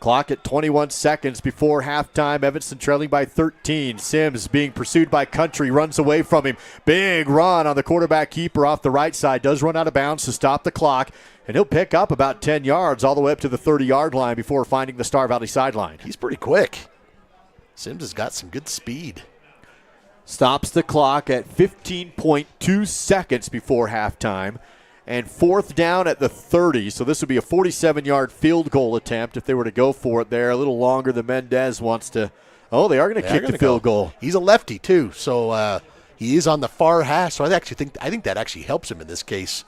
Clock at 21 seconds before halftime. Evanston trailing by 13. Sims being pursued by Country, runs away from him. Big run on the quarterback keeper off the right side. Does run out of bounds to stop the clock. And he'll pick up about 10 yards all the way up to the 30-yard line before finding the Star Valley sideline. He's pretty quick. Sims has got some good speed. Stops the clock at 15.2 seconds before halftime. And 4th down at the 30. So this would be a 47-yard field goal attempt if they were to go for it there. A little longer than Mendez wants to. Oh, they are going to kick the field goal. He's a lefty, too. So he is on the far hash. So I think that actually helps him in this case.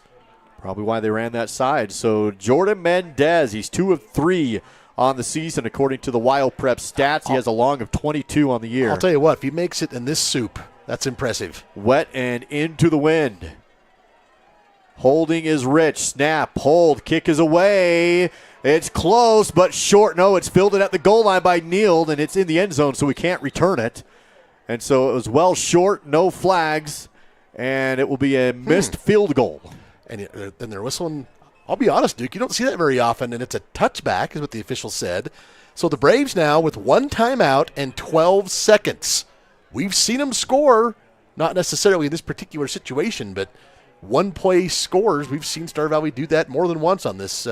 Probably why they ran that side. So Jordan Mendez, he's 2 of 3 on the season according to the Wild Prep stats. He has a long of 22 on the year. I'll tell you what, if he makes it in this soup, that's impressive. Wet and into the wind. Holding is Rich. Snap, hold, kick is away. It's close, but short. No, it's fielded at the goal line by Neal, and it's in the end zone, so we can't return it. And so it was well short, no flags, and it will be a missed field goal. And then they're whistling. I'll be honest, Duke, you don't see that very often, and it's a touchback is what the official said. So the Braves now with 1 timeout and 12 seconds. We've seen them score, not necessarily in this particular situation, but one-play scores. We've seen Star Valley do that more than once on this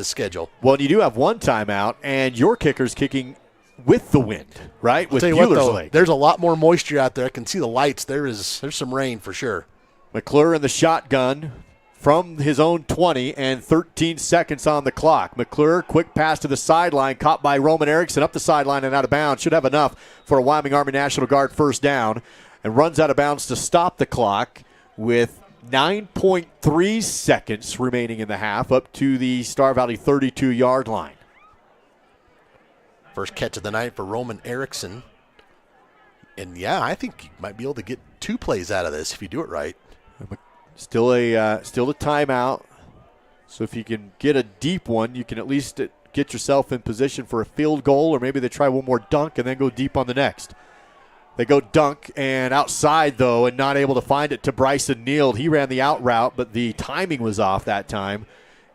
schedule. Well, you do have 1 timeout, and your kicker's kicking with the wind, right? With Bueller's Lake. There's a lot more moisture out there. I can see the lights. There's some rain for sure. McClure in the shotgun from his own 20 and 13 seconds on the clock. McClure, quick pass to the sideline, caught by Roman Erickson up the sideline and out of bounds. Should have enough for a Wyoming Army National Guard first down, and runs out of bounds to stop the clock with 9.3 seconds remaining in the half up to the Star Valley 32-yard line. First catch of the night for Roman Erickson. And, yeah, I think you might be able to get 2 plays out of this if you do it right. Still a timeout. So if you can get a deep one, you can at least get yourself in position for a field goal, or maybe they try one more dunk and then go deep on the next. They go dunk and outside, though, and not able to find it to Bryson Neal. He ran the out route, but the timing was off that time.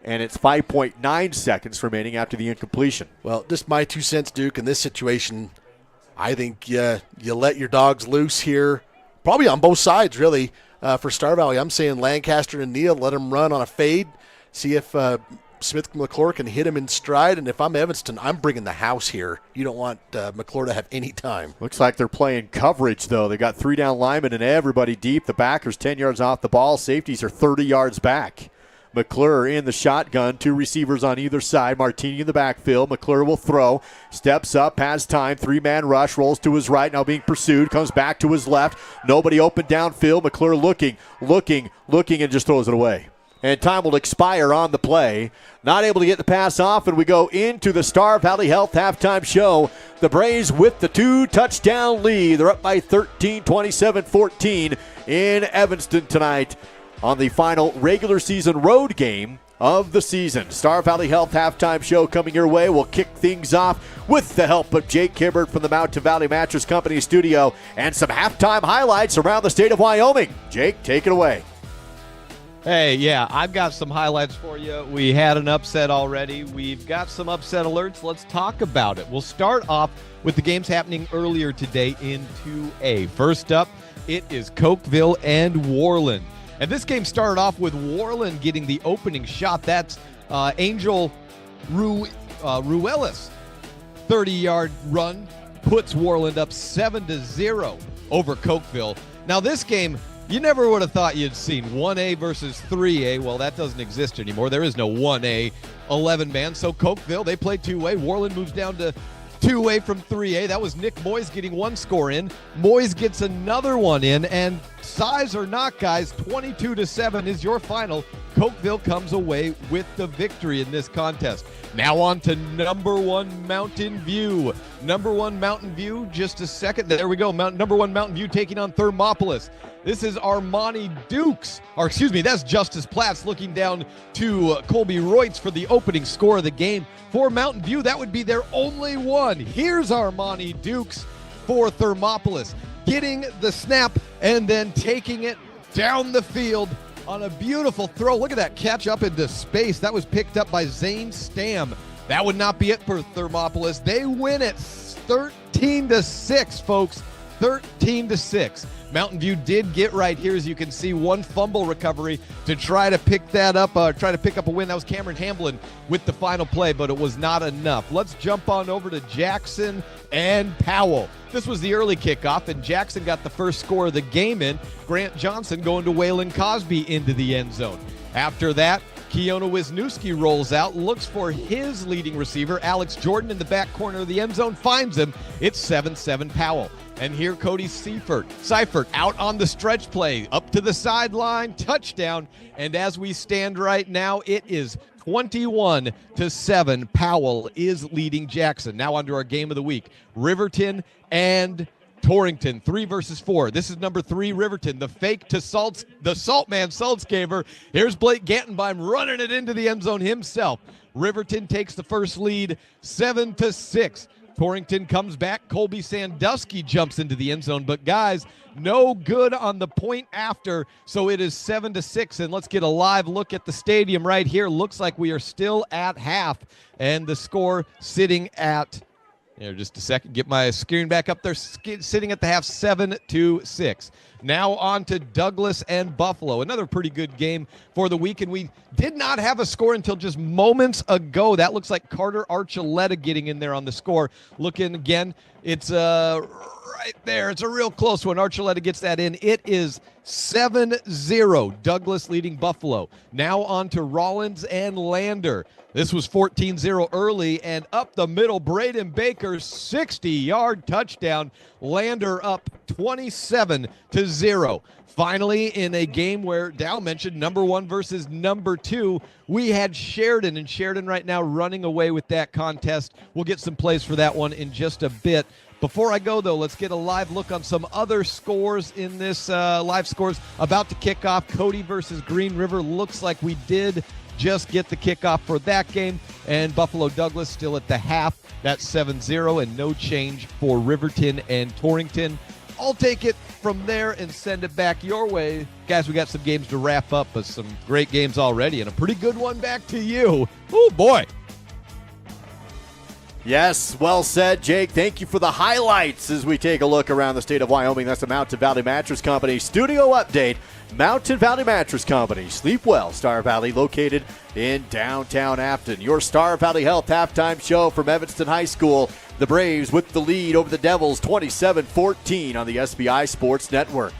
And it's 5.9 seconds remaining after the incompletion. Well, just my 2 cents, Duke, in this situation, I think you let your dogs loose here, probably on both sides, really, for Star Valley. I'm saying Lancaster and Neal, let them run on a fade, see if Smith McClure can hit him in stride. And if I'm Evanston, I'm bringing the house here. You don't want McClure to have any time. Looks like they're playing coverage, though. They got 3 down linemen and everybody deep. The backers 10 yards off the ball. Safeties are 30 yards back. McClure in the shotgun, 2 receivers on either side. Martini in the backfield. McClure will throw, steps up, has time, 3-man rush, rolls to his right, now being pursued, comes back to his left. Nobody open downfield. McClure looking, and just throws it away. And time will expire on the play. Not able to get the pass off, and we go into the Star Valley Health halftime show. The Braves with the 2-touchdown lead. They're up by 13, 27-14 in Evanston tonight on the final regular season road game of the season. Star Valley Health halftime show coming your way. We'll kick things off with the help of Jake Hibbert from the Mountain Valley Mattress Company studio and some halftime highlights around the state of Wyoming. Jake, take it away. Hey, yeah, I've got some highlights for you. We had an upset already. We've got some upset alerts. Let's talk about it. We'll start off with the games happening earlier today in 2A. First up, it is Cokeville and Worland. And this game started off with Worland getting the opening shot. That's Angel Ruelas. 30-yard run puts Worland up 7-0 over Cokeville. Now this game, you never would have thought you'd seen 1A versus 3A. Well, that doesn't exist anymore. There is no 1A 11-man. So Cokeville, they play 2A. Worland moves down to 2A from 3A. That was Nick Moyes getting 1 score in. Moyes gets another one in, and size or not, guys, 22-7 is your final. Cokeville comes away with the victory in this contest. Now on to number 1 Mountain View. Number 1 Mountain View, just a second. There we go. Number 1 Mountain View taking on Thermopolis. This is Armani Dukes, or excuse me, that's Justice Platts looking down to Colby Reutz for the opening score of the game. For Mountain View, that would be their only one. Here's Armani Dukes for Thermopolis, getting the snap and then taking it down the field on a beautiful throw. Look at that catch up into space. That was picked up by Zane Stam. That would not be it for Thermopolis. They win it 13-6, folks. 13-6. Mountain View did get right here, as you can see, 1 fumble recovery to try to pick that up, try to pick up a win. That was Cameron Hamblin with the final play, but it was not enough. Let's jump on over to Jackson and Powell. This was the early kickoff, and Jackson got the first score of the game in. Grant Johnson going to Waylon Cosby into the end zone. After that, Keona Wisniewski rolls out, looks for his leading receiver, Alex Jordan, in the back corner of the end zone, finds him. It's 7-7 Powell. And here Cody Seifert out on the stretch play, up to the sideline, touchdown. And as we stand right now, it is 21-7. Powell is leading Jackson. Now on to our game of the week. Riverton and Torrington, 3 versus 4. This is number 3, Riverton. The fake to the Saltman Saltzgaver. Here's Blake Gantenbeim running it into the end zone himself. Riverton takes the first lead, 7-6. Torrington comes back. Colby Sandusky jumps into the end zone. But, guys, no good on the point after, so it is 7-6. And let's get a live look at the stadium right here. Looks like we are still at half, and the score sitting at, just a second, get my screen back up there, sitting at the half, 7-6. Now on to Douglas and Buffalo. Another pretty good game for the week, and we did not have a score until just moments ago. That looks like Carter Archuleta getting in there on the score. Looking again, It's right there. It's a real close one. Archuleta gets that in. It is 7-0. Douglas leading Buffalo. Now on to Rollins and Lander. This was 14-0 early, and up the middle, Braden Baker, 60-yard touchdown. Lander up 27-0. Finally, in a game where Dow mentioned number 1 versus number 2, we had Sheridan, and Sheridan right now running away with that contest. We'll get some plays for that one in just a bit. Before I go, though, let's get a live look on some other scores in this live scores about to kick off. Cody versus Green River. Looks like we did just get the kickoff for that game. And Buffalo Douglas still at the half. That's 7-0 and no change for Riverton and Torrington. I'll take it from there and send it back your way. Guys, we got some games to wrap up, but some great games already, and a pretty good one back to you. Oh, boy. Yes, well said, Jake. Thank you for the highlights as we take a look around the state of Wyoming. That's the Mountain Valley Mattress Company studio update. Mountain Valley Mattress Company. Sleep well, Star Valley, located in downtown Afton. Your Star Valley Health halftime show from Evanston High School. The Braves with the lead over the Devils, 27-14 on the SBI Sports Network.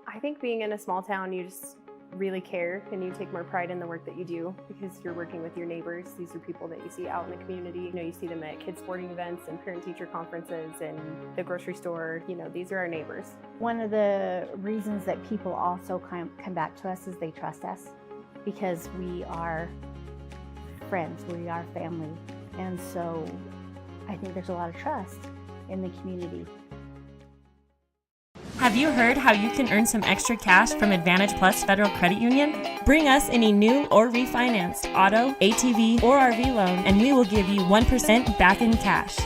I think being in a small town, you just really care and you take more pride in the work that you do because you're working with your neighbors. These are people that you see out in the community. You know, you see them at kids sporting events and parent-teacher conferences and the grocery store. You know, these are our neighbors. One of the reasons that people also come back to us is they trust us because we are friends, we are family. And so I think there's a lot of trust in the community. Have you heard how you can earn some extra cash from Advantage Plus Federal Credit Union? Bring us any new or refinanced auto, ATV, or RV loan, and we will give you 1% back in cash.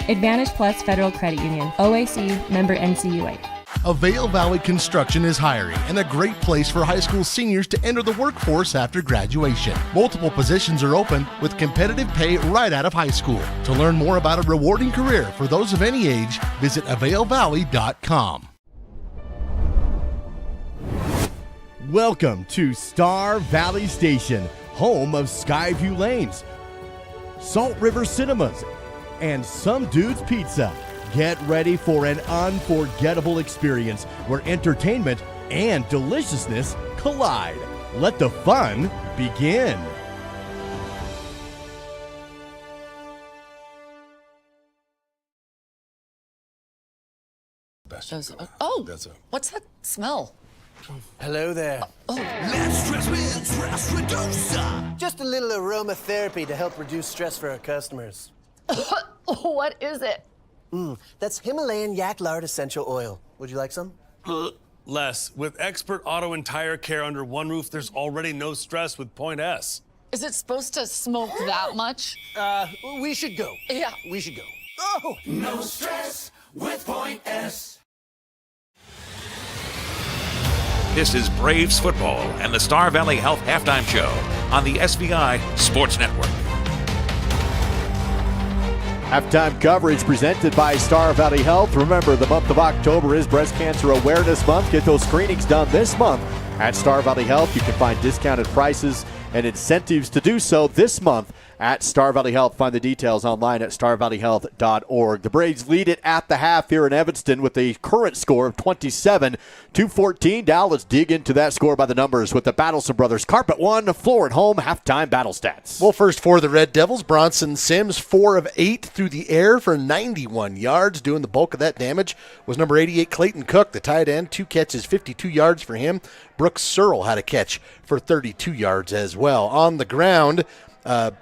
Advantage Plus Federal Credit Union, OAC, member NCUA. Avail Valley Construction is hiring and a great place for high school seniors to enter the workforce after graduation. Multiple positions are open with competitive pay right out of high school. To learn more about a rewarding career for those of any age, visit availvalley.com. Welcome to Star Valley Station, home of Skyview Lanes, Salt River Cinemas, and Some Dude's Pizza. Get ready for an unforgettable experience where entertainment and deliciousness collide. Let the fun begin. What's that smell? Hello there. Less stress with Stress Reducer. Just a little aromatherapy to help reduce stress for our customers. What is it? That's Himalayan yak lard essential oil. Would you like some? Les, with expert auto and tire care under one roof, there's already no stress with Point S. Is it supposed to smoke that much? We should go. Yeah. We should go. Oh! No stress with Point S. This is Braves football and the Star Valley Health Halftime Show on the SBI Sports Network. Halftime coverage presented by Star Valley Health. Remember, the month of October is Breast Cancer Awareness Month. Get those screenings done this month at Star Valley Health. You can find discounted prices and incentives to do so this month at Star Valley Health. Find the details online at starvalleyhealth.org. The Braves lead it at the half here in Evanston with a current score of 27-14. Now let's dig into that score by the numbers with the Battleson Brothers Carpet One Floor at Home halftime battle stats. Well, first for the Red Devils, Bronson Sims, 4 of 8 through the air for 91 yards. Doing the bulk of that damage was number 88, Clayton Cook, the tight end. 2 catches, 52 yards for him. Brooks Searle had a catch for 32 yards as well. On the ground,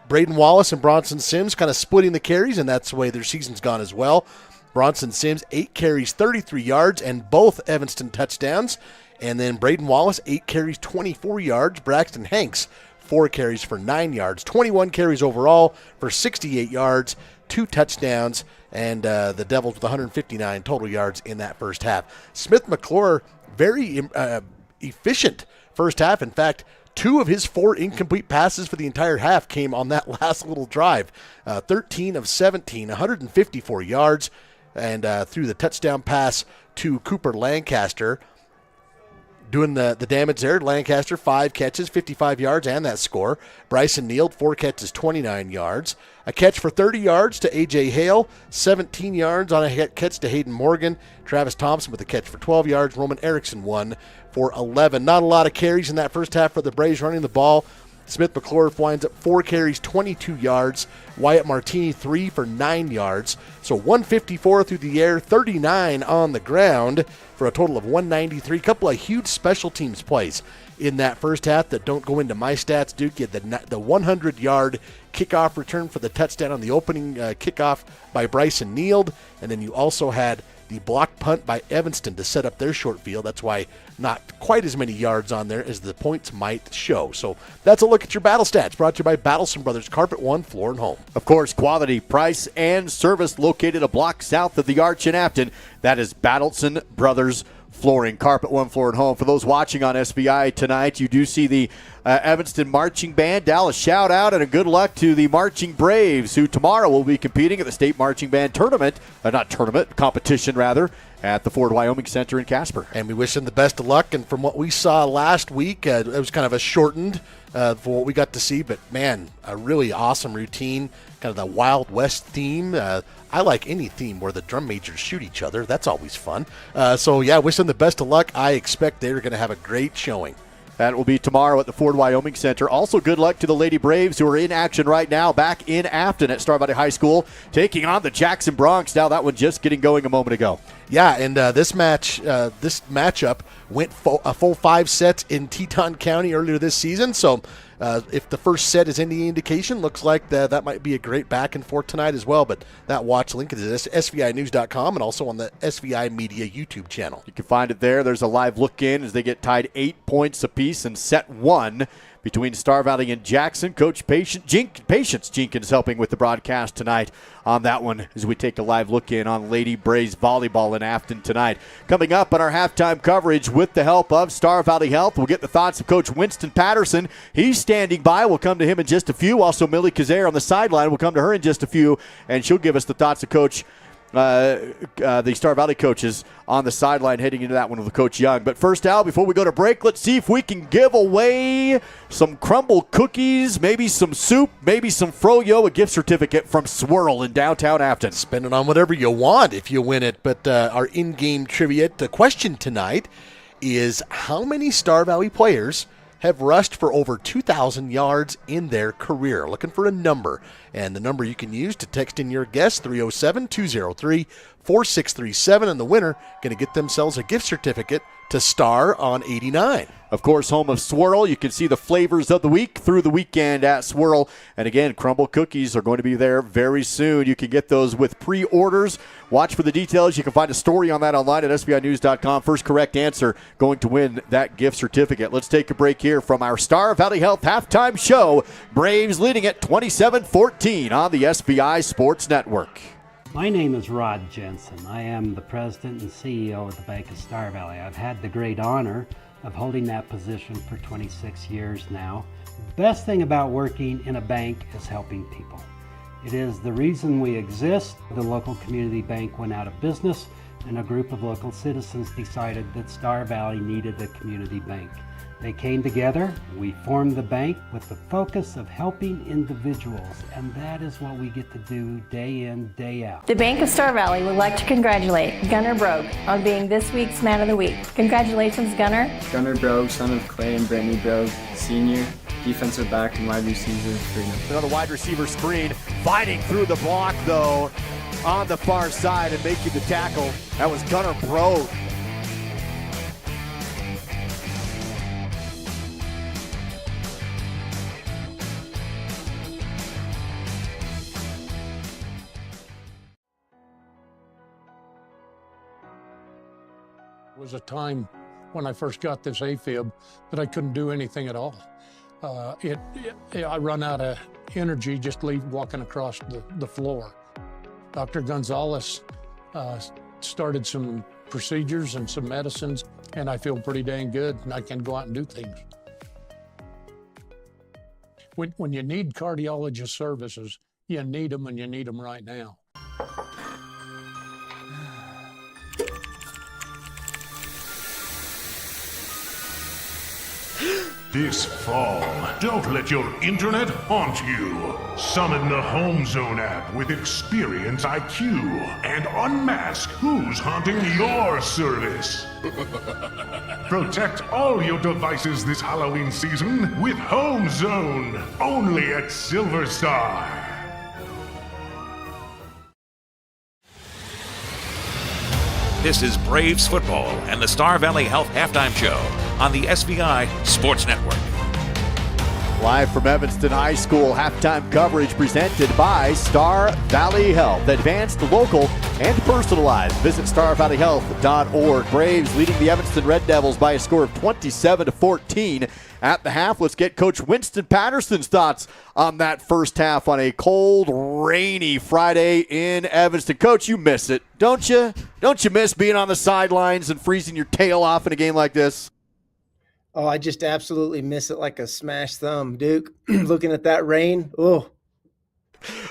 Braden Wallace and Bronson Sims kind of splitting the carries, and that's the way their season's gone as well. Bronson Sims, 8 carries, 33 yards, and both Evanston touchdowns. And then Braden Wallace, 8 carries, 24 yards. Braxton Hanks, 4 carries for 9 yards. 21 carries overall for 68 yards, 2 touchdowns, and the Devils with 159 total yards in that first half. Smith McClure, very efficient first half. In fact, 2 of his 4 incomplete passes for the entire half came on that last little drive. 13 of 17, 154 yards, and through the touchdown pass to Cooper Lancaster. doing the damage there. Lancaster, 5 catches, 55 yards, and that score. Bryson Neild, 4 catches, 29 yards. A catch for 30 yards to A.J. Hale, 17 yards on a catch to Hayden Morgan. Travis Thompson with a catch for 12 yards. Roman Erickson, 1 for 11. Not a lot of carries in that first half for the Braves running the ball. Smith McClure winds up 4 carries, 22 yards. Wyatt Martini, 3 for 9 yards. So 154 through the air, 39 on the ground for a total of 193. A couple of huge special teams plays in that first half that don't go into my stats. Duke, you had the 100-yard kickoff return for the touchdown on the opening kickoff by Bryson Neild. And then you also had the block punt by Evanston to set up their short field. That's why not quite as many yards on there as the points might show. So that's a look at your battle stats, brought to you by Battleson Brothers Carpet One Floor and Home. Of course, quality, price, and service located a block south of the Arch in Afton. That is Battleson Brothers Flooring, Carpet One Floor and Home. For those watching on SVI tonight, you do see the Evanston Marching Band. Dallas, shout out and a good luck to the Marching Braves, who tomorrow will be competing at the State Marching Band competition at the Ford Wyoming Center in Casper. And we wish them the best of luck. And from what we saw last week, it was kind of a shortened for what we got to see. But, man, a really awesome routine, kind of the Wild West theme. I like any theme where the drum majors shoot each other. That's always fun. Wish them the best of luck. I expect they're going to have a great showing. That will be tomorrow at the Ford Wyoming Center. Also, good luck to the Lady Braves, who are in action right now back in Afton at Star Valley High School, taking on the Jackson Bronx. Now that one just getting going a moment ago. Yeah, and this matchup went a full 5 sets in Teton County earlier this season. So if the first set is any indication, looks like that might be a great back and forth tonight as well. But that watch link is at SVInews.com and also on the SVI Media YouTube channel. You can find it there. There's a live look in as they get tied 8 points apiece in set 1 between Star Valley and Jackson. Coach Patience Jenkins helping with the broadcast tonight on that one as we take a live look in on Lady Braves volleyball in Afton tonight. Coming up on our halftime coverage with the help of Star Valley Health, we'll get the thoughts of Coach Winston Patterson. He's standing by. We'll come to him in just a few. Also, Millie Kazare on the sideline. We'll come to her in just a few, and she'll give us the thoughts of Coach the Star Valley coaches on the sideline heading into that one with Coach Young. But first, Al, before we go to break, let's see if we can give away some crumble cookies, maybe some soup, maybe some froyo, a gift certificate from Swirl in downtown Afton. Spend it on whatever you want if you win it. But our in-game trivia question tonight is, how many Star Valley players have rushed for over 2,000 yards in their career? Looking for a number. And the number you can use to text in your guess, 307-203-4637. And the winner going to get themselves a gift certificate to Star on 89. Of course, home of Swirl. You can see the flavors of the week through the weekend at Swirl. And again, crumble cookies are going to be there very soon. You can get those with pre-orders. Watch for the details. You can find a story on that online at SVInews.com. First correct answer going to win that gift certificate. Let's take a break here from our Star Valley Health halftime show. Braves leading at 27-14 on the SVI Sports Network. My name is Rod Jensen. I am the president and CEO of the Bank of Star Valley. I've had the great honor of holding that position for 26 years now. The best thing about working in a bank is helping people. It is the reason we exist. The local community bank went out of business, and a group of local citizens decided that Star Valley needed a community bank. They came together, we formed the bank with the focus of helping individuals, and that is what we get to do day in, day out. The Bank of Star Valley would like to congratulate Gunnar Brogue on being this week's Man of the Week. Congratulations, Gunnar. Gunnar Brogue, son of Clay and Brittany Brogue, senior, defensive back and wide receiver. Another wide receiver screen, fighting through the block, though, on the far side and making the tackle. That was Gunnar Brogue. Was a time when I first got this AFib that I couldn't do anything at all. I run out of energy just walking across the floor. Dr. Gonzalez started some procedures and some medicines, and I feel pretty dang good, and I can go out and do things. When you need cardiologist services, you need them, and you need them right now. This fall, don't let your internet haunt you. Summon the Home Zone app with Experience IQ and unmask who's haunting your service. Protect all your devices this Halloween season with Home Zone, only at Silver Star. This is Braves football and the Star Valley Health Halftime Show on the SVI Sports Network. Live from Evanston High School, halftime coverage presented by Star Valley Health. Advanced, local, and personalized. Visit starvalleyhealth.org. Braves leading the Evanston Red Devils by a score of 27-14 at the half. Let's get Coach Winston Patterson's thoughts on that first half on a cold, rainy Friday in Evanston. Coach, you miss it, don't you? Don't you miss being on the sidelines and freezing your tail off in a game like this? Oh, I just absolutely miss it like a smashed thumb, Duke. Looking at that rain, oh.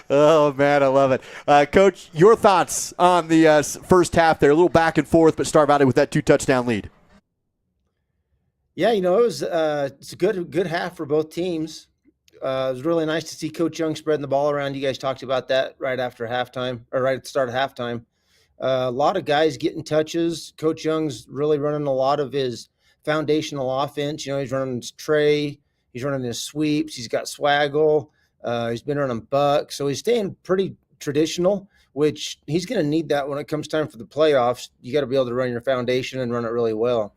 Oh, man, I love it. Coach, your thoughts on the first half there? A little back and forth, but Star Valley with that 2-touchdown lead. Yeah, it was it's a good half for both teams. It was really nice to see Coach Young spreading the ball around. You guys talked about that right after halftime, or right at the start of halftime. A lot of guys getting touches. Coach Young's really running a lot of his foundational offense. He's running his tray, he's running his sweeps, he's got swaggle, he's been running buck, so he's staying pretty traditional, which he's going to need that when it comes time for the playoffs. You got to be able to run your foundation and run it really well.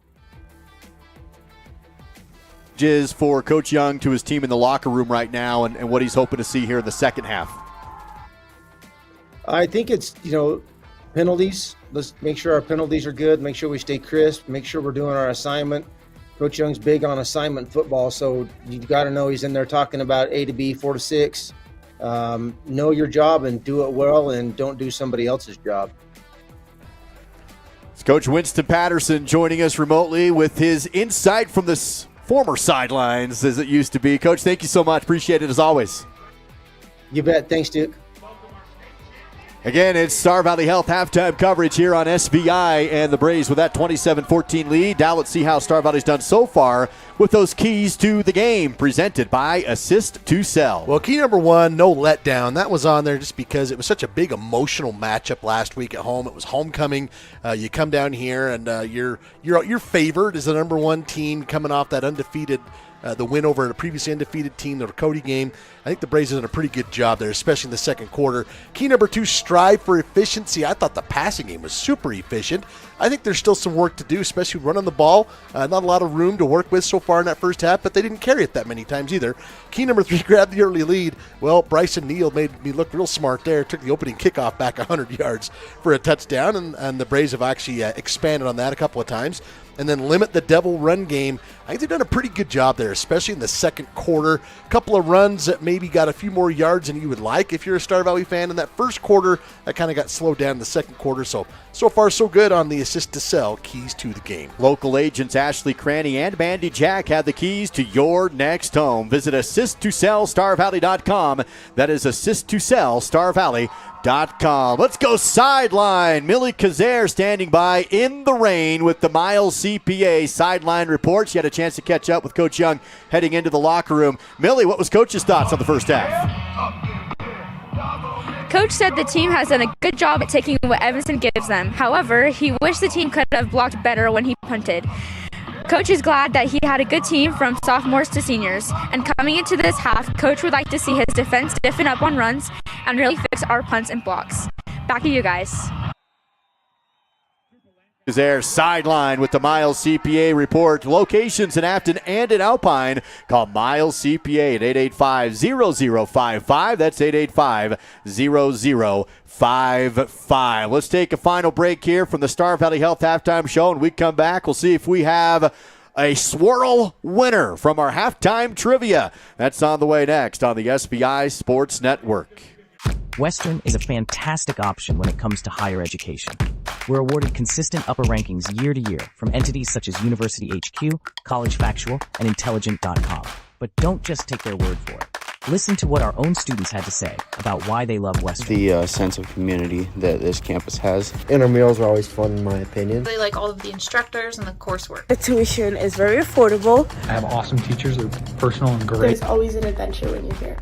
Is for Coach Young to his team in the locker room right now, and what he's hoping to see here in the second half. I think it's penalties. Let's make sure our penalties are good, make sure we stay crisp, make sure we're doing our assignment. Coach Young's big on assignment football, so you've got to know he's in there talking about A to B, 4 to 6. Know your job and do it well, and don't do somebody else's job. It's Coach Winston Patterson joining us remotely with his insight from this former sidelines, as it used to be. Coach, thank you so much. Appreciate it as always. You bet. Thanks, Duke. Again, it's Star Valley Health halftime coverage here on SVI, and the Braves with that 27-14 lead. Now let's see how Star Valley's done so far with those keys to the game, presented by Assist to Sell. Well, key number one, no letdown. That was on there just because it was such a big emotional matchup last week at home. It was homecoming. You come down here, and you're favored as the number one team coming off that undefeated the win over a previously undefeated team, the Cody game. I think the Braves have done a pretty good job there, especially in the second quarter. Key number two, strive for efficiency. I thought the passing game was super efficient. I think there's still some work to do, especially running the ball. Not a lot of room to work with so far in that first half, but they didn't carry it that many times either. Key number three, grab the early lead. Well, Bryson Neal made me look real smart there. Took the opening kickoff back 100 yards for a touchdown, and the Braves have actually expanded on that a couple of times. And then limit the Devil run game. I think they've done a pretty good job there, especially in the second quarter. A couple of runs that maybe got a few more yards than you would like if you're a Star Valley fan. In that first quarter, that kind of got slowed down in the second quarter. So far, so good on the Assist to Sell keys to the game. Local agents Ashley Cranny and Mandy Jack have the keys to your next home. Visit AssistToSellStarValley.com. That is AssistToSellStarValley.com. Let's go sideline. Millie Kazare standing by in the rain with the Miles CPA sideline report. She had a chance to catch up with Coach Young heading into the locker room. Millie, what was Coach's thoughts on the first half? Coach said the team has done a good job at taking what Evanston gives them. However, he wished the team could have blocked better when he punted. Coach is glad that he had a good team from sophomores to seniors. And coming into this half, Coach would like to see his defense stiffen up on runs and really fix our punts and blocks. Back to you guys. Is there sideline with the Miles CPA report. Locations in Afton and in Alpine. Call Miles CPA at 885-0055. That's 885-0055. Let's take a final break here from the Star Valley Health halftime show. And we come back, we'll see if we have a swirl winner from our halftime trivia. That's on the way next on the SBI Sports Network. Western is a fantastic option when it comes to higher education. We're awarded consistent upper rankings year to year from entities such as University HQ, College Factual, and Intelligent.com. But don't just take their word for it. Listen to what our own students had to say about why they love Western. The sense of community that this campus has. Intramurals are always fun, in my opinion. They like all of the instructors and the coursework. The tuition is very affordable. I have awesome teachers. They're personal and great. There's always an adventure when you're here.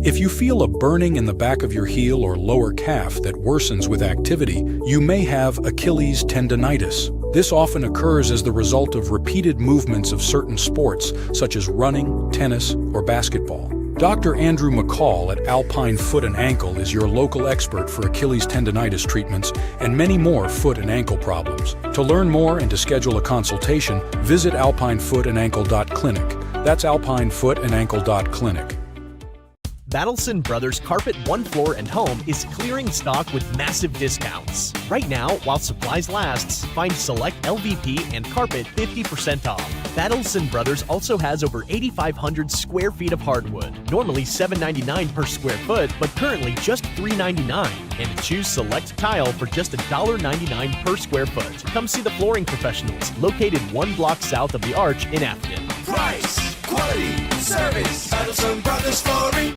If you feel a burning in the back of your heel or lower calf that worsens with activity, you may have Achilles tendonitis. This often occurs as the result of repeated movements of certain sports, such as running, tennis, or basketball. Dr. Andrew McCall at Alpine Foot and Ankle is your local expert for Achilles tendonitis treatments and many more foot and ankle problems. To learn more and to schedule a consultation, visit alpinefootandAnkle.clinic. That's alpinefootandAnkle.clinic. Battleson Brothers Carpet One Floor and Home is clearing stock with massive discounts. Right now, while supplies lasts, find select LVP and carpet 50% off. Battleson Brothers also has over 8,500 square feet of hardwood, normally $7.99 per square foot, but currently just $3.99. And choose select tile for just $1.99 per square foot. Come see the flooring professionals, located 1 block south of the Arch in Afton. Price, quality, service, Battleson Brothers Flooring.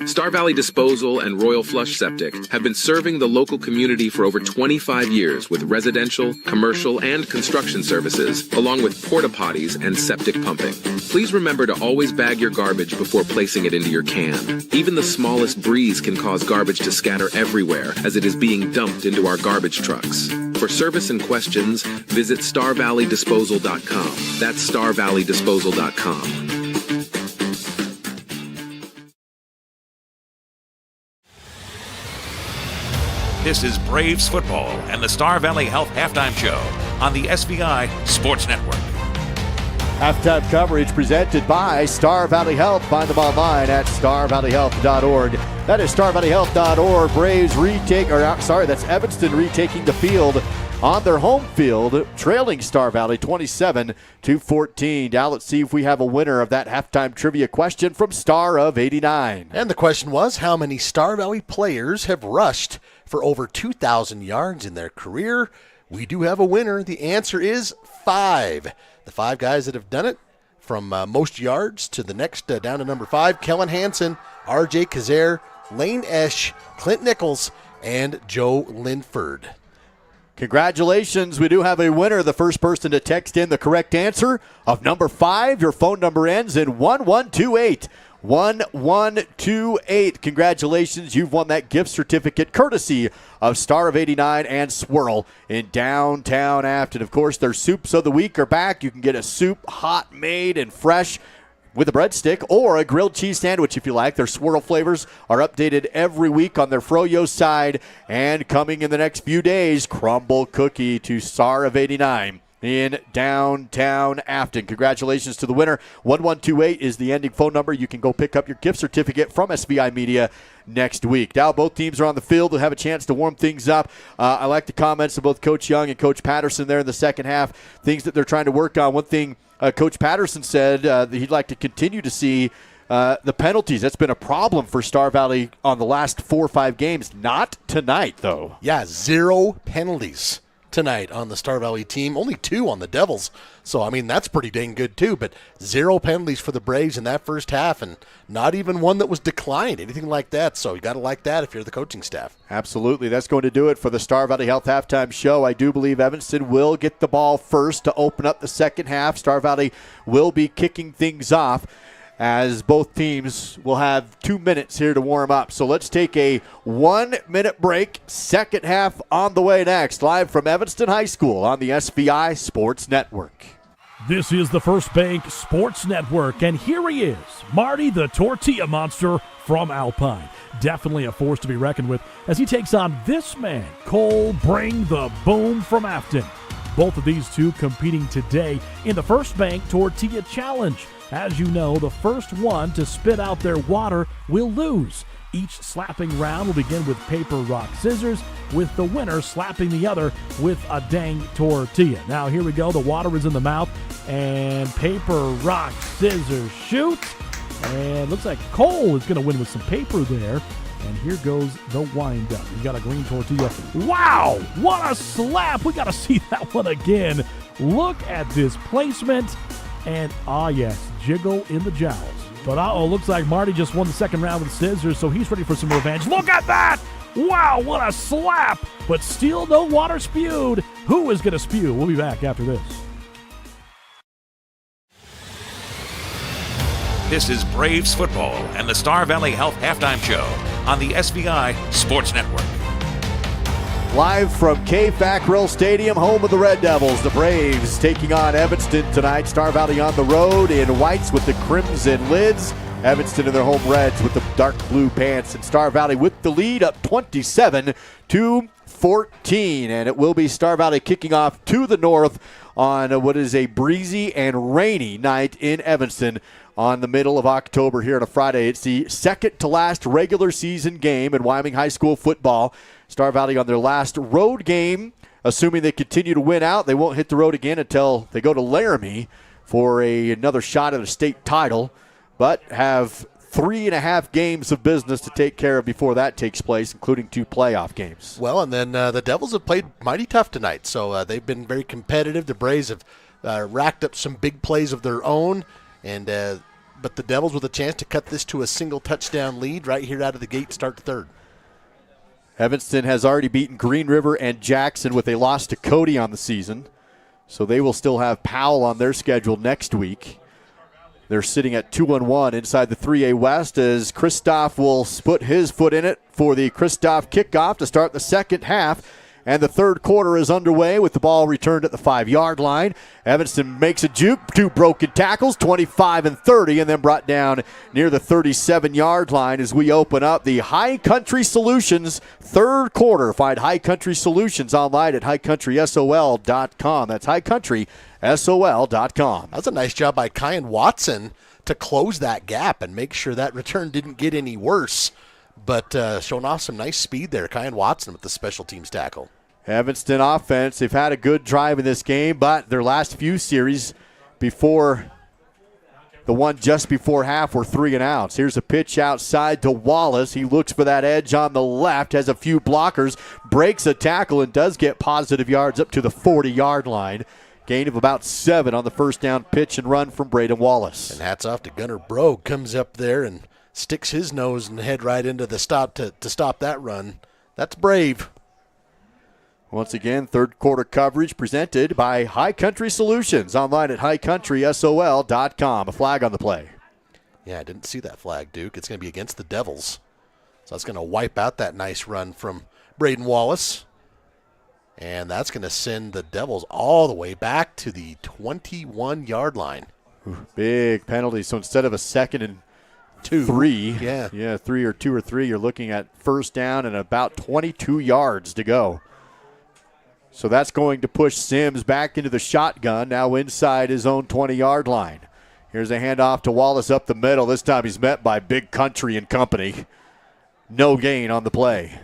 Star Valley Disposal and Royal Flush Septic have been serving the local community for over 25 years with residential, commercial, and construction services, along with porta potties and septic pumping. Please remember to always bag your garbage before placing it into your can. Even the smallest breeze can cause garbage to scatter everywhere as it is being dumped into our garbage trucks. For service and questions, visit StarValleyDisposal.com. That's StarValleyDisposal.com. This is Braves football and the Star Valley Health Halftime Show on the SVI Sports Network. Halftime coverage presented by Star Valley Health. Find them online at starvalleyhealth.org. That is starvalleyhealth.org. Braves that's Evanston retaking the field on their home field, trailing Star Valley 27-14. Now let's see if we have a winner of that halftime trivia question from Star of 89. And the question was, how many Star Valley players have rushed for over 2,000 yards in their career? We do have a winner. The answer is 5. The 5 guys that have done it, from most yards to the next down to number 5, Kellen Hansen, R.J. Kazare, Lane Esch, Clint Nichols, and Joe Linford. Congratulations. We do have a winner. The first person to text in the correct answer of number 5. Your phone number ends in 1128. 1128. Congratulations. You've won that gift certificate courtesy of Star of 89 and Swirl in downtown Afton. Of course, their soups of the week are back. You can get a soup hot, made, and fresh with a breadstick or a grilled cheese sandwich if you like. Their Swirl flavors are updated every week on their Froyo side. And coming in the next few days, crumble cookie to Star of 89 in downtown Afton. Congratulations to the winner. 1128 is the ending phone number. You can go pick up your gift certificate from SVI Media next week. Now both teams are on the field. They'll have a chance to warm things up. I like the comments of both Coach Young and Coach Patterson there in the second half, things that they're trying to work on. One thing Coach Patterson said that he'd like to continue to see the penalties. That's been a problem for Star Valley on the last 4 or 5 games. Not tonight, though. Yeah, 0 penalties tonight on the Star Valley team. Only 2 on the Devils. So, I mean, that's pretty dang good, too. But 0 penalties for the Braves in that first half, and not even one that was declined, anything like that. So you got to like that if you're the coaching staff. Absolutely. That's going to do it for the Star Valley Health Halftime Show. I do believe Evanston will get the ball first to open up the second half. Star Valley will be kicking things off, as both teams will have 2 minutes here to warm up. So let's take a 1-minute break. Second half on the way next, live from Evanston High School on the SVI Sports Network. This is the First Bank Sports Network, and here he is, Marty the Tortilla Monster from Alpine. Definitely a force to be reckoned with as he takes on this man, Cole Bring the Boom from Afton. Both of these two competing today in the First Bank Tortilla Challenge. As you know, the first one to spit out their water will lose. Each slapping round will begin with paper, rock, scissors, with the winner slapping the other with a dang tortilla. Now, here we go. The water is in the mouth, and paper, rock, scissors, shoot. And looks like Cole is going to win with some paper there. And here goes the wind-up. He's got a green tortilla. Wow! What a slap! We got to see that one again. Look at this placement. And, yes, jiggle in the jowls. But looks like Marty just won the second round with scissors, so he's ready for some revenge. Look at that! Wow, what a slap! But still no water spewed. Who is going to spew? We'll be back after this. This is Braves football and the Star Valley Health Halftime Show on the SVI Sports Network. Live from K-Fac Grill Stadium, home of the Red Devils, the Braves taking on Evanston tonight. Star Valley on the road in whites with the crimson lids. Evanston in their home reds with the dark blue pants. And Star Valley with the lead up 27-14. And it will be Star Valley kicking off to the north on what is a breezy and rainy night in Evanston on the middle of October here on a Friday. It's the second to last regular season game in Wyoming High School football. Star Valley on their last road game, assuming they continue to win out. They won't hit the road again until they go to Laramie for another shot at a state title, but have 3.5 games of business to take care of before that takes place, including 2 playoff games. Well, and then the Devils have played mighty tough tonight, so they've been very competitive. The Braves have racked up some big plays of their own, and but the Devils with a chance to cut this to a single touchdown lead right here out of the gate, start the third. Evanston has already beaten Green River and Jackson with a loss to Cody on the season, so they will still have Powell on their schedule next week. They're sitting at 2-1 inside the 3A West as Kristoff will put his foot in it for the Kristoff kickoff to start the second half. And the third quarter is underway with the ball returned at the 5-yard line. Evanston makes a juke, 2 broken tackles, 25 and 30, and then brought down near the 37-yard line as we open up the High Country Solutions third quarter. Find High Country Solutions online at highcountrysol.com. That's highcountrysol.com. That was a nice job by Kyan Watson to close that gap and make sure that return didn't get any worse. But showing off some nice speed there. Kyan Watson with the special teams tackle. Evanston offense, they've had a good drive in this game, but their last few series before the one just before half were 3 and outs. Here's a pitch outside to Wallace. He looks for that edge on the left, has a few blockers, breaks a tackle, and does get positive yards up to the 40-yard line. Gain of about 7 on the first down pitch and run from Braden Wallace. And hats off to Gunnar Brogue. Comes up there and sticks his nose and head right into the stop to stop that run. That's brave. Once again, third quarter coverage presented by High Country Solutions. Online at highcountrysol.com. A flag on the play. Yeah, I didn't see that flag, Duke. It's going to be against the Devils. So that's going to wipe out that nice run from Braden Wallace. And that's going to send the Devils all the way back to the 21-yard line. Big penalty. So instead of a 2nd and 3, 3 or 2 or 3, you're looking at first down and about 22 yards to go. So that's going to push Sims back into the shotgun, now inside his own 20-yard line. Here's a handoff to Wallace up the middle. This time he's met by Big Country and company. No gain on the play.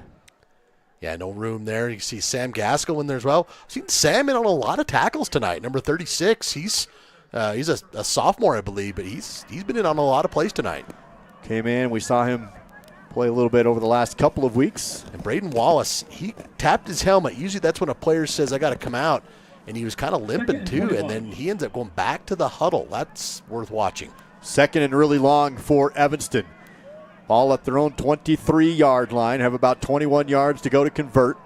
Yeah, no room there. You see Sam Gaskell in there as well. I've seen Sam in on a lot of tackles tonight. Number 36, he's a sophomore, I believe, but he's been in on a lot of plays tonight. Came in, we saw him play a little bit over the last couple of weeks. And Braden Wallace, he tapped his helmet. Usually that's when a player says, I got to come out. And he was kind of limping too, and then he ends up going back to the huddle. That's worth watching. Second and really long for Evanston. Ball at their own 23-yard line. Have about 21 yards to go to convert.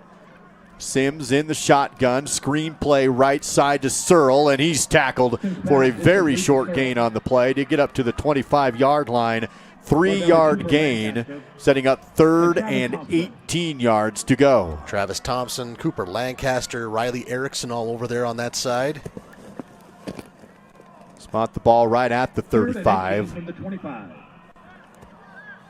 Sims in the shotgun. Screen play right side to Searle, and he's tackled for a very short gain on the play to get up to the 25-yard line. 3-yard gain, setting up 3rd and 18 yards to go. Travis Thompson, Cooper Lancaster, Riley Erickson all over there on that side. Spot the ball right at the 35.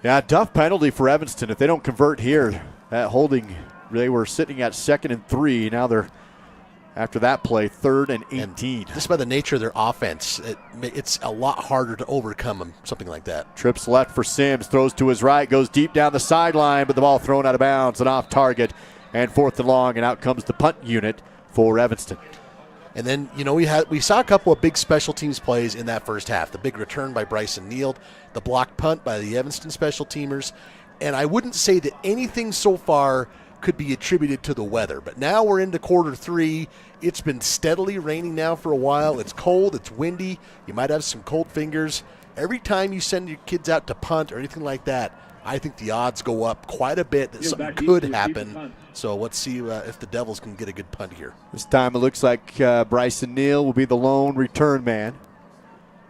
Yeah, tough penalty for Evanston. If they don't convert here, that holding, they were sitting at 2nd and 3. Now they're, after that play, 3rd and 18. And just by the nature of their offense, it's a lot harder to overcome something like that. Trips left for Sims, throws to his right, goes deep down the sideline, but the ball thrown out of bounds and off target. And 4th and long, and out comes the punt unit for Evanston. And then, we saw a couple of big special teams plays in that first half. The big return by Bryson Neild, the block punt by the Evanston special teamers. And I wouldn't say that anything so far could be attributed to the weather. But now we're into quarter 3. It's been steadily raining now for a while. It's cold. It's windy. You might have some cold fingers. every time you send your kids out to punt or anything like that, I think the odds go up quite a bit that something could happen. So let's see if the Devils can get a good punt here. This time it looks like Bryson Neal will be the lone return man.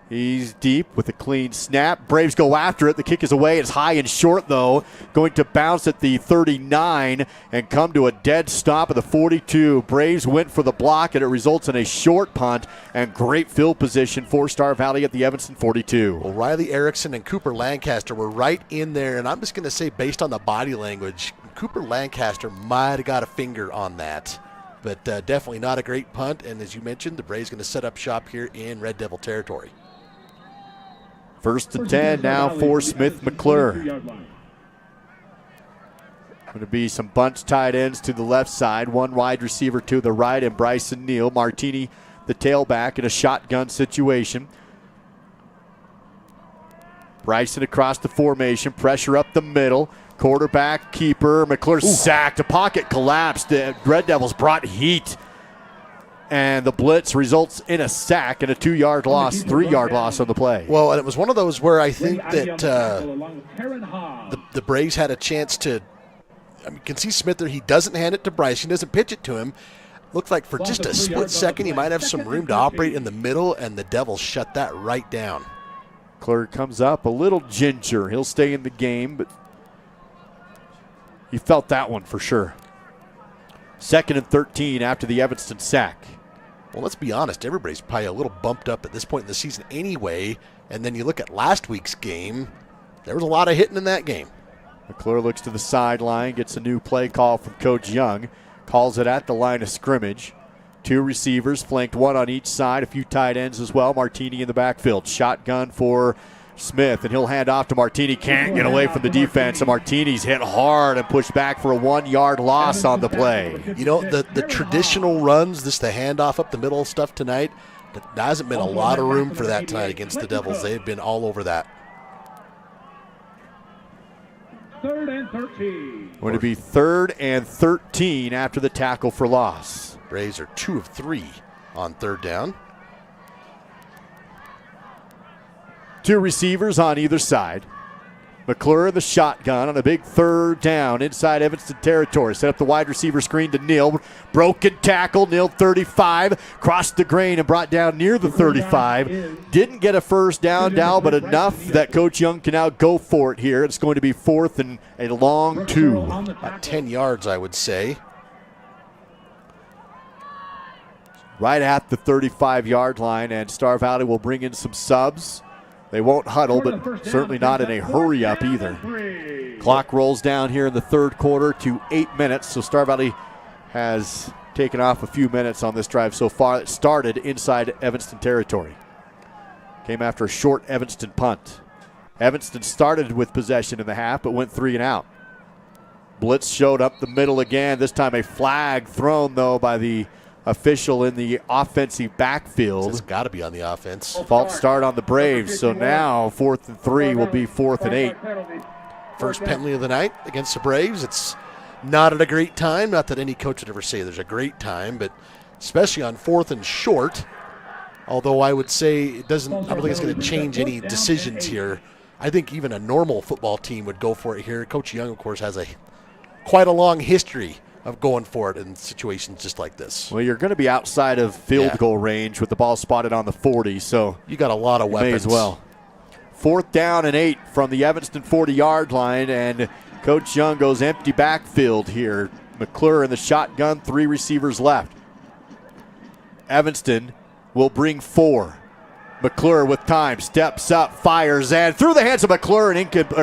He's deep with a clean snap. Braves go after it. The kick is away. It's high and short, though. Going to bounce at the 39 and come to a dead stop at the 42. Braves went for the block, and it results in a short punt and great field position for Star Valley at the Evanston 42. Well, Riley Erickson and Cooper Lancaster were right in there, and I'm just going to say, based on the body language, Cooper Lancaster might have got a finger on that. But definitely not a great punt, and as you mentioned, the Braves going to set up shop here in Red Devil territory. 1st and 10 now for Smith McClure. Going to be some bunch tight ends to the left side, one wide receiver to the right, and Bryson Neal. Martini, the tailback, in a shotgun situation. Bryson across the formation, pressure up the middle. Quarterback, keeper, McClure sacked. A pocket collapsed. The Red Devils brought heat. And the blitz results in a sack and a 2-yard loss, 3-yard loss on the play. Well, and it was one of those where I think that the Braves had a chance to, I mean, you can see Smith there. He doesn't hand it to Bryce. He doesn't pitch it to him. Looks like for just a split second he might have some room to operate in the middle, and the Devils shut that right down. McClure comes up a little ginger. He'll stay in the game, but he felt that one for sure. 2nd and 13 after the Evanston sack. Well, let's be honest. Everybody's probably a little bumped up at this point in the season anyway. And then you look at last week's game, there was a lot of hitting in that game. McClure looks to the sideline, gets a new play call from Coach Young. Calls it at the line of scrimmage. 2 receivers, flanked one on each side, a few tight ends as well. Martini in the backfield. Shotgun for Smith, and he'll hand off to Martini. Can't get away from the defense, and Martini's hit hard and pushed back for a 1-yard loss on the play. You know, the traditional runs, the handoff up the middle stuff tonight, there hasn't been a lot of room for that tonight against the Devils. They've been all over that. 3rd and 13. Going to be 3rd and 13 after the tackle for loss. Braves are 2 of 3 on 3rd down. 2 receivers on either side. McClure in the shotgun on a big 3rd down inside Evanston territory. Set up the wide receiver screen to Neal. Broken tackle. Neal 35. Crossed the grain and brought down near the 35. Didn't get a first down, Dow, but enough that Coach Young can now go for it here. It's going to be 4th and a long 2. About 10 yards, I would say. Right at the 35-yard line, and Star Valley will bring in some subs. They won't huddle, but certainly not in a hurry up either. Clock rolls down here in the 3rd quarter to 8 minutes, so Star Valley has taken off a few minutes on this drive so far. It started inside Evanston territory. Came after a short Evanston punt. Evanston started with possession in the half, but went 3 and out. Blitz showed up the middle again. This time a flag thrown, though, by the official in the offensive backfield. It's got to be on the offense. False start on the Braves, so now 4th and 3 will be 4th and 8. First penalty of the night against the Braves. It's not at a great time. Not that any coach would ever say there's a great time, but especially on 4th and short. Although I would say it doesn't, I don't think it's going to change any decisions here. I think even a normal football team would go for it here. Coach Young, of course, has quite a long history of going for it in situations just like this. Well, you're going to be outside of field goal range with the ball spotted on the 40, so you got a lot of weapons. May as well. 4th down and 8 from the Evanston 40-yard line, and Coach Young goes empty backfield here. McClure in the shotgun, 3 receivers left. Evanston will bring 4. McClure with time, steps up, fires, and through the hands of McClure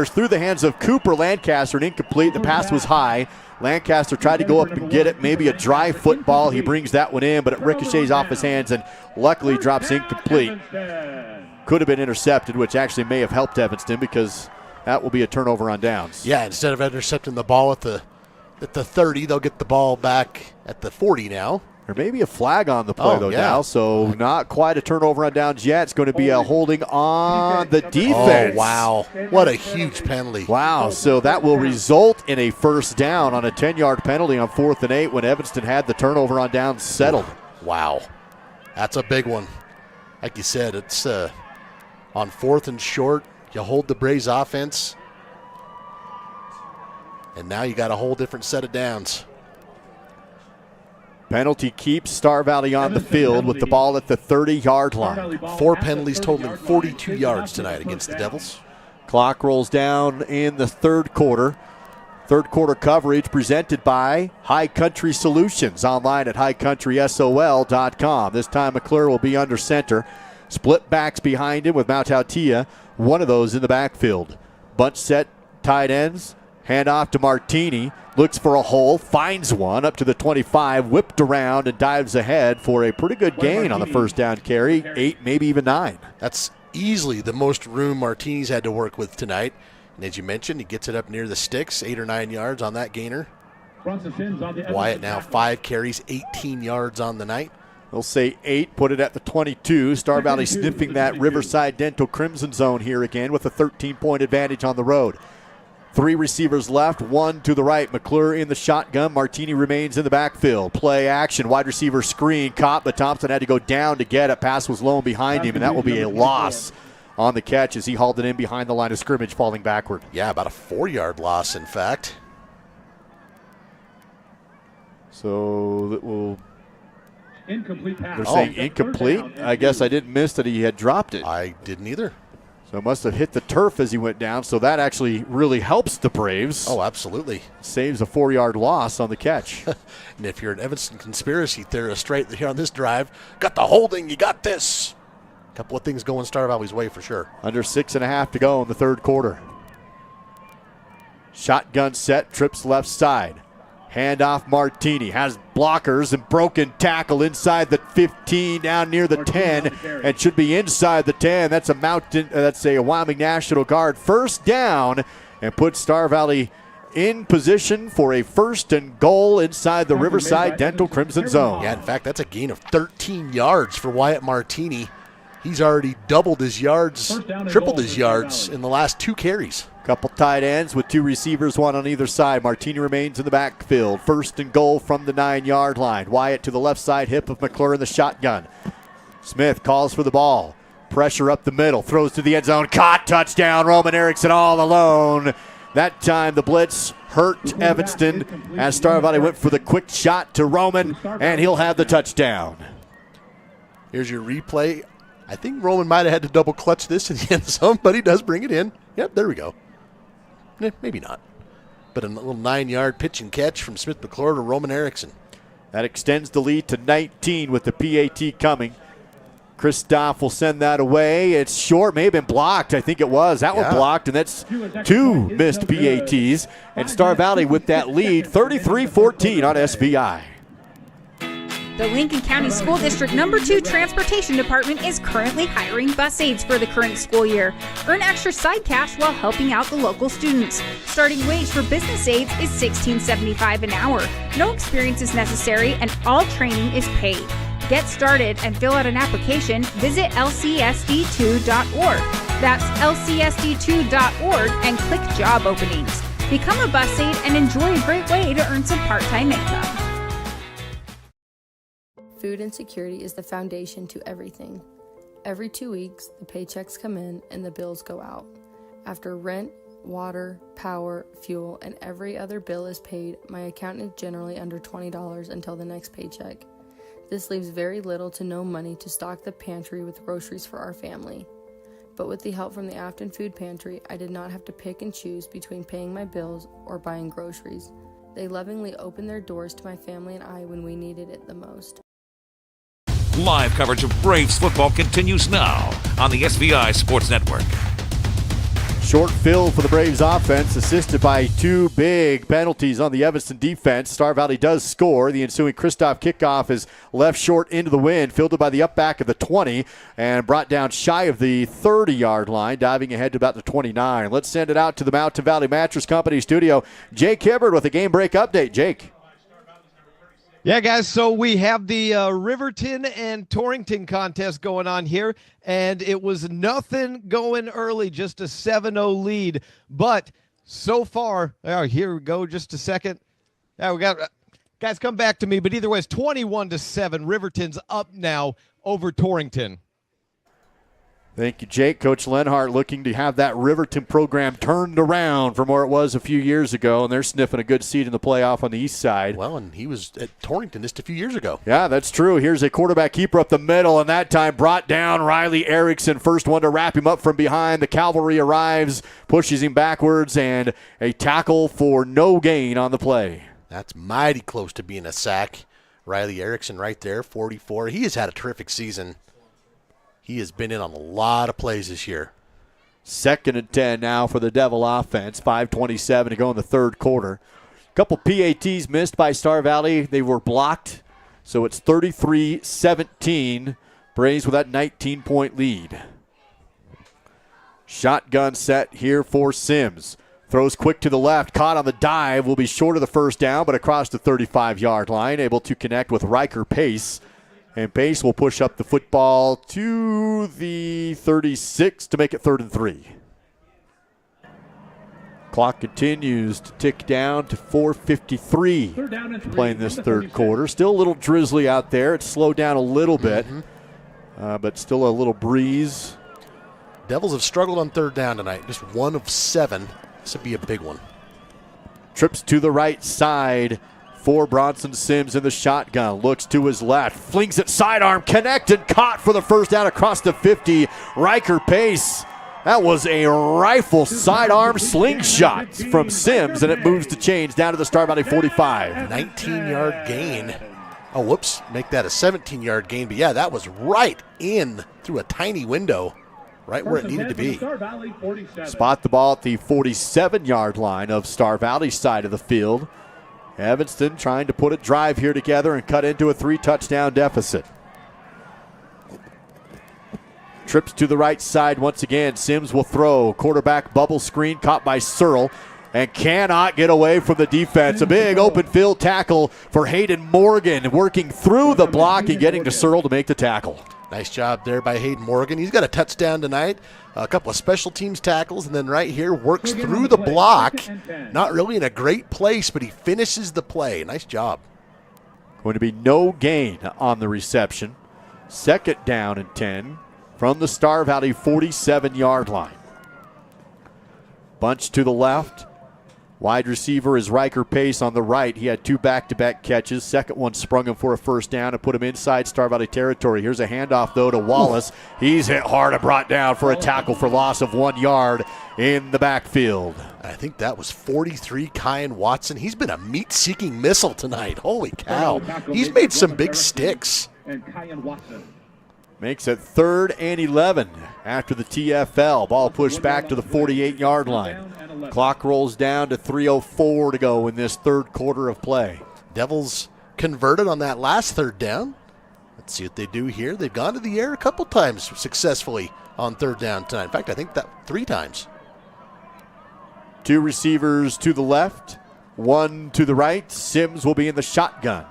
through the hands of Cooper Lancaster, and incomplete. The pass was high. Lancaster tried to go up and get it, maybe a dry football. He brings that one in, but it ricochets off his hands and luckily drops incomplete. Could have been intercepted, which actually may have helped Evanston because that will be a turnover on downs. Yeah, instead of intercepting the ball at the 30, they'll get the ball back at the 40 now. There may be a flag on the play, Dow, so not quite a turnover on downs yet. It's going to be a holding on the defense. Oh, wow. What a huge penalty. Wow, so that will result in a first down on a 10-yard penalty on 4th and 8 when Evanston had the turnover on downs settled. Wow. That's a big one. Like you said, it's on On 4th and short, you hold the Braves offense, and now you got a whole different set of downs. Penalty keeps Star Valley on the field with the ball at the 30-yard line. 4 penalties totaling 42 yards tonight against the Devils. Clock rolls down in the third quarter. Third quarter coverage presented by High Country Solutions, online at highcountrysol.com. This time McClure will be under center. Split backs behind him with Mautautia, one of those in the backfield. Bunch set, tight ends, hand off to Martini, looks for a hole, finds one up to the 25, whipped around and dives ahead for a pretty good gain on the first down carry, 8, maybe even 9. That's easily the most room Martini's had to work with tonight. And as you mentioned, he gets it up near the sticks, 8 or 9 yards on that gainer. Wyatt now 5 carries, 18 yards on the night. They'll say 8, put it at the 22. Star Valley sniffing that Riverside Dental Crimson zone here again with a 13-point advantage on the road. 3 receivers left, 1 to the right. McClure in the shotgun. Martini remains in the backfield. Play action, wide receiver screen, caught, but Thompson had to go down to get it. Pass was low and behind him, and that will be a loss on the catch as he hauled it in behind the line of scrimmage, falling backward. Yeah, about a 4-yard loss, in fact. So that will... Incomplete pass. They're saying incomplete. I guess I didn't miss that he had dropped it. I didn't either. So it must have hit the turf as he went down, so that actually really helps the Braves. Oh, absolutely. Saves a 4-yard loss on the catch. And if you're an Evanston conspiracy theorist right here on this drive, got the holding, you got this. A couple of things going Star Valley's way for sure. Under 6.5 to go in the third quarter. Shotgun set, trips left side. Hand off Martini, has blockers and broken tackle inside the 15, down near the 10, and should be inside the 10. That's a Wyoming National Guard first down, and puts Star Valley in position for a 1st and goal inside the Riverside Dental Crimson zone. Yeah, in fact, that's a gain of 13 yards for Wyatt Martini. He's already doubled his yards, tripled his yards in the last 2 carries. Couple tight ends with 2 receivers, 1 on either side. Martini remains in the backfield. 1st and goal from the 9-yard line. Wyatt to the left side hip of McClure in the shotgun. Smith calls for the ball. Pressure up the middle. Throws to the end zone. Caught. Touchdown. Roman Erickson all alone. That time the blitz hurt Evanston as Star Valley went for the quick shot to Roman, and he'll have the touchdown. Here's your replay. I think Roman might have had to double clutch this in the end zone, but he does bring it in. Yep, there we go. Maybe not. But a little 9-yard pitch and catch from Smith McClure to Roman Erickson. That extends the lead to 19 with the PAT coming. Christoph will send that away. It's short, may have been blocked. I think it was. That one blocked, and that's 2 missed PATs. And Star Valley with that lead, 33-14 on SVI. The Lincoln County School District No. 2 Transportation Department is currently hiring bus aides for the current school year. Earn extra side cash while helping out the local students. Starting wage for business aides is $16.75 an hour. No experience is necessary and all training is paid. Get started and fill out an application. Visit lcsd2.org. That's lcsd2.org and click job openings. Become a bus aide and enjoy a great way to earn some part-time income. Food insecurity is the foundation to everything. Every 2 weeks, the paychecks come in and the bills go out. After rent, water, power, fuel, and every other bill is paid, my account is generally under $20 until the next paycheck. This leaves very little to no money to stock the pantry with groceries for our family. But with the help from the Afton Food Pantry, I did not have to pick and choose between paying my bills or buying groceries. They lovingly opened their doors to my family and I when we needed it the most. Live coverage of Braves football continues now on the SVI Sports Network. Short field for the Braves offense, assisted by 2 big penalties on the Evanston defense. Star Valley does score. The ensuing Christoph kickoff is left short into the wind, fielded by the up back of the 20, and brought down shy of the 30-yard line, diving ahead to about the 29. Let's send it out to the Mountain Valley Mattress Company studio. Jake Hibbard with a game break update. Jake. Yeah, guys, so we have the Riverton and Torrington contest going on here, and it was nothing going early, just a 7-0 lead. But so far, here we go, just a second. We got guys, come back to me, but either way, it's 21-7. Riverton's up now over Torrington. Thank you, Jake. Coach Lenhart looking to have that Riverton program turned around from where it was a few years ago, and they're sniffing a good seed in the playoff on the east side. Well, and he was at Torrington just a few years ago. Yeah, that's true. Here's a quarterback keeper up the middle, and that time brought down Riley Erickson. First one to wrap him up from behind. The cavalry arrives, pushes him backwards, and a tackle for no gain on the play. That's mighty close to being a sack. Riley Erickson right there, 44. He has had a terrific season. He has been in on a lot of plays this year. 2nd and 10 now for the Devil offense. 5:27 to go in the third quarter. A couple PATs missed by Star Valley. They were blocked, so it's 33-17. Braves with that 19-point lead. Shotgun set here for Sims. Throws quick to the left, caught on the dive, will be short of the first down, but across the 35-yard line, able to connect with Riker Pace. And Pace will push up the football to the 36 to make it 3rd and 3. Clock continues to tick down to 4:53 playing this third quarter. Still a little drizzly out there. It's slowed down a little bit, but still a little breeze. Devils have struggled on 3rd down tonight. Just 1 of 7. This would be a big one. Trips to the right side for Bronson Sims in the shotgun. Looks to his left. Flings it sidearm. Connected. Caught for the first down across the 50. Riker Pace. That was a rifle sidearm slingshot from Sims, and it moves the chains down to the Star Valley 45. 19-yard gain. Oh, whoops. Make that a 17-yard gain. But, yeah, that was right in through a tiny window. Right where it needed to be. Spot the ball at the 47-yard line of Star Valley's side of the field. Evanston trying to put a drive here together and cut into a 3-touchdown deficit. Trips to the right side once again. Sims will throw. Quarterback bubble screen caught by Searle and cannot get away from the defense. A big open field tackle for Hayden Morgan, working through the block and getting to Searle to make the tackle. Nice job there by Hayden Morgan. He's got a touchdown tonight, a couple of special teams tackles, and then right here works through the block. Not really in a great place, but he finishes the play. Nice job. Going to be no gain on the reception. 2nd down and 10 from the Star Valley 47-yard line. Bunch to the left. Wide receiver is Riker Pace on the right. He had 2 back-to-back catches. Second one sprung him for a first down and put him inside Star Valley territory. Here's a handoff, though, to Wallace. He's hit hard and brought down for a tackle for loss of 1 yard in the backfield. I think that was 43, Kyan Watson. He's been a meat-seeking missile tonight. Holy cow. He's made some big sticks. Makes it 3rd and 11 after the TFL. Ball pushed back to the 48-yard line. Clock rolls down to 3:04 to go in this third quarter of play. Devils converted on that last 3rd down. Let's see what they do here. They've gone to the air a couple times successfully on 3rd down tonight. In fact, I think that 3 times. 2 receivers to the left, 1 to the right. Sims will be in the shotgun.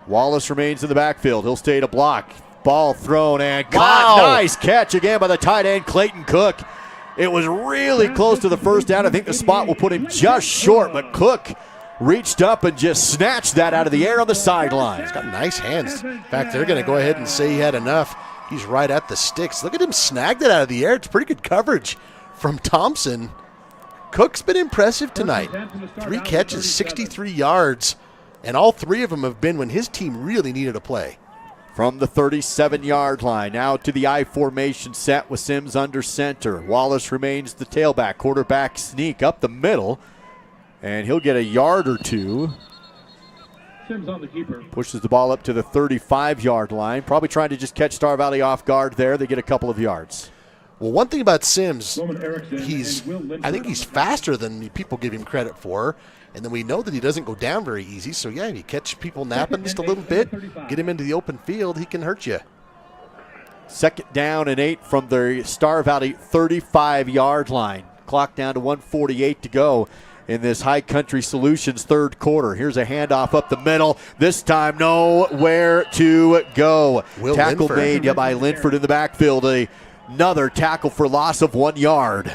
Wallace remains in the backfield. He'll stay to block. Ball thrown and caught. Wow. Nice catch again by the tight end, Clayton Cook. It was really close to the first down. I think the spot will put him just short, but Cook reached up and just snatched that out of the air on the sideline. He's got nice hands. In fact, they're going to go ahead and say he had enough. He's right at the sticks. Look at him snag that out of the air. It's pretty good coverage from Thompson. Cook's been impressive tonight. 3 catches, 63 yards, and all 3 of them have been when his team really needed a play. From the 37-yard line, now to the I formation set with Sims under center. Wallace remains the tailback. Quarterback sneak up the middle, and he'll get a yard or 2. Sims on the keeper. Pushes the ball up to the 35-yard line. Probably trying to just catch Star Valley off guard there. They get a couple of yards. Well, one thing about Sims, I think he's faster than people give him credit for. And then we know that he doesn't go down very easy. So, yeah, if you catch people napping just a little bit, get him into the open field, he can hurt you. 2nd down and 8 from the Star Valley 35-yard line. Clock down to 1:48 to go in this High Country Solutions third quarter. Here's a handoff up the middle. This time nowhere to go. Tackle made by Linford in the backfield. Another tackle for loss of 1 yard.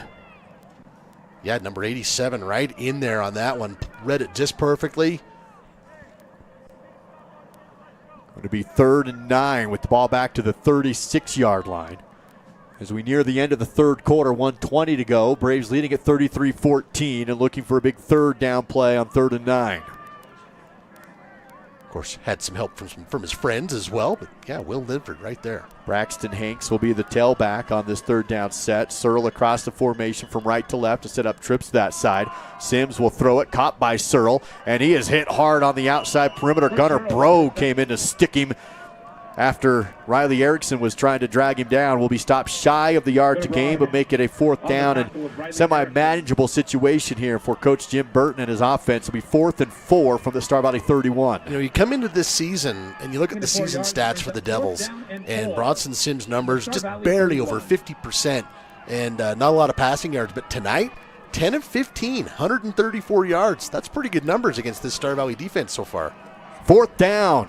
Yeah, number 87 right in there on that one. Read it just perfectly. Going to be 3rd and 9 with the ball back to the 36-yard line. As we near the end of the third quarter, 1:20 to go. Braves leading at 33-14 and looking for a big third down play on 3rd and 9. Of course, had some help from his friends as well, but yeah, Will Lidford right there. Braxton Hanks will be the tailback on this third down set. Searle across the formation from right to left to set up trips that side. Sims will throw it, caught by Searle, and he is hit hard on the outside perimeter. Gunnar Bro came in to stick him after Riley Erickson was trying to drag him down. Will be stopped shy of the yard to gain, but make it a 4th down and semi-manageable situation here for Coach Jim Burton and his offense. It'll be 4th and 4 from the Star Valley 31. You come into this season and you look at the season stats for the Devils, and Bronson Sims' numbers just barely over 50%, and not a lot of passing yards. But tonight, 10 of 15, 134 yards. That's pretty good numbers against this Star Valley defense so far. 4th down.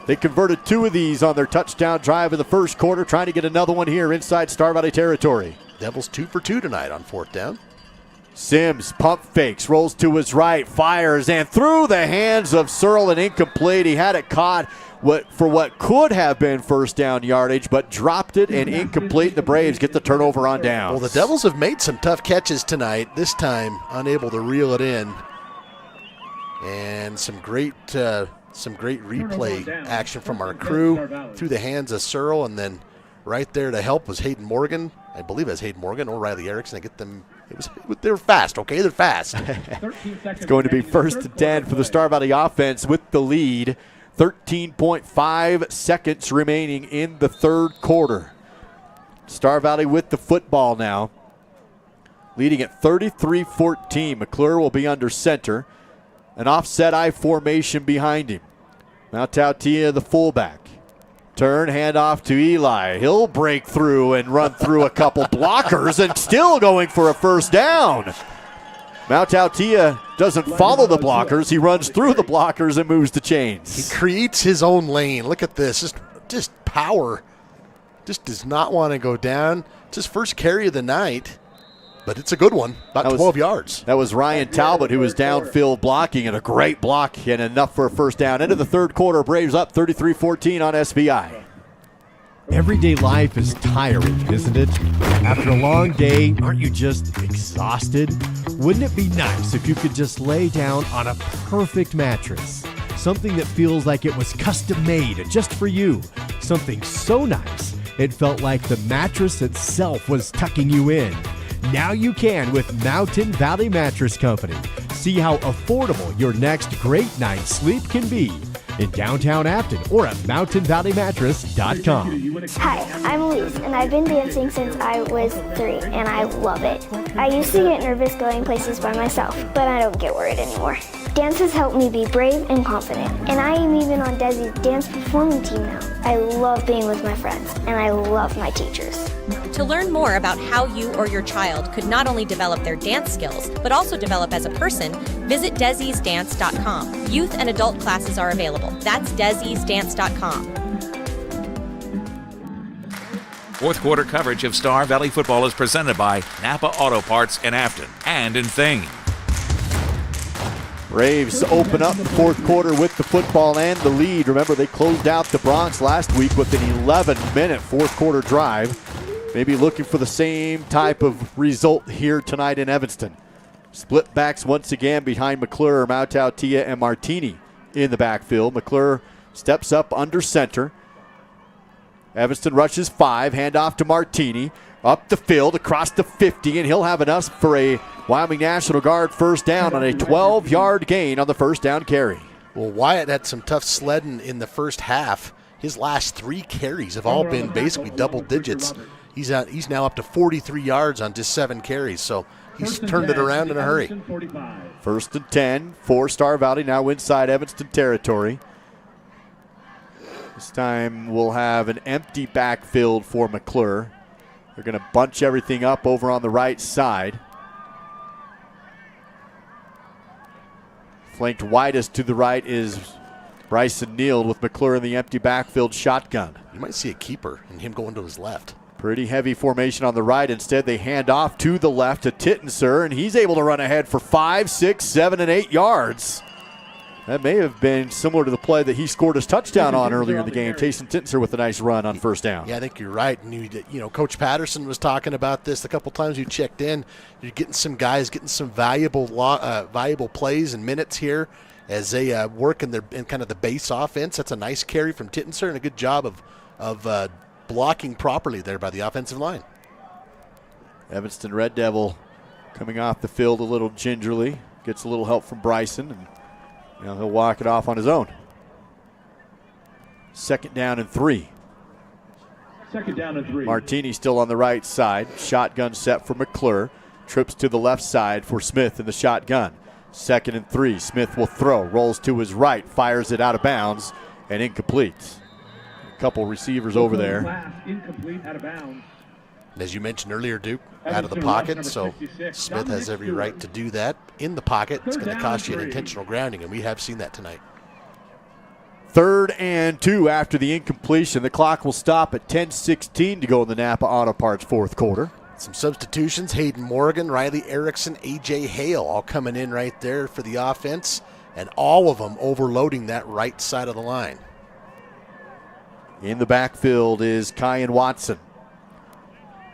They converted 2 of these on their touchdown drive in the first quarter, trying to get another one here inside Star Valley territory. Devils 2 for 2 tonight on 4th down. Sims pump fakes, rolls to his right, fires, and through the hands of Searle and incomplete. He had it caught for what could have been first down yardage, but dropped it and incomplete. The Braves get the turnover on down. Well, the Devils have made some tough catches tonight, this time unable to reel it in. And some great replay action from our crew through the hands of Searle, and then right there to help was Hayden Morgan. I believe it was Hayden Morgan or Riley Erickson. I get them. They're fast, okay? They're fast. It's going to be 1st and 10 for the Star Valley offense with the lead. 13.5 seconds remaining in the third quarter. Star Valley with the football now, leading at 33-14. McClure will be under center. An offset I formation behind him. Mount Tautia, the fullback. Turn, hand off to Eli. He'll break through and run through a couple blockers and still going for a first down. Mount Tautia doesn't follow the blockers. He runs through the blockers and moves the chains. He creates his own lane. Look at this. Just power. Just does not want to go down. It's his first carry of the night. But it's a good one, about 12 yards. That was Ryan Talbot, who was downfield blocking, and a great block and enough for a first down. Into the third quarter, Braves up 33-14 on SVI. Everyday life is tiring, isn't it? After a long day, aren't you just exhausted? Wouldn't it be nice if you could just lay down on a perfect mattress? Something that feels like it was custom made just for you. Something so nice, it felt like the mattress itself was tucking you in. Now you can with Mountain Valley Mattress Company. See how affordable your next great night's sleep can be in downtown Afton or at mountainvalleymattress.com. Hi, I'm Elise, and I've been dancing since I was 3, and I love it. I used to get nervous going places by myself, but I don't get worried anymore. Dance has helped me be brave and confident, and I am even on Desi's dance performing team now. I love being with my friends, and I love my teachers. To learn more about how you or your child could not only develop their dance skills, but also develop as a person, visit desisdance.com. Youth and adult classes are available. That's desisdance.com. Fourth quarter coverage of Star Valley football is presented by Napa Auto Parts in Afton and in Thane. Braves open up the fourth quarter with the football and the lead. Remember, they closed out the Bronx last week with an 11-minute fourth quarter drive. Maybe looking for the same type of result here tonight in Evanston. Split backs once again behind McClure, Mount Tautia, and Martini in the backfield. McClure steps up under center. Evanston rushes 5, handoff to Martini. Up the field, across the 50, and he'll have enough for a Wyoming National Guard first down on a 12-yard gain on the first down carry. Well, Wyatt had some tough sledding in the first half. His last 3 carries have all been basically double digits. He's now up to 43 yards on just 7 carries, so he's turned it around in a hurry. 1st and 10 for Star Valley, now inside Evanston territory. This time we'll have an empty backfield for McClure. They're going to bunch everything up over on the right side. Flanked widest to the right is Bryson Neal with McClure in the empty backfield shotgun. You might see a keeper and him going to his left. Pretty heavy formation on the right. Instead, they hand off to the left to Tittenser, and he's able to run ahead for 5, 6, 7, and 8 yards. That may have been similar to the play that he scored his touchdown on earlier in the game. Tayson Tittenser with a nice run on first down. Yeah, I think you're right. And Coach Patterson was talking about this a couple times you checked in. You're getting some guys getting some valuable plays and minutes here as they work in kind of the base offense. That's a nice carry from Tittenser and a good job of blocking properly there by the offensive line. Evanston Red Devil coming off the field a little gingerly. Gets a little help from Bryson, and he'll walk it off on his own. 2nd down and 3. 2nd down and 3. Martini still on the right side. Shotgun set for McClure. Trips to the left side for Smith in the shotgun. 2nd and 3. Smith will throw. Rolls to his right. Fires it out of bounds and incomplete. A couple receivers over there. Incomplete, out of bounds. As you mentioned earlier, Duke, out of the pocket, so Smith has every right to do that in the pocket. It's going to cost you an intentional grounding, and we have seen that tonight. 3rd and 2 after the incompletion. The clock will stop at 10:16 to go in the Napa Auto Parts 4th quarter. Some substitutions, Hayden Morgan, Riley Erickson, A.J. Hale all coming in right there for the offense, and all of them overloading that right side of the line. In the backfield is Kyan Watson.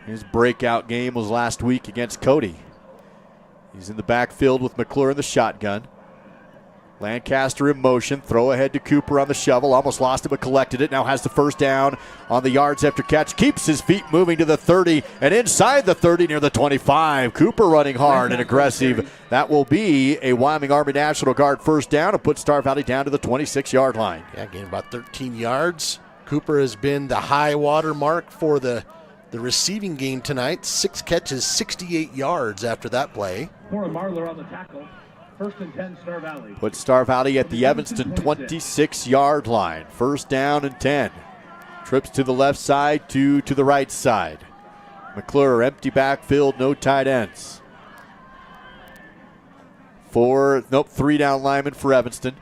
His breakout game was last week against Cody. He's in the backfield with McClure in the shotgun. Lancaster in motion. Throw ahead to Cooper on the shovel. Almost lost it, but collected it. Now has the first down on the yards after catch. Keeps his feet moving to the 30 and inside the 30 near the 25. Cooper running hard and aggressive. That will be a Wyoming Army National Guard first down and put Star Valley down to the 26-yard line. Yeah, gained about 13 yards. Cooper has been the high water mark for the receiving game tonight. 6 catches, 68 yards after that play. Cora Marler on the tackle. 1st and 10, Star Valley. Put Star Valley at the Evanston 26-yard line. 1st down and 10. Trips to the left side, 2 to the right side. McClure, empty backfield, no tight ends. 3 down linemen for Evanston.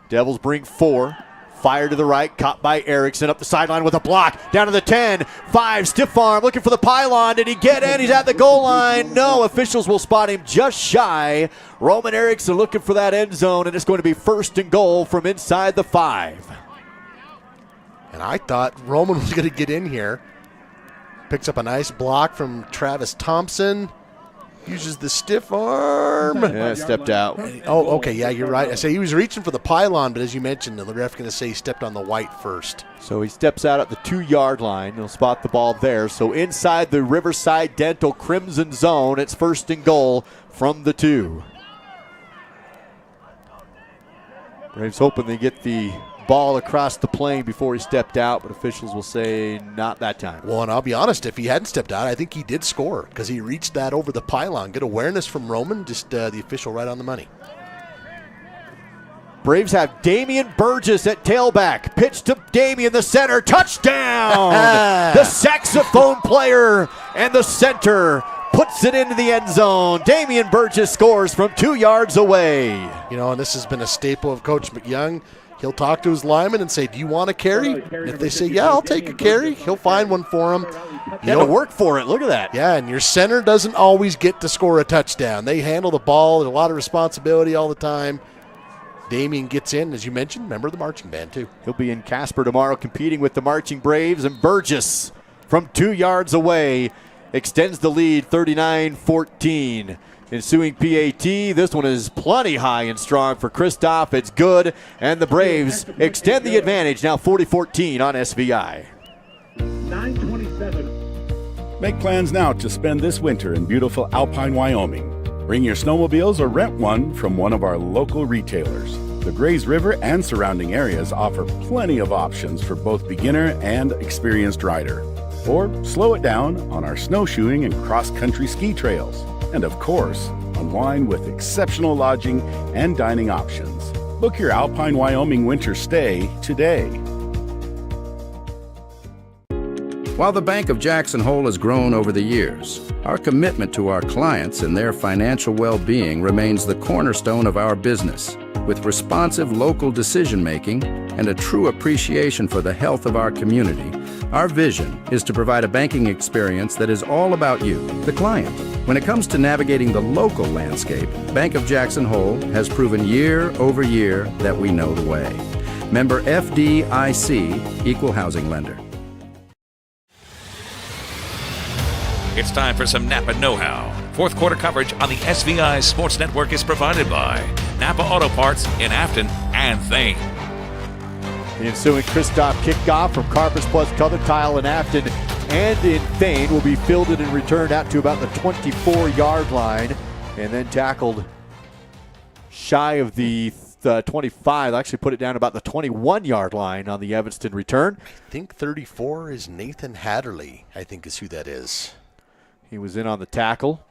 Devils bring 4. Fire to the right, caught by Erickson up the sideline with a block. Down to the 10, 5, stiff arm, looking for the pylon. Did he get in? He's at the goal line. No, officials will spot him just shy. Roman Erickson looking for that end zone, and it's going to be 1st and goal from inside the 5. And I thought Roman was going to get in here. Picks up a nice block from Travis Thompson. Uses the stiff arm. Yeah, stepped out. Oh, okay. Yeah, you're right. I say he was reaching for the pylon, but as you mentioned, the ref going to say he stepped on the white first. So he steps out at the 2-yard line. He'll spot the ball there. So inside the Riverside Dental Crimson zone, it's 1st and goal from the 2. Braves hoping they get the ball across the plane before he stepped out, but officials will say not that time. Well, and I'll be honest, if he hadn't stepped out, I think he did score because he reached that over the pylon. Good awareness from Roman, just the official right on the money. Braves have Damian Burgess at tailback. Pitch to Damian, the center. Touchdown! The saxophone player and the center puts it into the end zone. Damian Burgess scores from 2 yards away. And this has been a staple of Coach McYoung. He'll talk to his lineman and say, do you want a carry? And if they say, yeah, I'll take a carry, he'll find one for him. You got to work for it. Look at that. Yeah, and your center doesn't always get to score a touchdown. They handle the ball. There's a lot of responsibility all the time. Damian gets in, as you mentioned, member of the marching band, too. He'll be in Casper tomorrow competing with the Marching Braves, and Burgess from 2 yards away extends the lead 39-14. Ensuing PAT, this one is plenty high and strong for Kristoff. It's good, and the Braves extend the advantage, now 40-14 on SVI. 9:27. Make plans now to spend this winter in beautiful Alpine, Wyoming. Bring your snowmobiles or rent one from one of our local retailers. The Grays River and surrounding areas offer plenty of options for both beginner and experienced rider. Or slow it down on our snowshoeing and cross-country ski trails. And of course, unwind with exceptional lodging and dining options. Book your Alpine, Wyoming winter stay today. While the Bank of Jackson Hole has grown over the years, our commitment to our clients and their financial well-being remains the cornerstone of our business. With responsive local decision-making and a true appreciation for the health of our community, our vision is to provide a banking experience that is all about you, the client. When it comes to navigating the local landscape, Bank of Jackson Hole has proven year over year that we know the way. Member FDIC, Equal Housing Lender. It's time for some Napa know-how. Fourth quarter coverage on the SVI Sports Network is provided by Napa Auto Parts in Afton and Thane. The ensuing Kristoff kickoff from Carpus Plus Color Tile in Afton and in Thane will be fielded and returned out to about the 24-yard line and then tackled shy of the 25. Actually put it down about the 21-yard line on the Evanston return. I think 34 is Nathan Hatterley, I think is who that is. He was in on the tackle.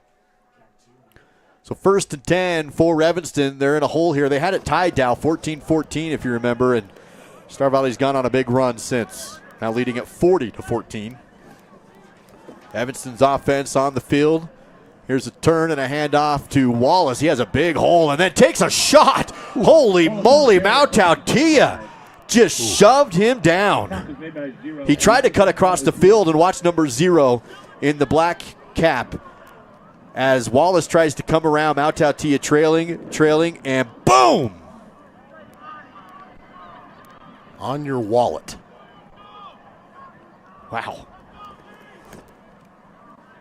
So 1st and 10 for Evanston. They're in a hole here. They had it tied down 14-14 if you remember, and Star Valley's gone on a big run since. Now leading at 40-14. Evanston's offense on the field. Here's a turn and a handoff to Wallace. He has a big hole and then takes a shot. Holy moly, Mautautia just shoved him down. He tried to cut across the field and watch number 0 in the black cap as Wallace tries to come around. Mautautia trailing, and boom! On your wallet. Wow.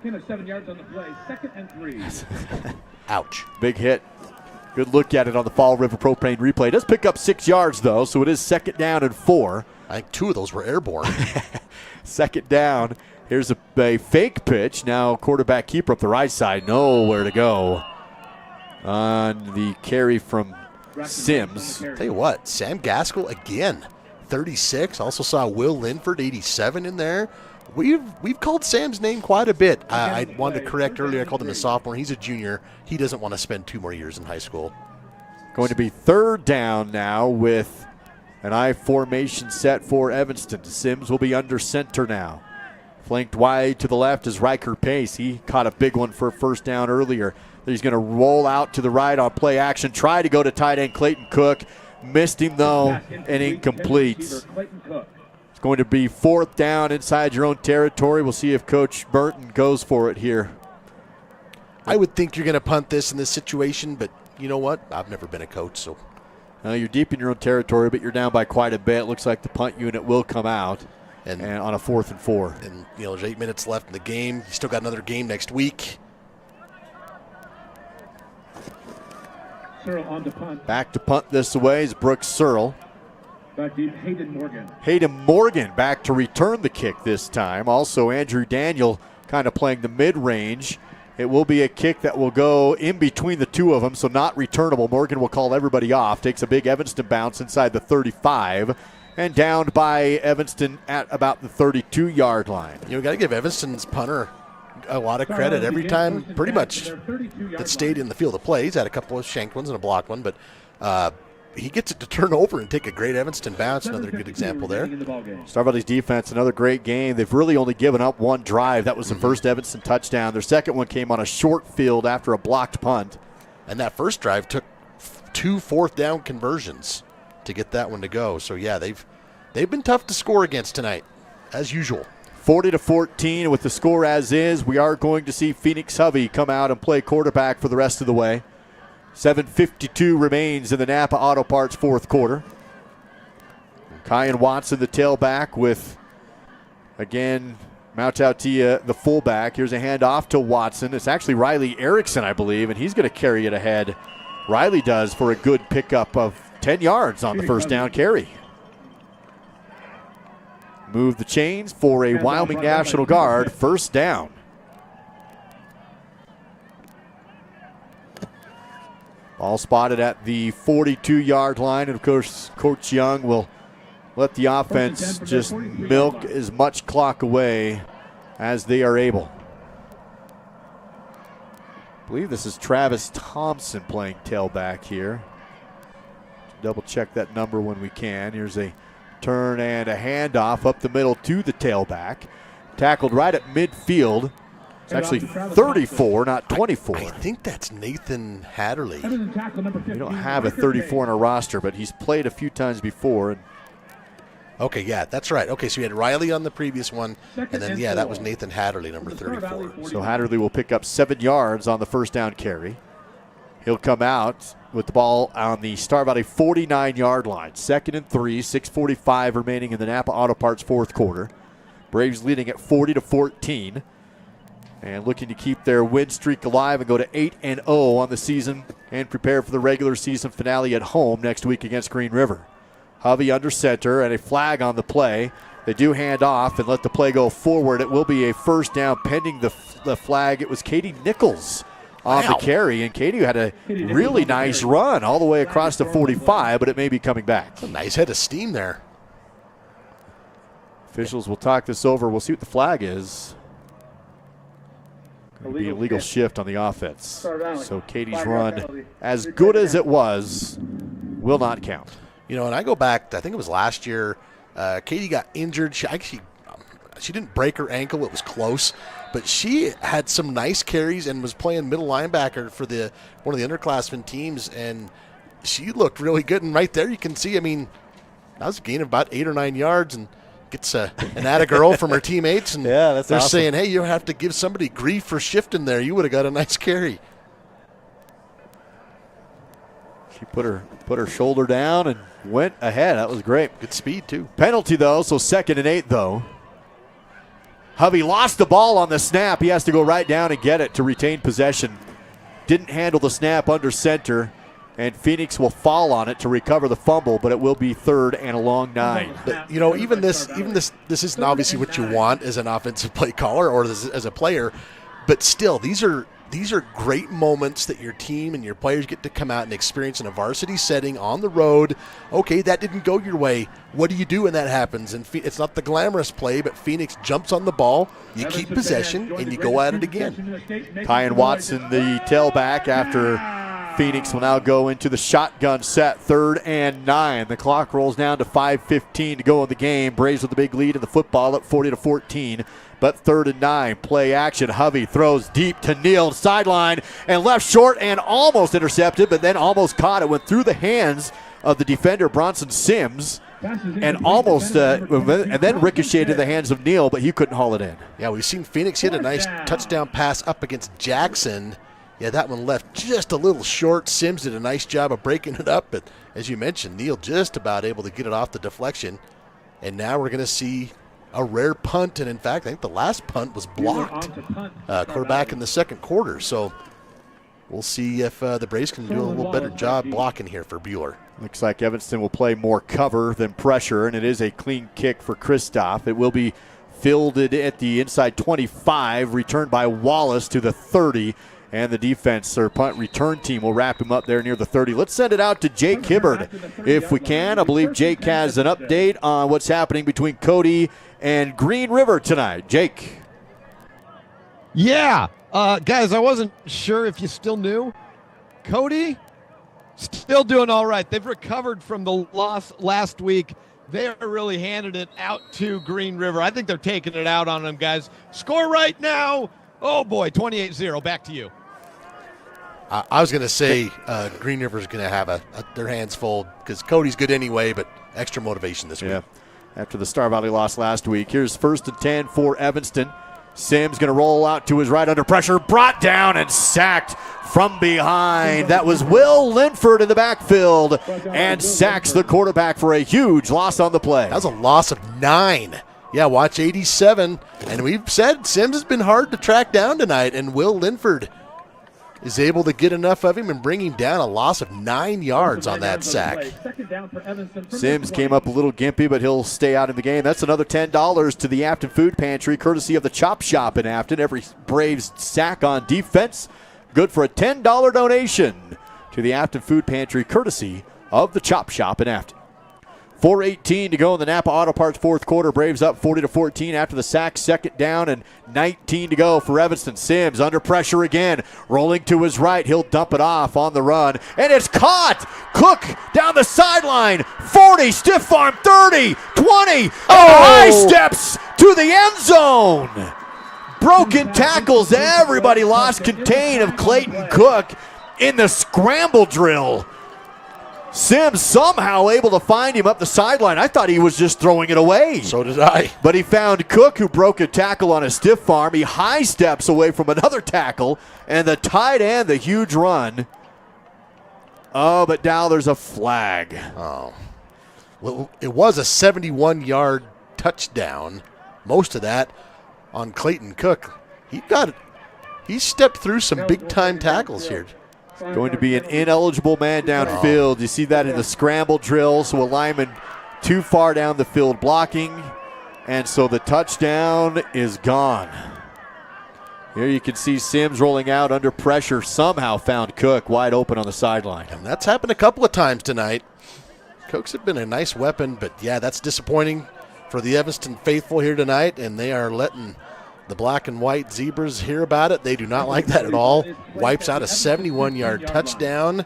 7 yards on the play, 2nd and 3. Ouch. Big hit. Good look at it on the Fall River Propane replay. It does pick up 6 yards, though, so it is 2nd down and 4. I think 2 of those were airborne. 2nd down. Here's a fake pitch. Now quarterback keeper up the right side. Nowhere to go on the carry from Sims. Tell you what, Sam Gaskell again, 36. Also saw Will Linford, 87 in there. We've called Sam's name quite a bit. I wanted to correct earlier. I called him a sophomore. He's a junior. He doesn't want to spend 2 more years in high school. Going to be 3rd down now with an I formation set for Evanston. Sims will be under center now. Flanked wide to the left is Riker Pace. He caught a big one for a 1st down earlier. He's going to roll out to the right on play action. Try to go to tight end Clayton Cook. Missed him, though, and incomplete. It's going to be 4th down inside your own territory. We'll see if Coach Burton goes for it here. I would think you're going to punt this in this situation, but you know what? I've never been a coach, so. You're deep in your own territory, but you're down by quite a bit. Looks like the punt unit will come out. And on a 4th and 4. And, there's 8 minutes left in the game. You still got another game next week. Searle on to punt. Back to punt this away is Brooks Searle. Back deep, Hayden Morgan. Hayden Morgan back to return the kick this time. Also, Andrew Daniel kind of playing the mid-range. It will be a kick that will go in between the two of them, so not returnable. Morgan will call everybody off. Takes a big Evanston bounce inside the 35. And downed by Evanston at about the 32-yard line. Got to give Evanston's punter a lot of credit every time, pretty much, that stayed in the field of play. He's had a couple of shanked ones and a blocked one, but he gets it to turn over and take a great Evanston bounce. Another good example there. Star Valley's defense, another great game. They've really only given up 1 drive. That was the first Evanston touchdown. Their second one came on a short field after a blocked punt. And that first drive took 2 4th down conversions to get that one to go. So yeah, they've been tough to score against tonight, as usual. 40-14 with the score as is. We are going to see Phoenix Hovey come out and play quarterback for the rest of the way. 7:52 remains in the Napa Auto Parts 4th quarter. Kyan Watson, the tailback, with, again, Mautautia, the fullback. Here's a handoff to Watson. It's actually Riley Erickson, I believe, and he's going to carry it ahead. Riley does for a good pickup of 10 yards on the 1st down carry. Move the chains for a Wyoming National Guard 1st down. Ball spotted at the 42-yard line, and of course, Coach Young will let the offense just milk as much clock away as they are able. I believe this is Travis Thompson playing tailback here. Double check that number when we can. Here's a turn and a handoff up the middle to the tailback. Tackled right at midfield. It's actually 34, not 24. I think that's Nathan Hatterley. We don't have a 34 on our roster, but he's played a few times before. And Okay, yeah, that's right. Okay, so you had Riley on the previous one, and then, yeah, that was Nathan Hatterley, number 34. So Hatterley will pick up 7 yards on the first down carry. He'll come out with the ball on the Star Valley 49-yard line. 2nd and 3, 6:45 remaining in the Napa Auto Parts fourth quarter. Braves leading at 40-14 and looking to keep their win streak alive and go to 8-0 on the season and prepare for the regular season finale at home next week against Green River. Hovey under center and a flag on the play. They do hand off and let the play go forward. It will be a first down pending the flag. It was Katie Nichols on the carry, and Katie had a really nice run all the way across the 45, but it may be coming back. That's a nice head of steam there. Officials will talk this over. We'll see what the flag is. Going to be a legal shift on the offense. So Katie's run, as good as it was, will not count. You know, and I go back, I think it was last year, Katie got injured. She didn't break her ankle. It was close. But she had some nice carries and was playing middle linebacker for one of the underclassmen teams, and she looked really good. And right there you can see, I mean, that was a gain of about 8 or 9 yards and gets an atta girl from her teammates. And yeah, that's they're awesome. saying, hey, you don't have to give somebody grief for shifting there. You would have got a nice carry. She put her shoulder down and went ahead. That was great. Good speed, too. Penalty, though, so 2nd and 8, though. Hovey lost the ball on the snap. He has to go right down and get it to retain possession. Didn't handle the snap under center, and Phoenix will fall on it to recover the fumble, but it will be 3rd and a long 9. But, you know, even this isn't obviously what you want as an offensive play caller or as a player, but still, these are great moments that your team and your players get to come out and experience in a varsity setting on the road. Okay, that didn't go your way. What do you do when that happens? And it's not the glamorous play, but Phoenix jumps on the ball, you keep possession, and you go at it again. Tyan Watson, the tailback, after Phoenix will now go into the shotgun set, 3rd and 9. The clock rolls down to 5:15 to go in the game. Braves with the big lead in the football at 40-14. But 3rd and 9, play action. Hovey throws deep to Neal, sideline, and left short and almost intercepted, but then almost caught. It went through the hands of the defender, Bronson Sims, and almost, and then ricocheted in the hands of Neal, but he couldn't haul it in. Yeah, we've seen Phoenix hit a nice touchdown pass up against Jackson. Yeah, that one left just a little short. Sims did a nice job of breaking it up, but as you mentioned, Neal just about able to get it off the deflection. And now we're going to see a rare punt, and in fact, I think the last punt was blocked. Quarterback in the second quarter, so we'll see if the Braves can do a little better job blocking here for Bueller. Looks like Evanston will play more cover than pressure, and it is a clean kick for Kristoff. It will be fielded at the inside 25, returned by Wallace to the 30, and the defense or punt return team will wrap him up there near the 30. Let's send it out to Jake Hibbard if we can. I believe Jake has an update on what's happening between Cody and Green River tonight. Jake. Yeah. Guys, I wasn't sure if you still knew. Cody, still doing all right. They've recovered from the loss last week. They really handed it out to Green River. I think they're taking it out on them, guys. Score right now. Oh, boy, 28-0. Back to you. I was going to say Green River's going to have their hands full because Cody's good anyway, but extra motivation this week. After the Star Valley loss last week. Here's 1st and 10 for Evanston. Sims going to roll out to his right under pressure. Brought down and sacked from behind. That was Will Linford in the backfield and sacks the quarterback for a huge loss on the play. That was a loss of 9. Yeah, watch 87. And we've said Sims has been hard to track down tonight, and Will Linford is able to get enough of him and bring him down. A loss of 9 yards on that sack. Sims came up a little gimpy, but he'll stay out in the game. That's another $10 to the Afton Food Pantry, courtesy of the Chop Shop in Afton. Every Braves sack on defense, good for a $10 donation to the Afton Food Pantry, courtesy of the Chop Shop in Afton. 4:18 to go in the Napa Auto Parts fourth quarter. Braves up 40-14 after the sack. 2nd down and 19 to go for Evanston. Sims under pressure again. Rolling to his right. He'll dump it off on the run. And it's caught. Cook down the sideline. 40, stiff arm, 30, 20. High steps to the end zone. Broken tackles. Everybody lost contain of Clayton Cook in the scramble drill. Sims somehow able to find him up the sideline. I thought he was just throwing it away. So did I. But he found Cook, who broke a tackle on a stiff arm. He high steps away from another tackle, and the tight end, the huge run. Oh, but now there's a flag. Oh. Well, it was a 71-yard touchdown. Most of that on Clayton Cook. He stepped through some big-time tackles here. Going to be an ineligible man downfield. You see that in the scramble drill. So a lineman too far down the field blocking. And so the touchdown is gone. Here you can see Sims rolling out under pressure. Somehow found Cook wide open on the sideline. And that's happened a couple of times tonight. Cooks have been a nice weapon, but yeah, that's disappointing for the Evanston faithful here tonight. And they are letting the black and white Zebras hear about it. They do not like that at all. Wipes out a 71-yard touchdown.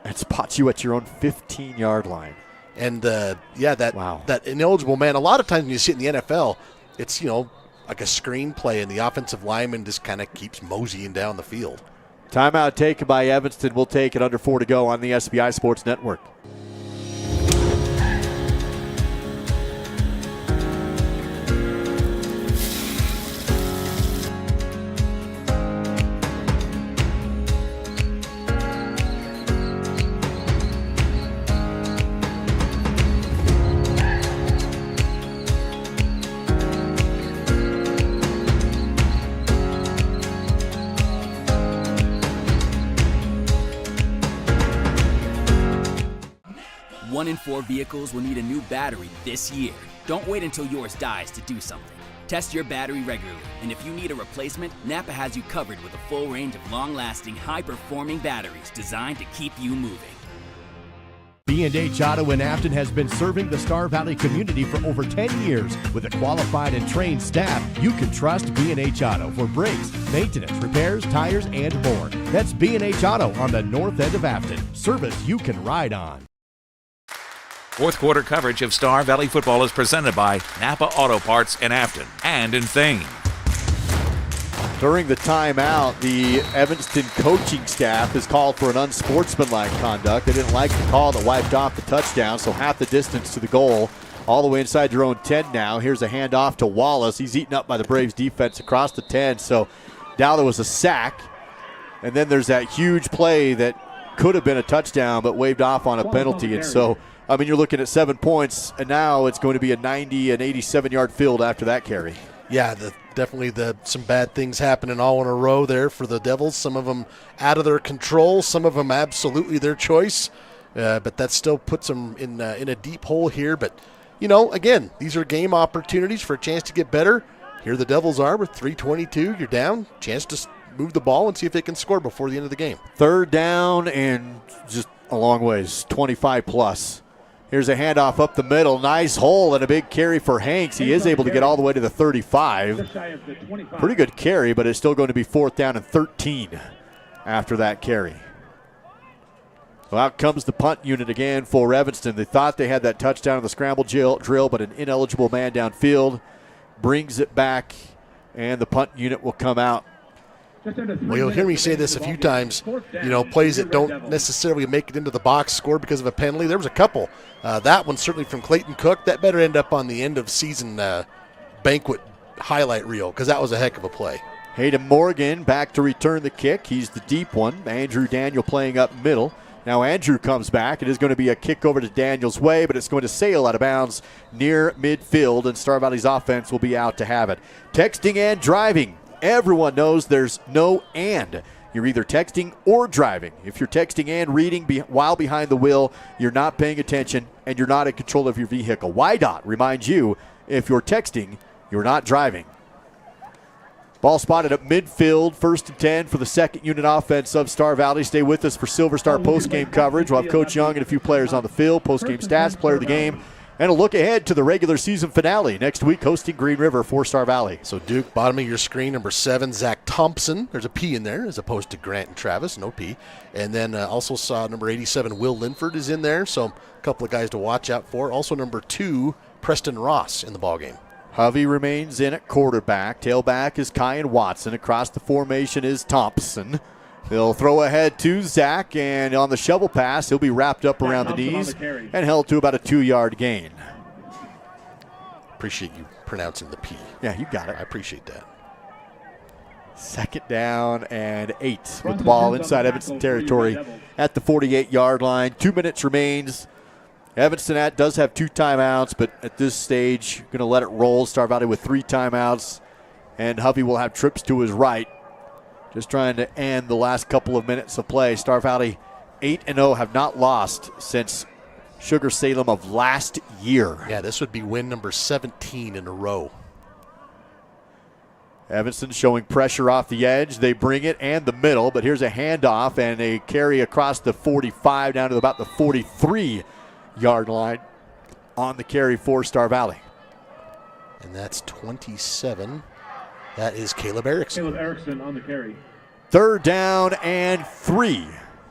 That spots you at your own 15-yard line. And, that ineligible man, a lot of times when you see it in the NFL, it's, like a screenplay, and the offensive lineman just kind of keeps moseying down the field. Timeout taken by Evanston. We'll take it under 4 to go on the SBI Sports Network. One in 4 vehicles will need a new battery this year. Don't wait until yours dies to do something. Test your battery regularly, and if you need a replacement, Napa has you covered with a full range of long-lasting, high-performing batteries designed to keep you moving. B&H Auto in Afton has been serving the Star Valley community for over 10 years. With a qualified and trained staff, you can trust B&H Auto for brakes, maintenance, repairs, tires, and more. That's B&H Auto on the north end of Afton. Service you can ride on. Fourth quarter coverage of Star Valley football is presented by Napa Auto Parts in Afton and in Thane. During the timeout, the Evanston coaching staff has called for an unsportsmanlike conduct. They didn't like the call that wiped off the touchdown, so half the distance to the goal, all the way inside your own 10 now. Here's a handoff to Wallace. He's eaten up by the Braves defense across the 10, so now there was a sack. And then there's that huge play that could have been a touchdown but waved off on a penalty, and so you're looking at 7 points, and now it's going to be a 90 and 87-yard field after that carry. Yeah, definitely some bad things happening all in a row there for the Devils. Some of them out of their control, some of them absolutely their choice. But that still puts them in a deep hole here. But, again, these are game opportunities for a chance to get better. Here the Devils are with 3:22. You're down. Chance to move the ball and see if they can score before the end of the game. Third down and just a long ways, 25-plus. Here's a handoff up the middle. Nice hole and a big carry for Hanks. He is able to get all the way to the 35. Pretty good carry, but it's still going to be 4th down and 13 after that carry. Well, out comes the punt unit again for Evanston. They thought they had that touchdown in the scramble drill, but an ineligible man downfield brings it back, and the punt unit will come out. Well, you'll hear me say this a few times, plays that don't necessarily make it into the box score because of a penalty. There was a couple. That one certainly from Clayton Cook. That better end up on the end of season banquet highlight reel because that was a heck of a play. Hayden Morgan back to return the kick. He's the deep one. Andrew Daniel playing up middle. Now Andrew comes back. It is going to be a kick over to Daniel's way, but it's going to sail out of bounds near midfield, and Star Valley's offense will be out to have it. Texting and driving. Everyone knows there's no and. You're either texting or driving. If you're texting and reading while behind the wheel, you're not paying attention and you're not in control of your vehicle. YDOT reminds you, if you're texting, you're not driving. Ball spotted at midfield, 1st and 10 for the second unit offense of Star Valley. Stay with us for Silver Star postgame coverage. We'll have Coach Young and a few players on the field, postgame stats, player of the game, and a look ahead to the regular season finale next week hosting Green River for Star Valley. So Duke, bottom of your screen, number 7, Zach Thompson. There's a P in there as opposed to Grant and Travis, no P. And then also saw number 87, Will Linford is in there. So a couple of guys to watch out for. Also number 2, Preston Ross in the ballgame. Hovey remains in at quarterback. Tailback is Kyan Watson. Across the formation is Thompson. They'll throw ahead to Zach, and on the shovel pass, he'll be wrapped up around the knees and held to about a 2-yard gain. Appreciate you pronouncing the P. Yeah, you got it. I appreciate that. 2nd down and 8 with the ball inside Evanston territory at the 48-yard line. 2 minutes remains. Evanston does have 2 timeouts, but at this stage, going to let it roll. Star Valley with 3 timeouts, and Hovey will have trips to his right. Just trying to end the last couple of minutes of play. Star Valley 8-0, have not lost since Sugar Salem of last year. Yeah, this would be win number 17 in a row. Evanston showing pressure off the edge. They bring it and the middle, but here's a handoff and a carry across the 45 down to about the 43-yard line on the carry for Star Valley. And that's 27. That is Caleb Erickson. Caleb Erickson on the carry. 3rd down and 3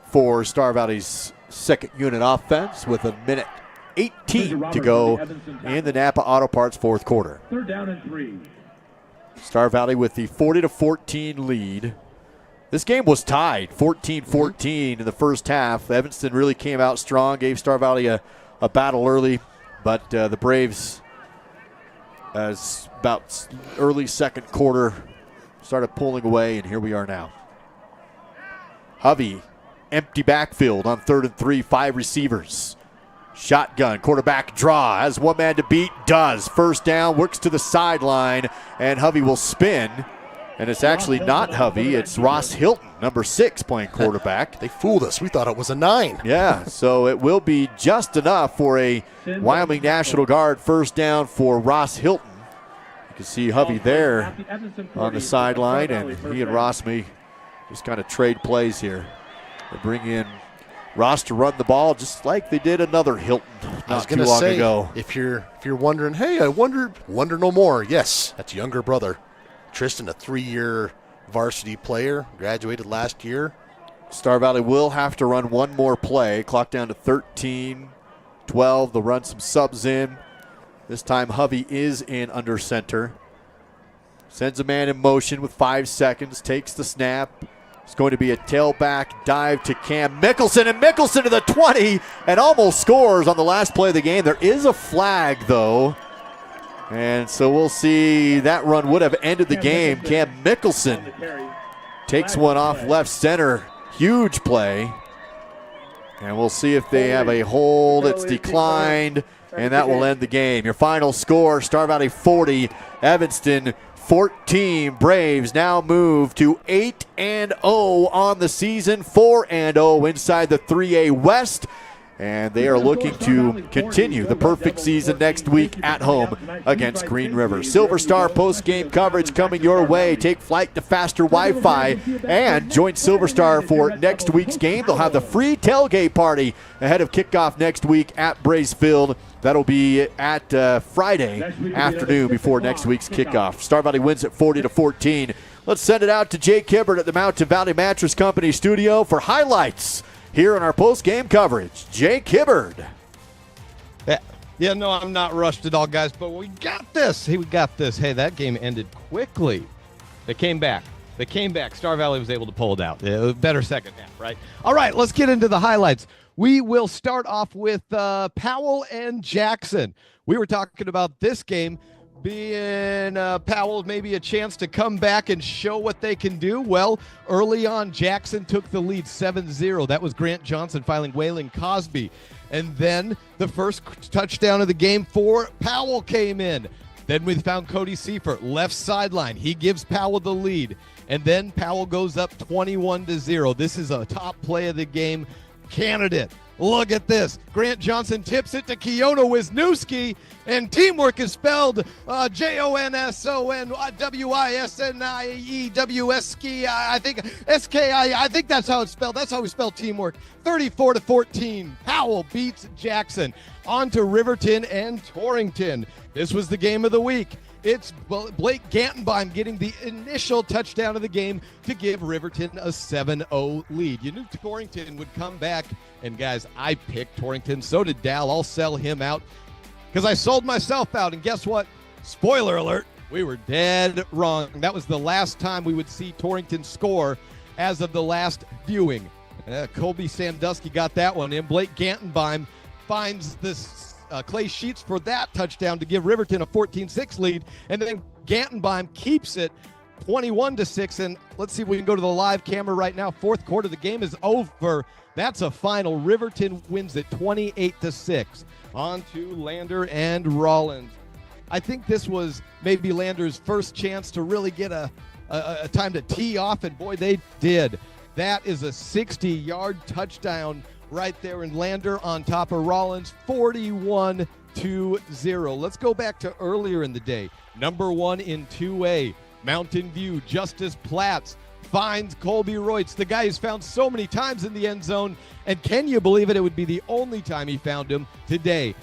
for Star Valley's second unit offense with 1:18 to go in the Napa Auto Parts 4th quarter. 3rd down and 3. Star Valley with the 40-14 lead. This game was tied 14-14 in the first half. Evanston really came out strong, gave Star Valley a battle early, but the Braves, as about early second quarter, started pulling away, and here we are now. Hovey, empty backfield on 3rd and 3, 5 receivers. Shotgun, quarterback draw, has one man to beat, does. 1st down, works to the sideline, and Hovey will spin. And it's actually not Hovey, it's Ross Hilton, number 6, playing quarterback. They fooled us. We thought it was a 9. Yeah, so it will be just enough for a Wyoming National Guard 1st down for Ross Hilton. You can see Hovey there on the sideline, and he and Ross may just kind of trade plays here. They bring in Ross to run the ball just like they did another Hilton not too long ago. If you're wondering, hey, I wonder no more. Yes, that's younger brother. Tristan, a 3-year varsity player, graduated last year. Star Valley will have to run one more play. Clock down to 13-12. They'll run some subs in. This time Hovey is in under center. Sends a man in motion with 5 seconds. Takes the snap. It's going to be a tailback dive to Cam Mickelson, and Mickelson to the 20 and almost scores on the last play of the game. There is a flag, though. And so we'll see. That run would have ended the game. Cam Mickelson takes one off left center. Huge play. And we'll see if they have a hold. It's declined, and that will end the game. Your final score, Star Valley 40, Evanston 14. Braves now move to 8-0 on the season, 4-0 inside the 3A West. And they are looking to continue the perfect season next week at home against Green River. Silver Star post-game coverage coming your way. Take flight to faster Wi-Fi and join Silver Star for next week's game. They'll have the free tailgate party ahead of kickoff next week at Brace Field. That'll be at Friday afternoon before next week's kickoff. Star Valley wins at 40-14. Let's send it out to Jake Hibbert at the Mountain Valley Mattress Company studio for highlights here in our post-game coverage. Jake Hibbert. Yeah, no, I'm not rushed at all, guys, but we got this. Hey, we got this. Hey, that game ended quickly. They came back. Star Valley was able to pull it out. Better second half, right? All right, let's get into the highlights. We will start off with Powell and Jackson. We were talking about this game being Powell maybe a chance to come back and show what they can do. Well, early on, Jackson took the lead 7-0. That was Grant Johnson filing Waylon Cosby. And then the first touchdown of the game for Powell came in. Then we found Cody Seifert, left sideline. He gives Powell the lead. And then Powell goes up 21-0. This is a top play of the game candidate. Look at this. Grant Johnson tips it to Keona Wisniewski, and teamwork is spelled JonsonwisnieWSKI. I think S-K-I. I think that's how it's spelled. That's how we spell teamwork. 34-14. Powell beats Jackson. On to Riverton and Torrington. This was the game of the week. It's Blake Gantenbeim getting the initial touchdown of the game to give Riverton a 7-0 lead. You knew Torrington would come back, and guys, I picked Torrington. So did Dal. I'll sell him out because I sold myself out, and guess what? Spoiler alert, we were dead wrong. That was the last time we would see Torrington score as of the last viewing. Colby Sandusky got that one in. Blake Gantenbeim finds this Clay Sheets for that touchdown to give Riverton a 14-6 lead, and then Gantenbeim keeps it 21-6. And let's see if we can go to the live camera right now. Fourth quarter, the game is over. That's a final. Riverton wins it 28-6. On to Lander and Rollins. I think this was maybe Lander's first chance to really get a time to tee off, and boy, they did. That is a 60-yard touchdown right there, and Lander on top of Rollins, 41-0. Let's go back to earlier in the day. Number 1 in 2A, Mountain View, Justice Platts finds Colby Royts, the guy who's found so many times in the end zone, and can you believe it? It would be the only time he found him today.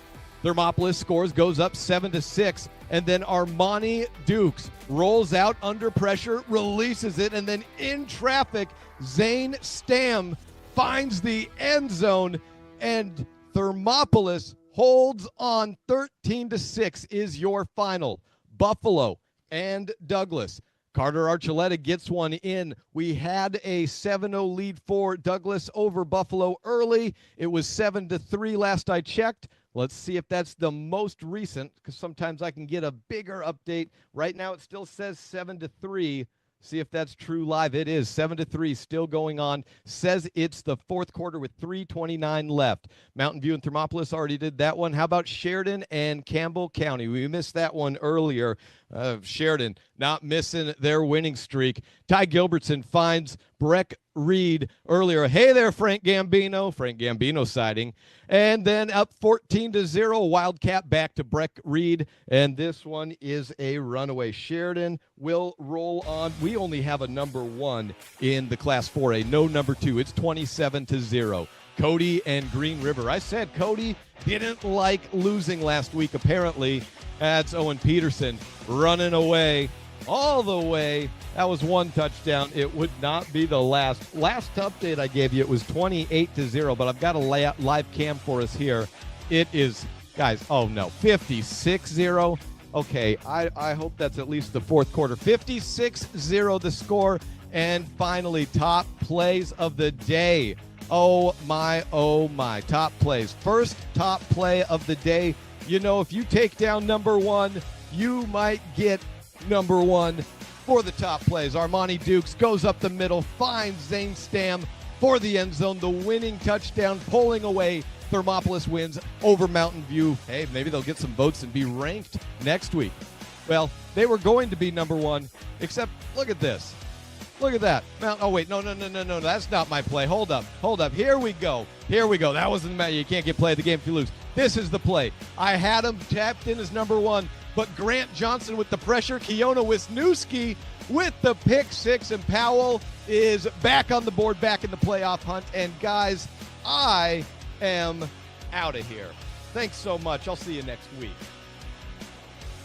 Thermopolis scores, goes up 7-6, and then Armani Dukes rolls out under pressure, releases it, and then in traffic, Zane Stam finds the end zone, and Thermopolis holds on. 13-6 is your final. Buffalo and Douglas. Carter Archuleta gets one in. We had a 7-0 lead for Douglas over Buffalo early. It was 7-3 last I checked. Let's see if that's the most recent, because sometimes I can get a bigger update. Right now it still says 7-3. See if that's true live. It is 7-3 still going on. Says it's the fourth quarter with 3:29 left. Mountain View and Thermopolis already did that one. How about Sheridan and Campbell County? We missed that one earlier. Sheridan not missing their winning streak. Ty Gilbertson finds Breck Reed earlier. Hey there, Frank Gambino. Frank Gambino sighting. And then up 14-0, Wildcat back to Breck Reed. And this one is a runaway. Sheridan will roll on. We only have a number 1 in the Class 4A. No number 2. It's 27-0. Cody and Green River. I said Cody didn't like losing last week, apparently. That's Owen Peterson running away all the way. That was one touchdown. It would not be the last. Last update I gave you, it was 28-0, but I've got a live cam for us here. It is, guys, oh no, 56-0. Okay, I hope that's at least the fourth quarter. 56-0 the score. And finally, top plays of the day. Oh my, top plays. First top play of the day. You know, if you take down number 1, you might get number 1 for the top plays. Armani Dukes goes up the middle, finds Zane Stam for the end zone, the winning touchdown, pulling away. Thermopolis wins over Mountain View. Hey, maybe they'll get some votes and be ranked next week. Well, they were going to be number 1, except look at this. Look at that. Oh, wait. No. That's not my play. Hold up. Here we go. That wasn't the matter. You can't get play of the game if you lose. This is the play. I had him tapped in as number 1, but Grant Johnson with the pressure. Kiona Wisniewski with the pick 6, and Powell is back on the board, back in the playoff hunt. And, guys, I am out of here. Thanks so much. I'll see you next week.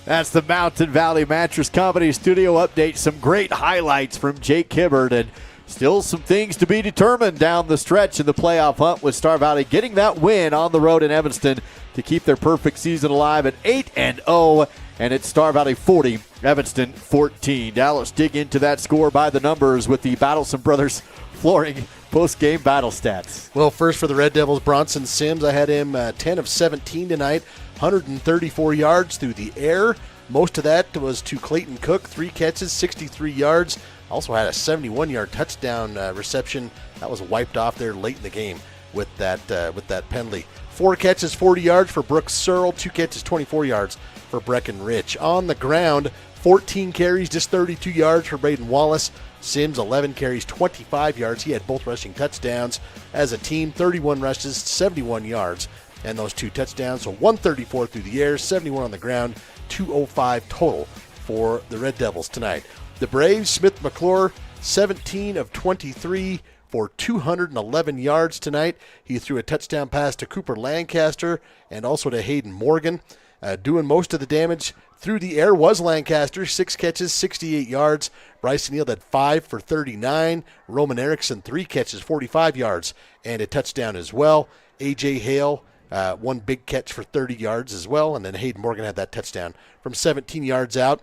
That's the Mountain Valley Mattress Company studio update. Some great highlights from Jake Hibbert, and still some things to be determined down the stretch in the playoff hunt, with Star Valley getting that win on the road in Evanston to keep their perfect season alive at 8-0, and it's Star Valley 40, Evanston 14. Now let's dig into that score by the numbers with the Battlesome Brothers Flooring post-game battle stats. Well, first for the Red Devils, Bronson Sims. I had him 10 of 17 tonight, 134 yards through the air. Most of that was to Clayton Cook, 3 catches, 63 yards. Also had a 71-yard touchdown reception. That was wiped off there late in the game with that penalty. 4 catches, 40 yards for Brooks Searle, 2 catches, 24 yards for Breckenridge. On the ground, 14 carries, just 32 yards for Braden Wallace. Sims, 11 carries, 25 yards. He had both rushing touchdowns. As a team, 31 rushes, 71 yards, and those 2 touchdowns. So 134 through the air, 71 on the ground, 205 total for the Red Devils tonight. The Braves, Smith McClure, 17 of 23 for 211 yards tonight. He threw a touchdown pass to Cooper Lancaster and also to Hayden Morgan. Doing most of the damage through the air was Lancaster, 6 catches, 68 yards. Bryson Neal had 5 for 39. Roman Erickson, 3 catches, 45 yards, and a touchdown as well. A.J. Hale, 1 big catch for 30 yards as well, and then Hayden Morgan had that touchdown from 17 yards out.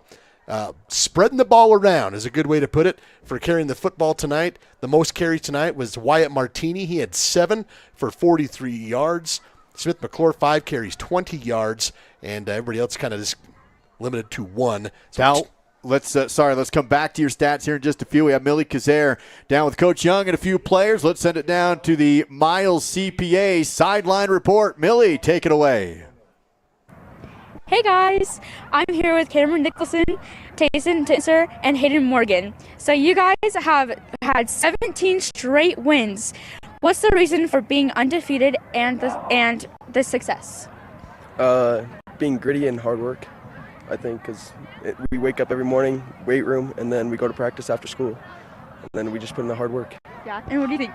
Spreading the ball around is a good way to put it for carrying the football tonight. The most carries tonight was Wyatt Martini. He had 7 for 43 yards. Smith McClure, 5 carries, 20 yards, and everybody else kind of just limited to 1. So now, let's come back to your stats here in just a few. We have Millie Kazare down with Coach Young and a few players. Let's send it down to the Miles CPA sideline report. Millie, take it away. Hey guys, I'm here with Cameron Nicholson, Tayson Titzer, and Hayden Morgan. So you guys have had 17 straight wins. What's the reason for being undefeated and the success? Being gritty and hard work, I think, because we wake up every morning, weight room, and then we go to practice after school. And then we just put in the hard work. Yeah, and what do you think?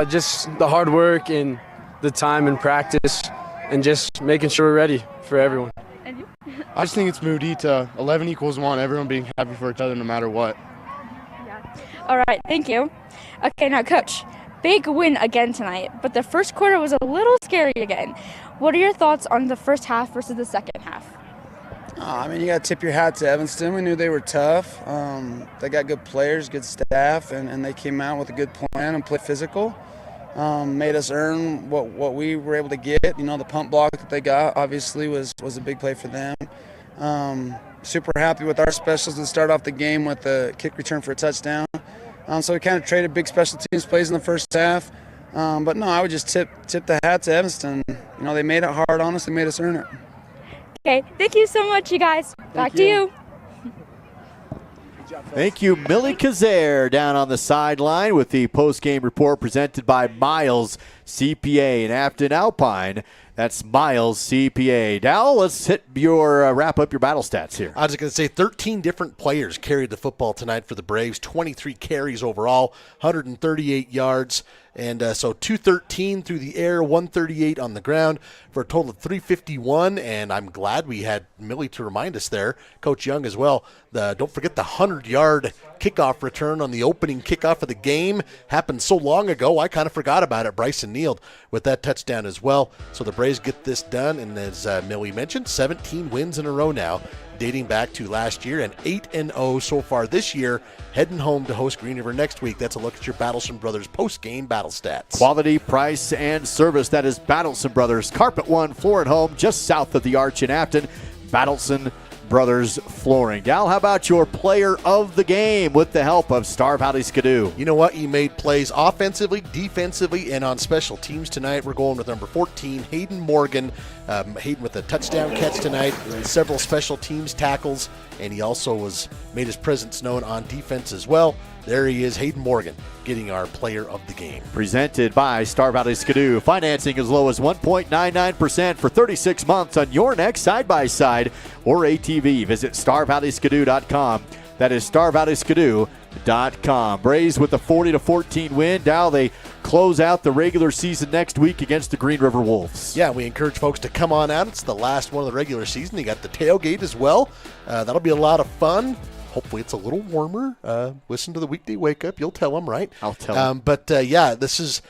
Just the hard work and the time and practice and just making sure we're ready for everyone. And you? I just think it's Moody to 11 equals 1, everyone being happy for each other no matter what. Yeah. All right, thank you. Okay, now Coach, big win again tonight, but the first quarter was a little scary again. What are your thoughts on the first half versus the second half? I mean, you got to tip your hat to Evanston. We knew they were tough. They got good players, good staff, and they came out with a good plan and played physical. Made us earn what we were able to get. You know, the pump block that they got obviously was a big play for them. Super happy with our specials to start off the game with a kick return for a touchdown. So we kind of traded big special teams plays in the first half. But no, I would just tip the hat to Evanston. You know, they made it hard on us. They made us earn it. Okay, thank you so much, you guys. Back to you. Thank you, Millie Kazare, down on the sideline with the post-game report presented by Miles CPA in Afton Alpine. That's Miles CPA. Dal, let's hit your wrap up your battle stats here. I was going to say 13 different players carried the football tonight for the Braves, 23 carries overall, 138 yards, and so 213 through the air, 138 on the ground for a total of 351, and I'm glad we had Millie to remind us there, Coach Young as well. Don't forget the 100-yard kickoff return on the opening kickoff of the game. Happened so long ago, I kind of forgot about it. Bryson Neild with that touchdown as well. So the Braves get this done, and as Millie mentioned, 17 wins in a row now, dating back to last year, and 8-0 so far this year, heading home to host Green River next week. That's a look at your Battleson Brothers post-game battle stats. Quality, price, and service. That is Battleson Brothers. Carpet One Floor and Home, just south of the Arch in Afton. Battleson Brothers Flooring. Dal, how about your player of the game with the help of Star Valley Skidoo? You know what? He made plays offensively, defensively, and on special teams tonight. We're going with number 14, Hayden Morgan. Hayden with a touchdown catch tonight, several special teams tackles, and he also made his presence known on defense as well. There he is, Hayden Morgan, getting our player of the game. Presented by Star Valley Skidoo. Financing as low as 1.99% for 36 months on your next side-by-side or ATV. Visit StarValleySkidoo.com. That is StarValleySkidoo.com. Braves with a 40-14 win. Now they close out the regular season next week against the Green River Wolves. Yeah, we encourage folks to come on out. It's the last one of the regular season. You got the tailgate as well. That'll be a lot of fun. Hopefully it's a little warmer. Listen to the weekday wake up. You'll tell them, right? I'll tell them. But yeah, this is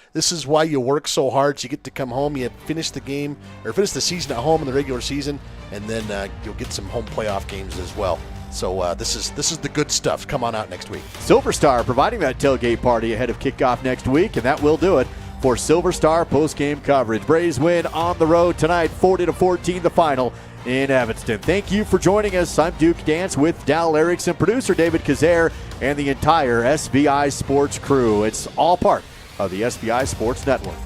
why you work so hard. So you get to come home. You finish the game or finish the season at home in the regular season, and then you'll get some home playoff games as well. So this is the good stuff. Come on out next week. Silver Star providing that tailgate party ahead of kickoff next week, and that will do it for Silver Star post-game coverage. Braves win on the road tonight, 40-14 the final in Evanston. Thank you for joining us. I'm Duke Dance with Dal Erickson, producer David Kazare, and the entire SBI Sports crew. It's all part of the SBI Sports Network.